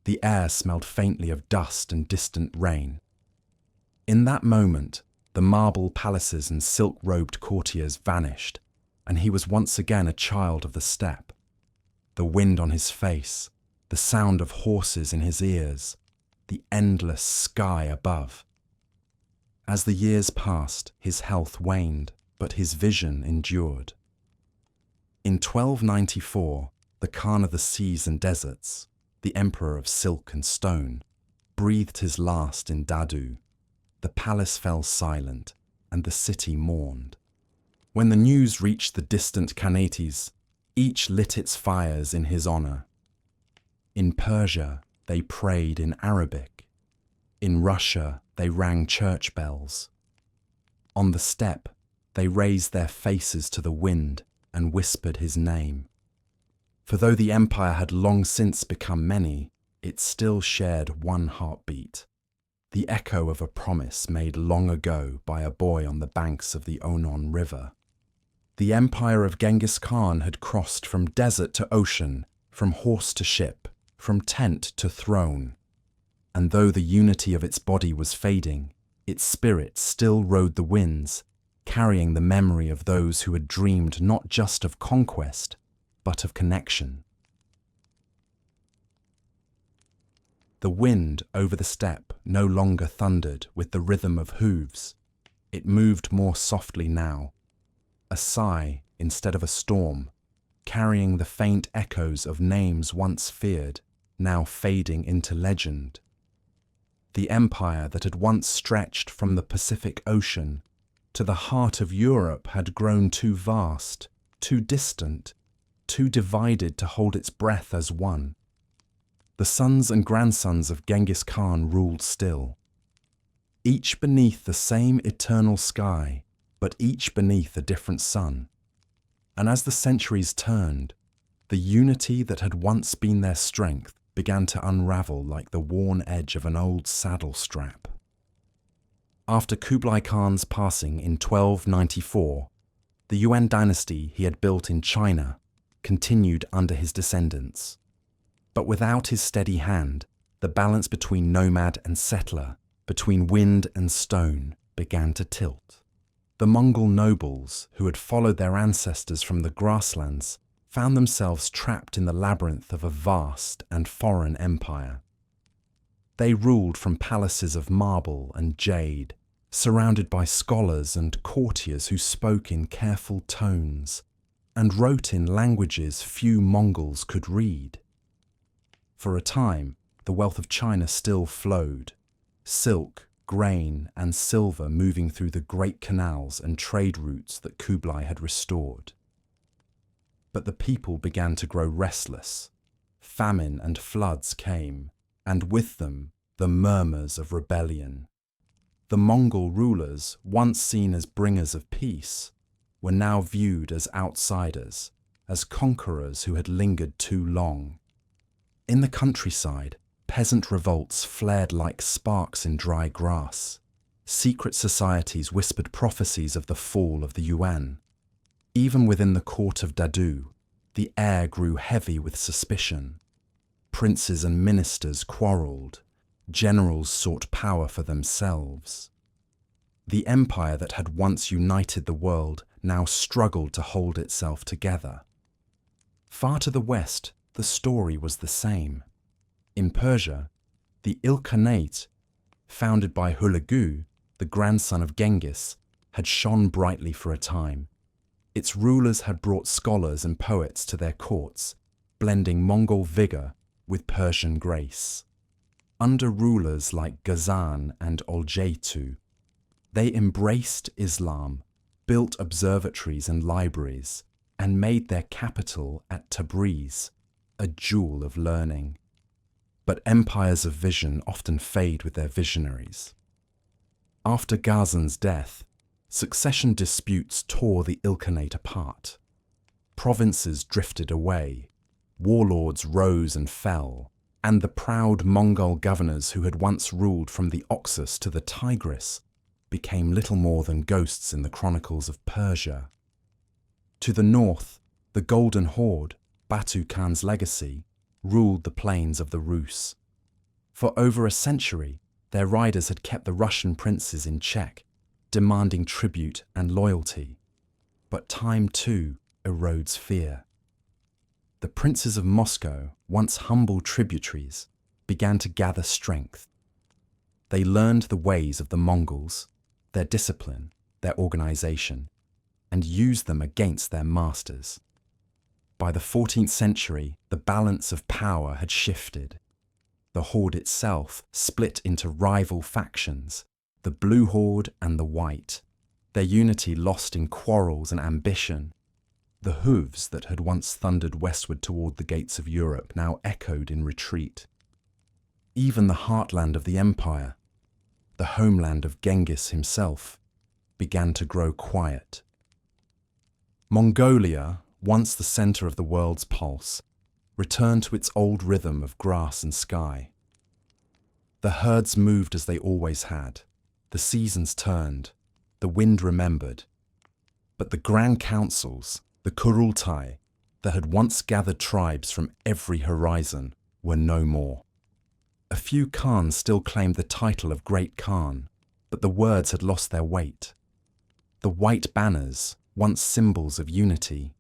The air smelled faintly of dust and distant rain. In that moment, the marble palaces and silk-robed courtiers vanished, and he was once again a child of the steppe. The wind on his face, the sound of horses in his ears, the endless sky above. As the years passed, his health waned, but his vision endured. In 1294, the Khan of the Seas and Deserts, the emperor of silk and stone, breathed his last in Dadu. The palace fell silent, and the city mourned. When the news reached the distant Khanates, each lit its fires in his honor. In Persia, they prayed in Arabic. In Russia, they rang church bells. On the steppe, they raised their faces to the wind and whispered his name. For though the empire had long since become many, it still shared one heartbeat, the echo of a promise made long ago by a boy on the banks of the Onon River. The empire of Genghis Khan had crossed from desert to ocean, from horse to ship, from tent to throne. And though the unity of its body was fading, its spirit still rode the winds, carrying the memory of those who had dreamed not just of conquest, but of connection. The wind over the steppe no longer thundered with the rhythm of hooves. It moved more softly now, a sigh instead of a storm, carrying the faint echoes of names once feared, now fading into legend. The empire that had once stretched from the Pacific Ocean to the heart of Europe had grown too vast, too distant, too divided to hold its breath as one. The sons and grandsons of Genghis Khan ruled still, each beneath the same eternal sky, but each beneath a different sun. And as the centuries turned, the unity that had once been their strength began to unravel like the worn edge of an old saddle strap. After Kublai Khan's passing in 1294, the Yuan dynasty he had built in China continued under his descendants. But without his steady hand, the balance between nomad and settler, between wind and stone, began to tilt. The Mongol nobles, who had followed their ancestors from the grasslands, found themselves trapped in the labyrinth of a vast and foreign empire. They ruled from palaces of marble and jade, surrounded by scholars and courtiers who spoke in careful tones and wrote in languages few Mongols could read. For a time, the wealth of China still flowed, silk, grain, and silver moving through the great canals and trade routes that Kublai had restored. But the people began to grow restless. Famine and floods came, and with them the murmurs of rebellion. The Mongol rulers, once seen as bringers of peace, were now viewed as outsiders, as conquerors who had lingered too long. In the countryside, peasant revolts flared like sparks in dry grass. Secret societies whispered prophecies of the fall of the Yuan. Even within the court of Dadu, the air grew heavy with suspicion. Princes and ministers quarrelled. Generals sought power for themselves. The empire that had once united the world now struggled to hold itself together. Far to the west, the story was the same. In Persia, the Ilkhanate, founded by Hulagu, the grandson of Genghis, had shone brightly for a time. Its rulers had brought scholars and poets to their courts, blending Mongol vigour with Persian grace. Under rulers like Ghazan and Oljaitu, they embraced Islam, built observatories and libraries, and made their capital at Tabriz, a jewel of learning. But empires of vision often fade with their visionaries. After Ghazan's death, succession disputes tore the Ilkhanate apart. Provinces drifted away, warlords rose and fell, and the proud Mongol governors who had once ruled from the Oxus to the Tigris became little more than ghosts in the chronicles of Persia. To the north, the Golden Horde, Batu Khan's legacy, ruled the plains of the Rus. For over a century, their riders had kept the Russian princes in check, demanding tribute and loyalty. But time too erodes fear. The princes of Moscow, once humble tributaries, began to gather strength. They learned the ways of the Mongols, their discipline, their organization, and used them against their masters. By the 14th century, the balance of power had shifted. The horde itself split into rival factions, the blue horde and the white, their unity lost in quarrels and ambition. The hooves that had once thundered westward toward the gates of Europe now echoed in retreat. Even the heartland of the empire, the homeland of Genghis himself, began to grow quiet. Mongolia, once the center of the world's pulse, returned to its old rhythm of grass and sky. The herds moved as they always had, the seasons turned, the wind remembered. But the grand councils, the kurultai, that had once gathered tribes from every horizon, were no more. A few Khans still claimed the title of Great Khan, but the words had lost their weight. The white banners, once symbols of unity,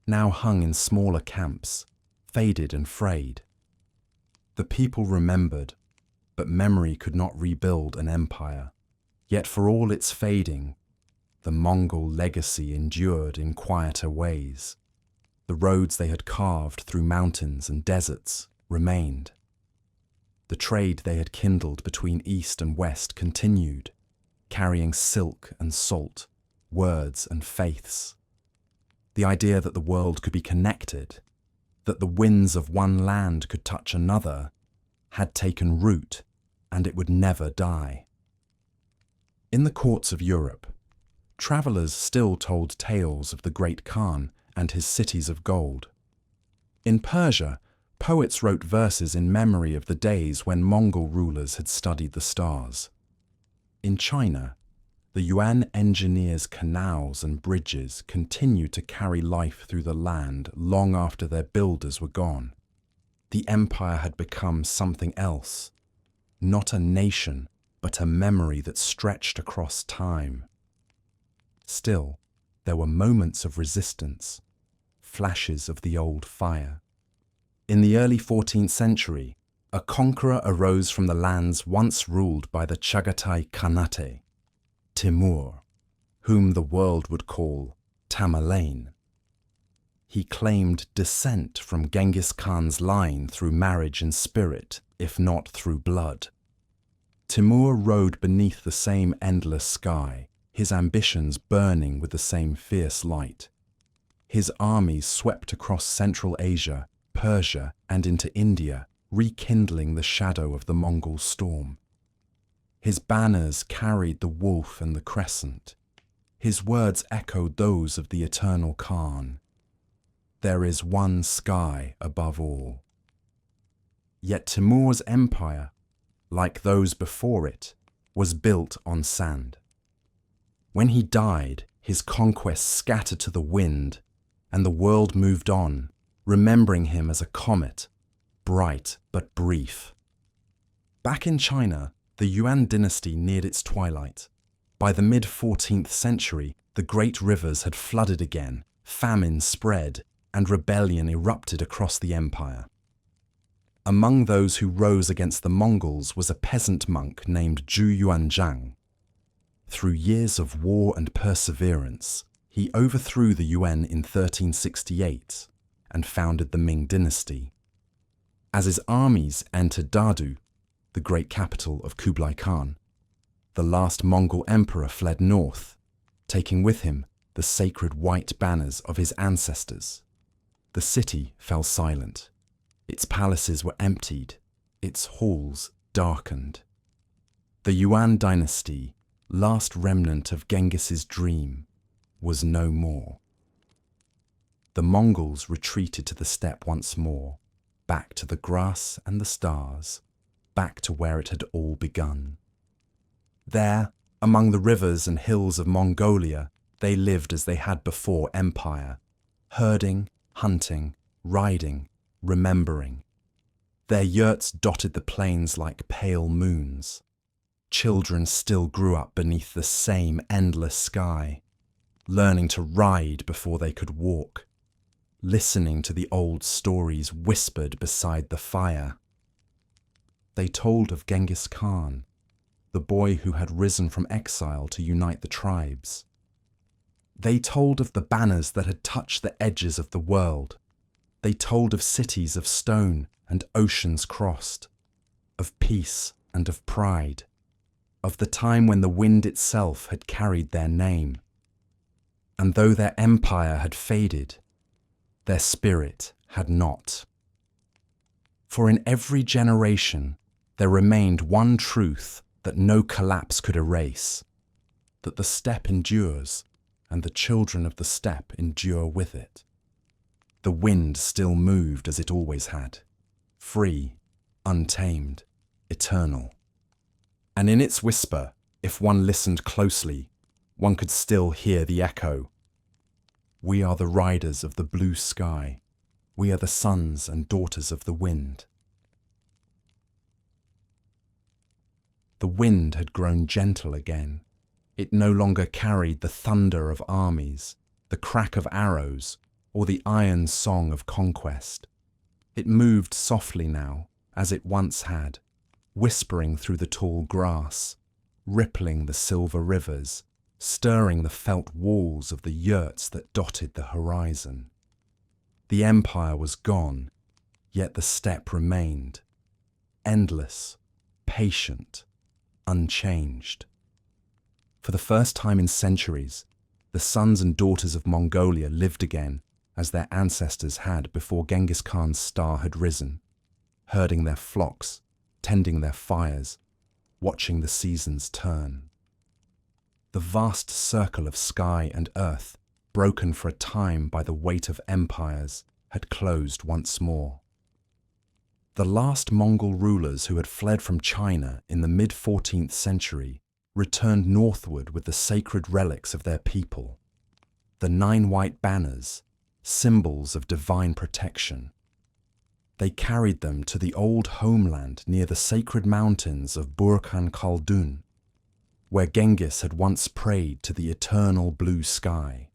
now hung in smaller camps, faded and frayed. The people remembered, but memory could not rebuild an empire. Yet for all its fading, the Mongol legacy endured in quieter ways. The roads they had carved through mountains and deserts remained. The trade they had kindled between East and West continued, carrying silk and salt, words and faiths. The idea that the world could be connected, that the winds of one land could touch another, had taken root, and it would never die. In the courts of Europe, travellers still told tales of the Great Khan and his cities of gold. In Persia, poets wrote verses in memory of the days when Mongol rulers had studied the stars. In China, the Yuan engineers' canals and bridges continued to carry life through the land long after their builders were gone. The empire had become something else, not a nation, but a memory that stretched across time. Still, there were moments of resistance, flashes of the old fire. In the early 14th century, a conqueror arose from the lands once ruled by the Chagatai Khanate, Timur, whom the world would call Tamerlane. He claimed descent from Genghis Khan's line through marriage and spirit, if not through blood. Timur rode beneath the same endless sky, his ambitions burning with the same fierce light. His armies swept across Central Asia, Persia, and into India, rekindling the shadow of the Mongol storm. His banners carried the wolf and the crescent. His words echoed those of the eternal Khan. There is one sky above all. Yet Timur's empire, like those before it, was built on sand. When he died, his conquests scattered to the wind, and the world moved on, remembering him as a comet, bright but brief. Back in China, the Yuan dynasty neared its twilight. By the mid-14th century, the great rivers had flooded again, famine spread, and rebellion erupted across the empire. Among those who rose against the Mongols was a peasant monk named Zhu Yuanzhang. Through years of war and perseverance, he overthrew the Yuan in 1368 and founded the Ming dynasty. As his armies entered Dadu, the great capital of Kublai Khan, the last Mongol emperor fled north, taking with him the sacred white banners of his ancestors. The city fell silent. Its palaces were emptied, its halls darkened. The Yuan dynasty, last remnant of Genghis's dream, was no more. The Mongols retreated to the steppe once more, back to the grass and the stars, back to where it had all begun. There, among the rivers and hills of Mongolia, they lived as they had before empire, herding, hunting, riding, remembering. Their yurts dotted the plains like pale moons. Children still grew up beneath the same endless sky, learning to ride before they could walk, listening to the old stories whispered beside the fire. They told of Genghis Khan, the boy who had risen from exile to unite the tribes. They told of the banners that had touched the edges of the world, They told of cities of stone and oceans crossed, of peace and of pride, of the time when the wind itself had carried their name. And though their empire had faded, their spirit had not. For in every generation there remained one truth that no collapse could erase, that the steppe endures and the children of the steppe endure with it. The wind still moved as it always had, free, untamed, eternal. And in its whisper, if one listened closely, one could still hear the echo. We are the riders of the blue sky. We are the sons and daughters of the wind. The wind had grown gentle again. It no longer carried the thunder of armies, the crack of arrows, or the iron song of conquest. It moved softly now, as it once had, whispering through the tall grass, rippling the silver rivers, stirring the felt walls of the yurts that dotted the horizon. The empire was gone, yet the steppe remained, endless, patient, unchanged. For the first time in centuries, the sons and daughters of Mongolia lived again as their ancestors had before Genghis Khan's star had risen, herding their flocks, tending their fires, watching the seasons turn. The vast circle of sky and earth, broken for a time by the weight of empires, had closed once more. The last Mongol rulers who had fled from China in the mid-14th century returned northward with the sacred relics of their people, the 9 white banners, symbols of divine protection. They carried them to the old homeland near the sacred mountains of Burkhan Khaldun, where Genghis had once prayed to the eternal blue sky.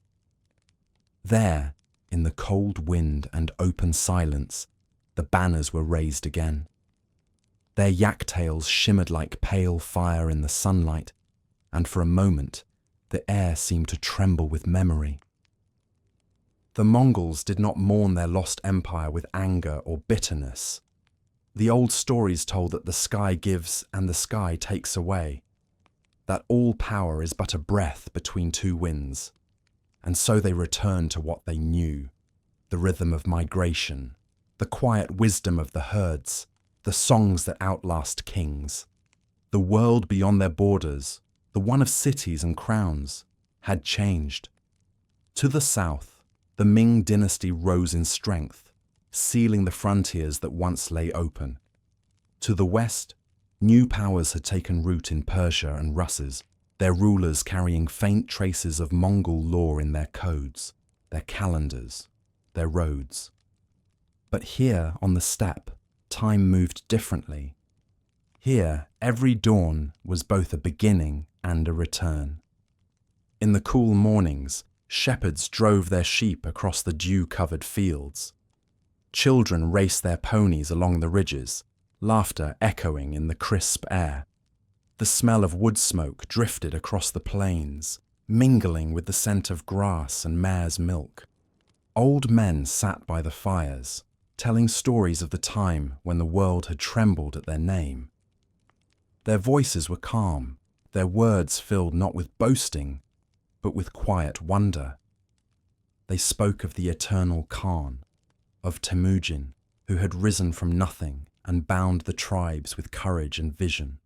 There, in the cold wind and open silence, the banners were raised again. Their yak-tails shimmered like pale fire in the sunlight, and for a moment, the air seemed to tremble with memory. The Mongols did not mourn their lost empire with anger or bitterness. The old stories told that the sky gives and the sky takes away, that all power is but a breath between two winds, and so they returned to what they knew, the rhythm of migration, the quiet wisdom of the herds, the songs that outlast kings. The world beyond their borders, the one of cities and crowns, had changed. To the south, the Ming dynasty rose in strength, sealing the frontiers that once lay open. To the west, new powers had taken root in Persia and Russes, their rulers carrying faint traces of Mongol law in their codes, their calendars, their roads. But here on the steppe, time moved differently. Here, every dawn was both a beginning and a return. In the cool mornings, shepherds drove their sheep across the dew-covered fields. Children raced their ponies along the ridges, laughter echoing in the crisp air. The smell of wood smoke drifted across the plains, mingling with the scent of grass and mare's milk. Old men sat by the fires, telling stories of the time when the world had trembled at their name. Their voices were calm, their words filled not with boasting, but with quiet wonder. They spoke of the eternal Khan, of Temüjin, who had risen from nothing and bound the tribes with courage and vision.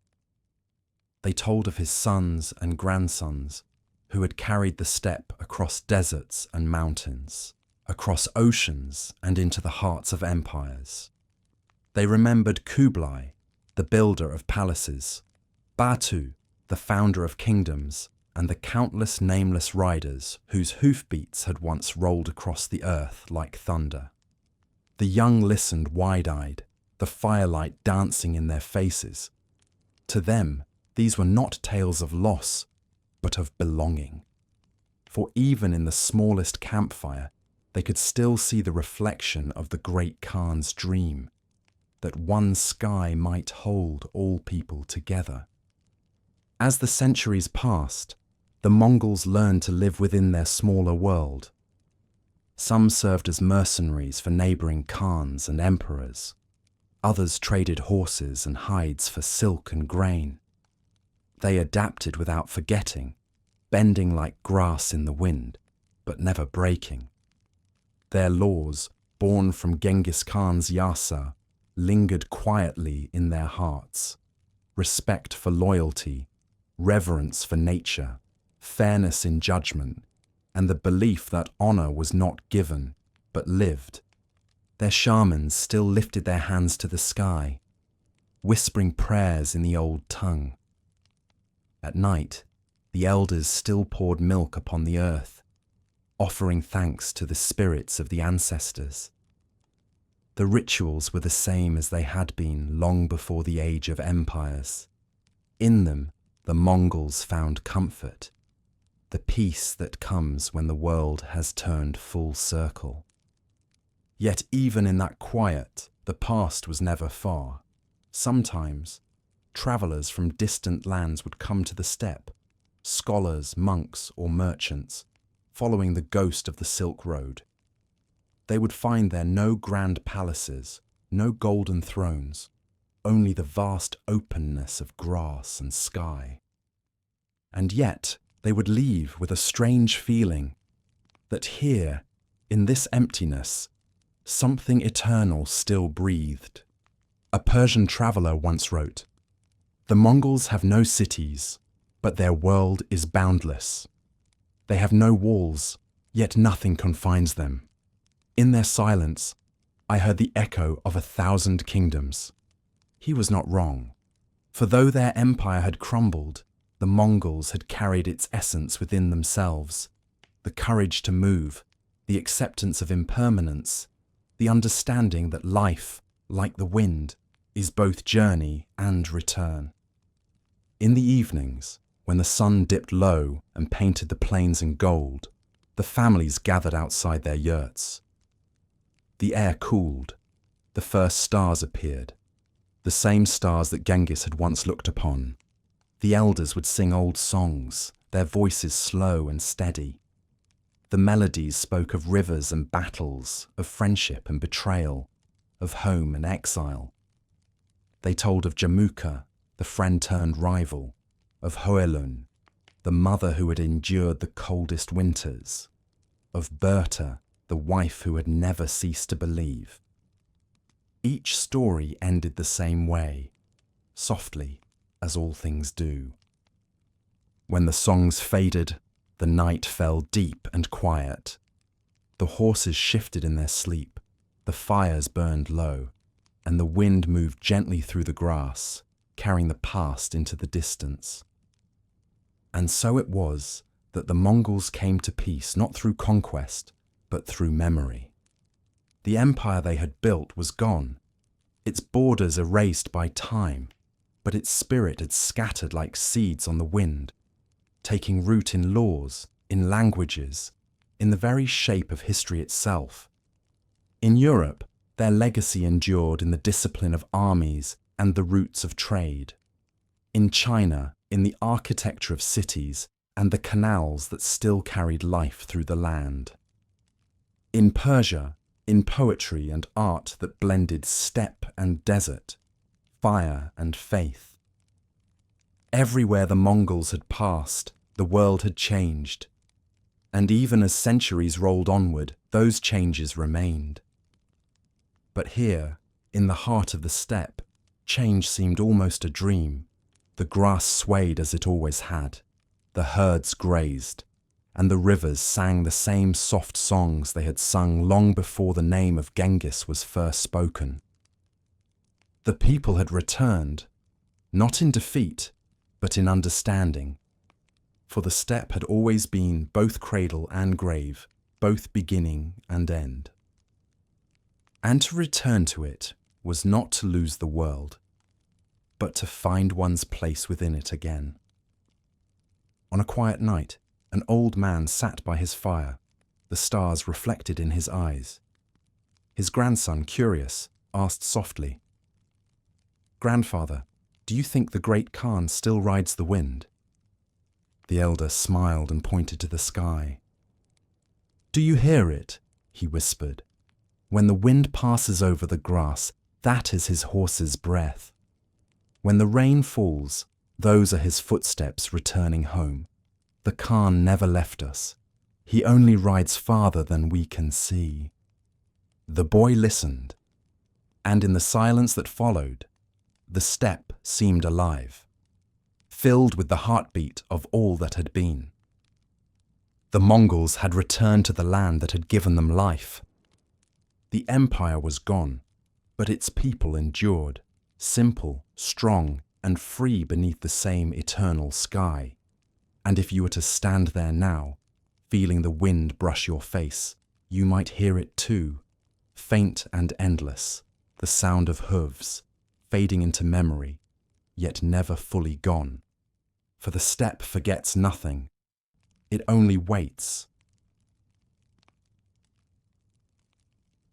They told of his sons and grandsons, who had carried the steppe across deserts and mountains, across oceans and into the hearts of empires. They remembered Kublai, the builder of palaces, Batu, the founder of kingdoms, and the countless nameless riders whose hoofbeats had once rolled across the earth like thunder. The young listened wide-eyed, the firelight dancing in their faces. To them, these were not tales of loss, but of belonging. For even in the smallest campfire, they could still see the reflection of the great Khan's dream, that one sky might hold all people together. As the centuries passed, the Mongols learned to live within their smaller world. Some served as mercenaries for neighboring khans and emperors. Others traded horses and hides for silk and grain. They adapted without forgetting, bending like grass in the wind, but never breaking. Their laws, born from Genghis Khan's yasa, lingered quietly in their hearts. Respect for loyalty, reverence for nature, fairness in judgment, and the belief that honor was not given, but lived. Their shamans still lifted their hands to the sky, whispering prayers in the old tongue. At night, the elders still poured milk upon the earth, offering thanks to the spirits of the ancestors. The rituals were the same as they had been long before the age of empires. In them, the Mongols found comfort, the peace that comes when the world has turned full circle. Yet even in that quiet, the past was never far. Sometimes, travelers from distant lands would come to the steppe, scholars, monks, or merchants, following the ghost of the Silk Road. They would find there no grand palaces, no golden thrones, only the vast openness of grass and sky. And yet, they would leave with a strange feeling that here, in this emptiness, something eternal still breathed. A Persian traveller once wrote, "The Mongols have no cities, but their world is boundless. They have no walls, yet nothing confines them. In their silence, I heard the echo of 1,000 kingdoms." He was not wrong, for though their empire had crumbled, the Mongols had carried its essence within themselves, the courage to move, the acceptance of impermanence, the understanding that life, like the wind, is both journey and return. In the evenings, when the sun dipped low and painted the plains in gold, the families gathered outside their yurts. The air cooled, the first stars appeared, the same stars that Genghis had once looked upon. The elders would sing old songs, their voices slow and steady. The melodies spoke of rivers and battles, of friendship and betrayal, of home and exile. They told of Jamuka, the friend-turned-rival, of Hoelun, the mother who had endured the coldest winters, of Berta, the wife who had never ceased to believe. Each story ended the same way, softly, as all things do. When the songs faded, the night fell deep and quiet. The horses shifted in their sleep, the fires burned low, and the wind moved gently through the grass, carrying the past into the distance. And so it was that the Mongols came to peace not through conquest, but through memory. The empire they had built was gone, its borders erased by time, but its spirit had scattered like seeds on the wind, taking root in laws, in languages, in the very shape of history itself. In Europe, their legacy endured in the discipline of armies and the roots of trade. In China, in the architecture of cities and the canals that still carried life through the land. In Persia, in poetry and art that blended steppe and desert, fire and faith. Everywhere the Mongols had passed, the world had changed, and even as centuries rolled onward, those changes remained. But here, in the heart of the steppe, change seemed almost a dream. The grass swayed as it always had, the herds grazed, and the rivers sang the same soft songs they had sung long before the name of Genghis was first spoken. The people had returned, not in defeat, but in understanding, for the steppe had always been both cradle and grave, both beginning and end. And to return to it was not to lose the world, but to find one's place within it again. On a quiet night, an old man sat by his fire, the stars reflected in his eyes. His grandson, curious, asked softly, "Grandfather, do you think the great Khan still rides the wind?" The elder smiled and pointed to the sky. "Do you hear it? he whispered. When the wind passes over the grass, that is his horse's breath. When the rain falls, those are his footsteps returning home. The Khan never left us. He only rides farther than we can see. The boy listened, and in the silence that followed, the steppe seemed alive, filled with the heartbeat of all that had been. The Mongols had returned to the land that had given them life. The empire was gone, but its people endured, simple, strong, and free beneath the same eternal sky. And if you were to stand there now, feeling the wind brush your face, you might hear it too, faint and endless, the sound of hooves, fading into memory, yet never fully gone. For the steppe forgets nothing. It only waits.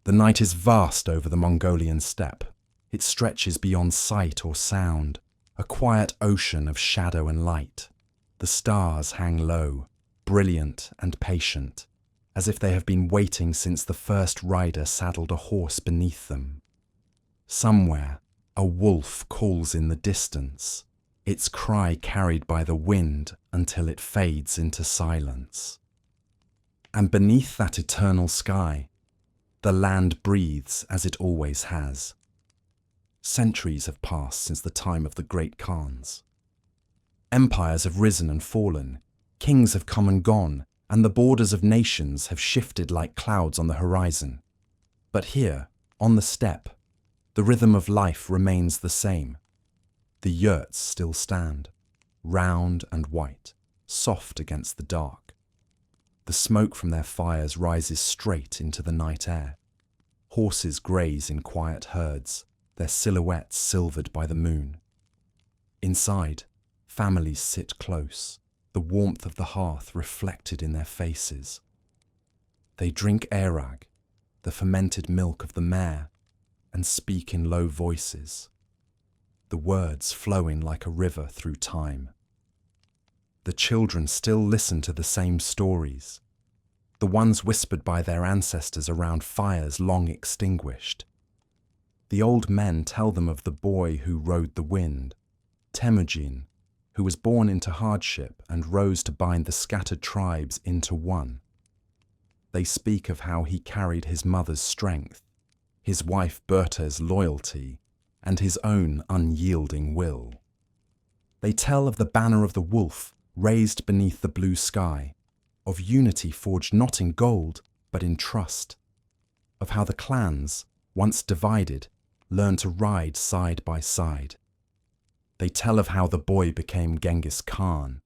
The night is vast over the Mongolian steppe. It stretches beyond sight or sound, a quiet ocean of shadow and light. The stars hang low, brilliant and patient, as if they have been waiting since the first rider saddled a horse beneath them. Somewhere, a wolf calls in the distance, its cry carried by the wind until it fades into silence. And beneath that eternal sky, the land breathes as it always has. Centuries have passed since the time of the great Khans. Empires have risen and fallen, kings have come and gone, and the borders of nations have shifted like clouds on the horizon. But here, on the steppe, the rhythm of life remains the same. The yurts still stand, round and white, soft against the dark. The smoke from their fires rises straight into the night air. Horses graze in quiet herds, their silhouettes silvered by the moon. Inside, families sit close, the warmth of the hearth reflected in their faces. They drink airag, the fermented milk of the mare, and speak in low voices, the words flowing like a river through time. The children still listen to the same stories, the ones whispered by their ancestors around fires long extinguished. The old men tell them of the boy who rode the wind, Temüjin, who was born into hardship and rose to bind the scattered tribes into one. They speak of how he carried his mother's strength, his wife Berta's loyalty, and his own unyielding will. They tell of the banner of the wolf raised beneath the blue sky, of unity forged not in gold, but in trust, of how the clans, once divided, learned to ride side by side. They tell of how the boy became Genghis Khan,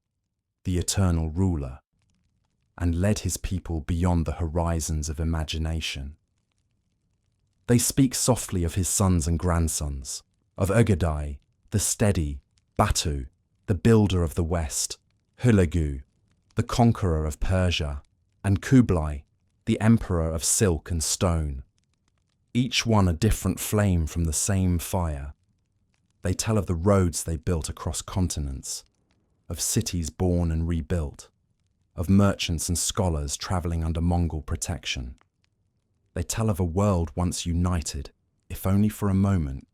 the eternal ruler, and led his people beyond the horizons of imagination. They speak softly of his sons and grandsons, of Ögedei, the steady, Batu, the builder of the West, Hulagu, the conqueror of Persia, and Kublai, the emperor of silk and stone. Each one a different flame from the same fire. They tell of the roads they built across continents, of cities born and rebuilt, of merchants and scholars travelling under Mongol protection. They tell of a world once united, if only for a moment,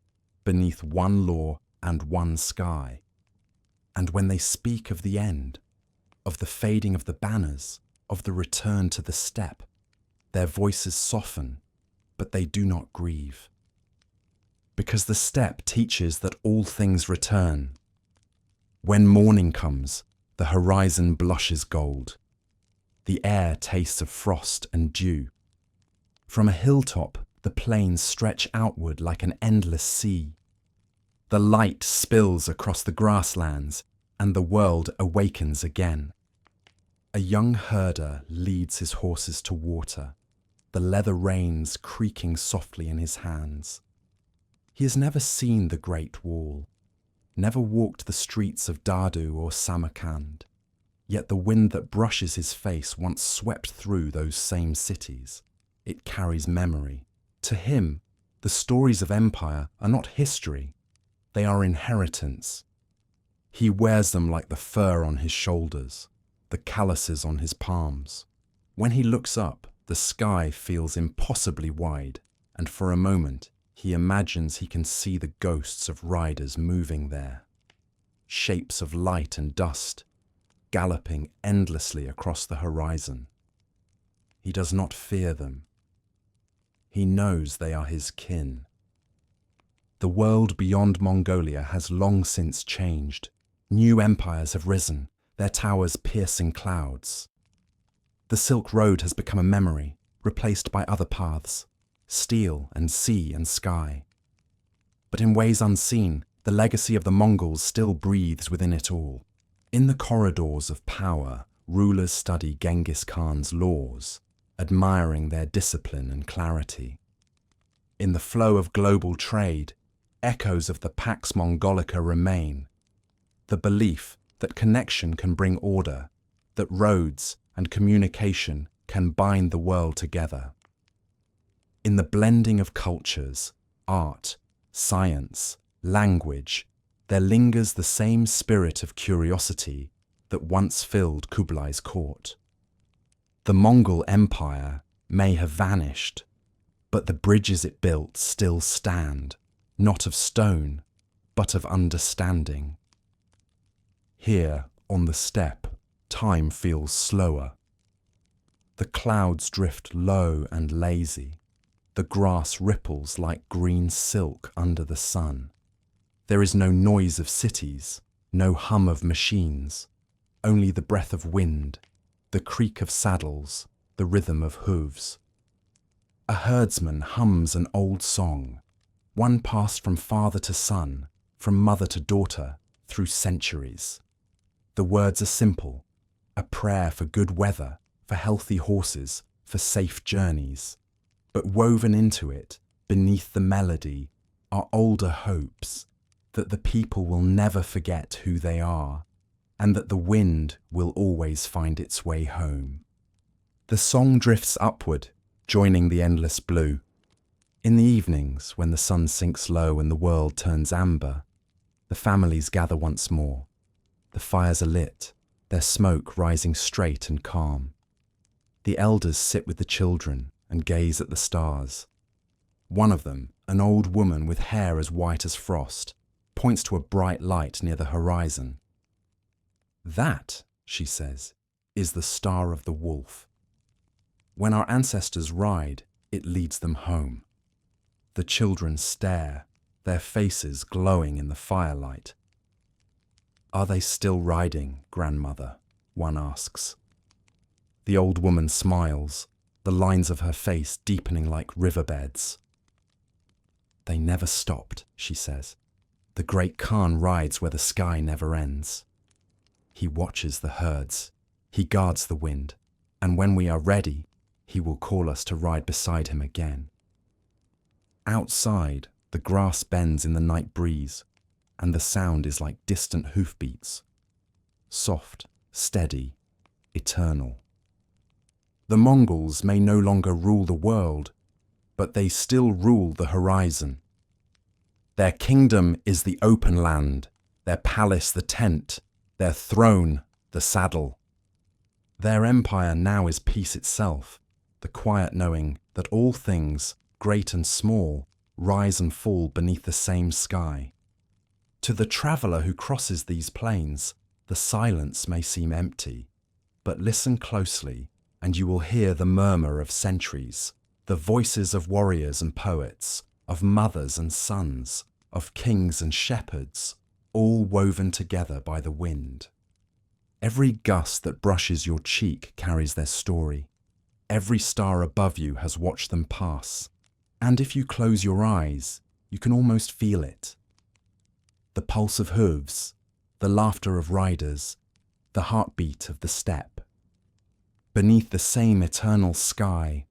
beneath one law and one sky. And when they speak of the end, of the fading of the banners, of the return to the steppe, their voices soften, but they do not grieve. Because the steppe teaches that all things return. When morning comes, the horizon blushes gold. The air tastes of frost and dew. From a hilltop, the plains stretch outward like an endless sea. The light spills across the grasslands, and the world awakens again. A young herder leads his horses to water, the leather reins creaking softly in his hands. He has never seen the Great Wall, never walked the streets of Dadu or Samarkand, yet the wind that brushes his face once swept through those same cities. It carries memory. To him, the stories of empire are not history, they are inheritance. He wears them like the fur on his shoulders, the calluses on his palms. When he looks up, The sky feels impossibly wide, and for a moment he imagines he can see the ghosts of riders moving there. Shapes of light and dust, galloping endlessly across the horizon. He does not fear them. He knows they are his kin. The world beyond Mongolia has long since changed. New empires have risen, their towers piercing clouds. The Silk Road has become a memory, replaced by other paths, steel and sea and sky. But in ways unseen, the legacy of the Mongols still breathes within it all. In the corridors of power, rulers study Genghis Khan's laws, admiring their discipline and clarity. In the flow of global trade, echoes of the Pax Mongolica remain. The belief that connection can bring order, that roads and communication can bind the world together. In the blending of cultures, art, science, language, there lingers the same spirit of curiosity that once filled Kublai's court. The Mongol Empire may have vanished, but the bridges it built still stand, not of stone, but of understanding. Here, on the steppe, time feels slower. The clouds drift low and lazy. The grass ripples like green silk under the sun. There is no noise of cities, no hum of machines, only the breath of wind, the creak of saddles, the rhythm of hooves. A herdsman hums an old song, one passed from father to son, from mother to daughter, through centuries. The words are simple, a prayer for good weather, for healthy horses, for safe journeys. But woven into it, beneath the melody, are older hopes, that the people will never forget who they are, and that the wind will always find its way home. The song drifts upward, joining the endless blue. In the evenings, when the sun sinks low and the world turns amber, the families gather once more. The fires are lit, their smoke rising straight and calm. The elders sit with the children and gaze at the stars. One of them, an old woman with hair as white as frost, points to a bright light near the horizon. That, she says, is the star of the wolf. When our ancestors ride, it leads them home. The children stare, their faces glowing in the firelight. Are they still riding, grandmother? One asks. The old woman smiles, the lines of her face deepening like riverbeds. They never stopped, she says. The great Khan rides where the sky never ends. He watches the herds, he guards the wind, and when we are ready, he will call us to ride beside him again. Outside, the grass bends in the night breeze, and the sound is like distant hoofbeats. Soft, steady, eternal. The Mongols may no longer rule the world, but they still rule the horizon. Their kingdom is the open land, their palace the tent, their throne the saddle. Their empire now is peace itself, the quiet knowing that all things, great and small, rise and fall beneath the same sky. To the traveller who crosses these plains, the silence may seem empty, but listen closely and you will hear the murmur of centuries, the voices of warriors and poets, of mothers and sons, of kings and shepherds, all woven together by the wind. Every gust that brushes your cheek carries their story. Every star above you has watched them pass, and if you close your eyes, you can almost feel it. The pulse of hooves, the laughter of riders, the heartbeat of the steppe. Beneath the same eternal sky,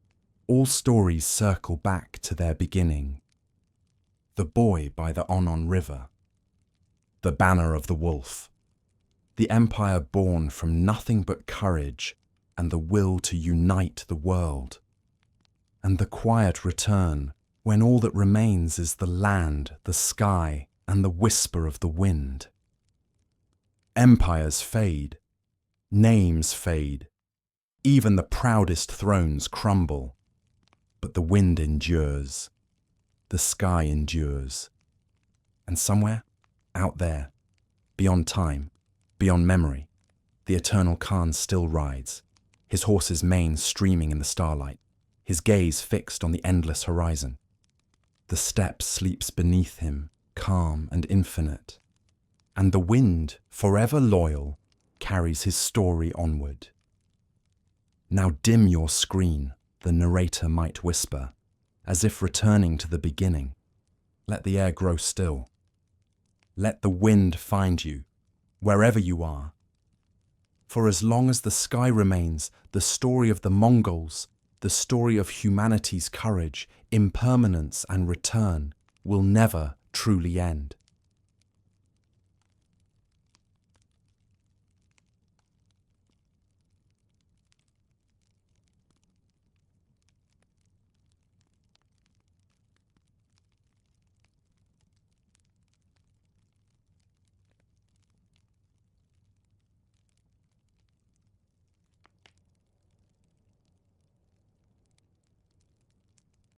all stories circle back to their beginning. The boy by the Onon River, the banner of the wolf, the empire born from nothing but courage and the will to unite the world, and the quiet return when all that remains is the land, the sky, and the whisper of the wind. Empires fade, names fade, Even the proudest thrones crumble, but the wind endures, the sky endures. And somewhere, out there, beyond time, beyond memory, the eternal Khan still rides, his horse's mane streaming in the starlight, his gaze fixed on the endless horizon. The steppe sleeps beneath him, calm and infinite, and the wind, forever loyal, carries his story onward. Now dim your screen, the narrator might whisper, as if returning to the beginning. Let the air grow still. Let the wind find you, wherever you are. For as long as the sky remains, the story of the Mongols, the story of humanity's courage, impermanence and return will never truly end.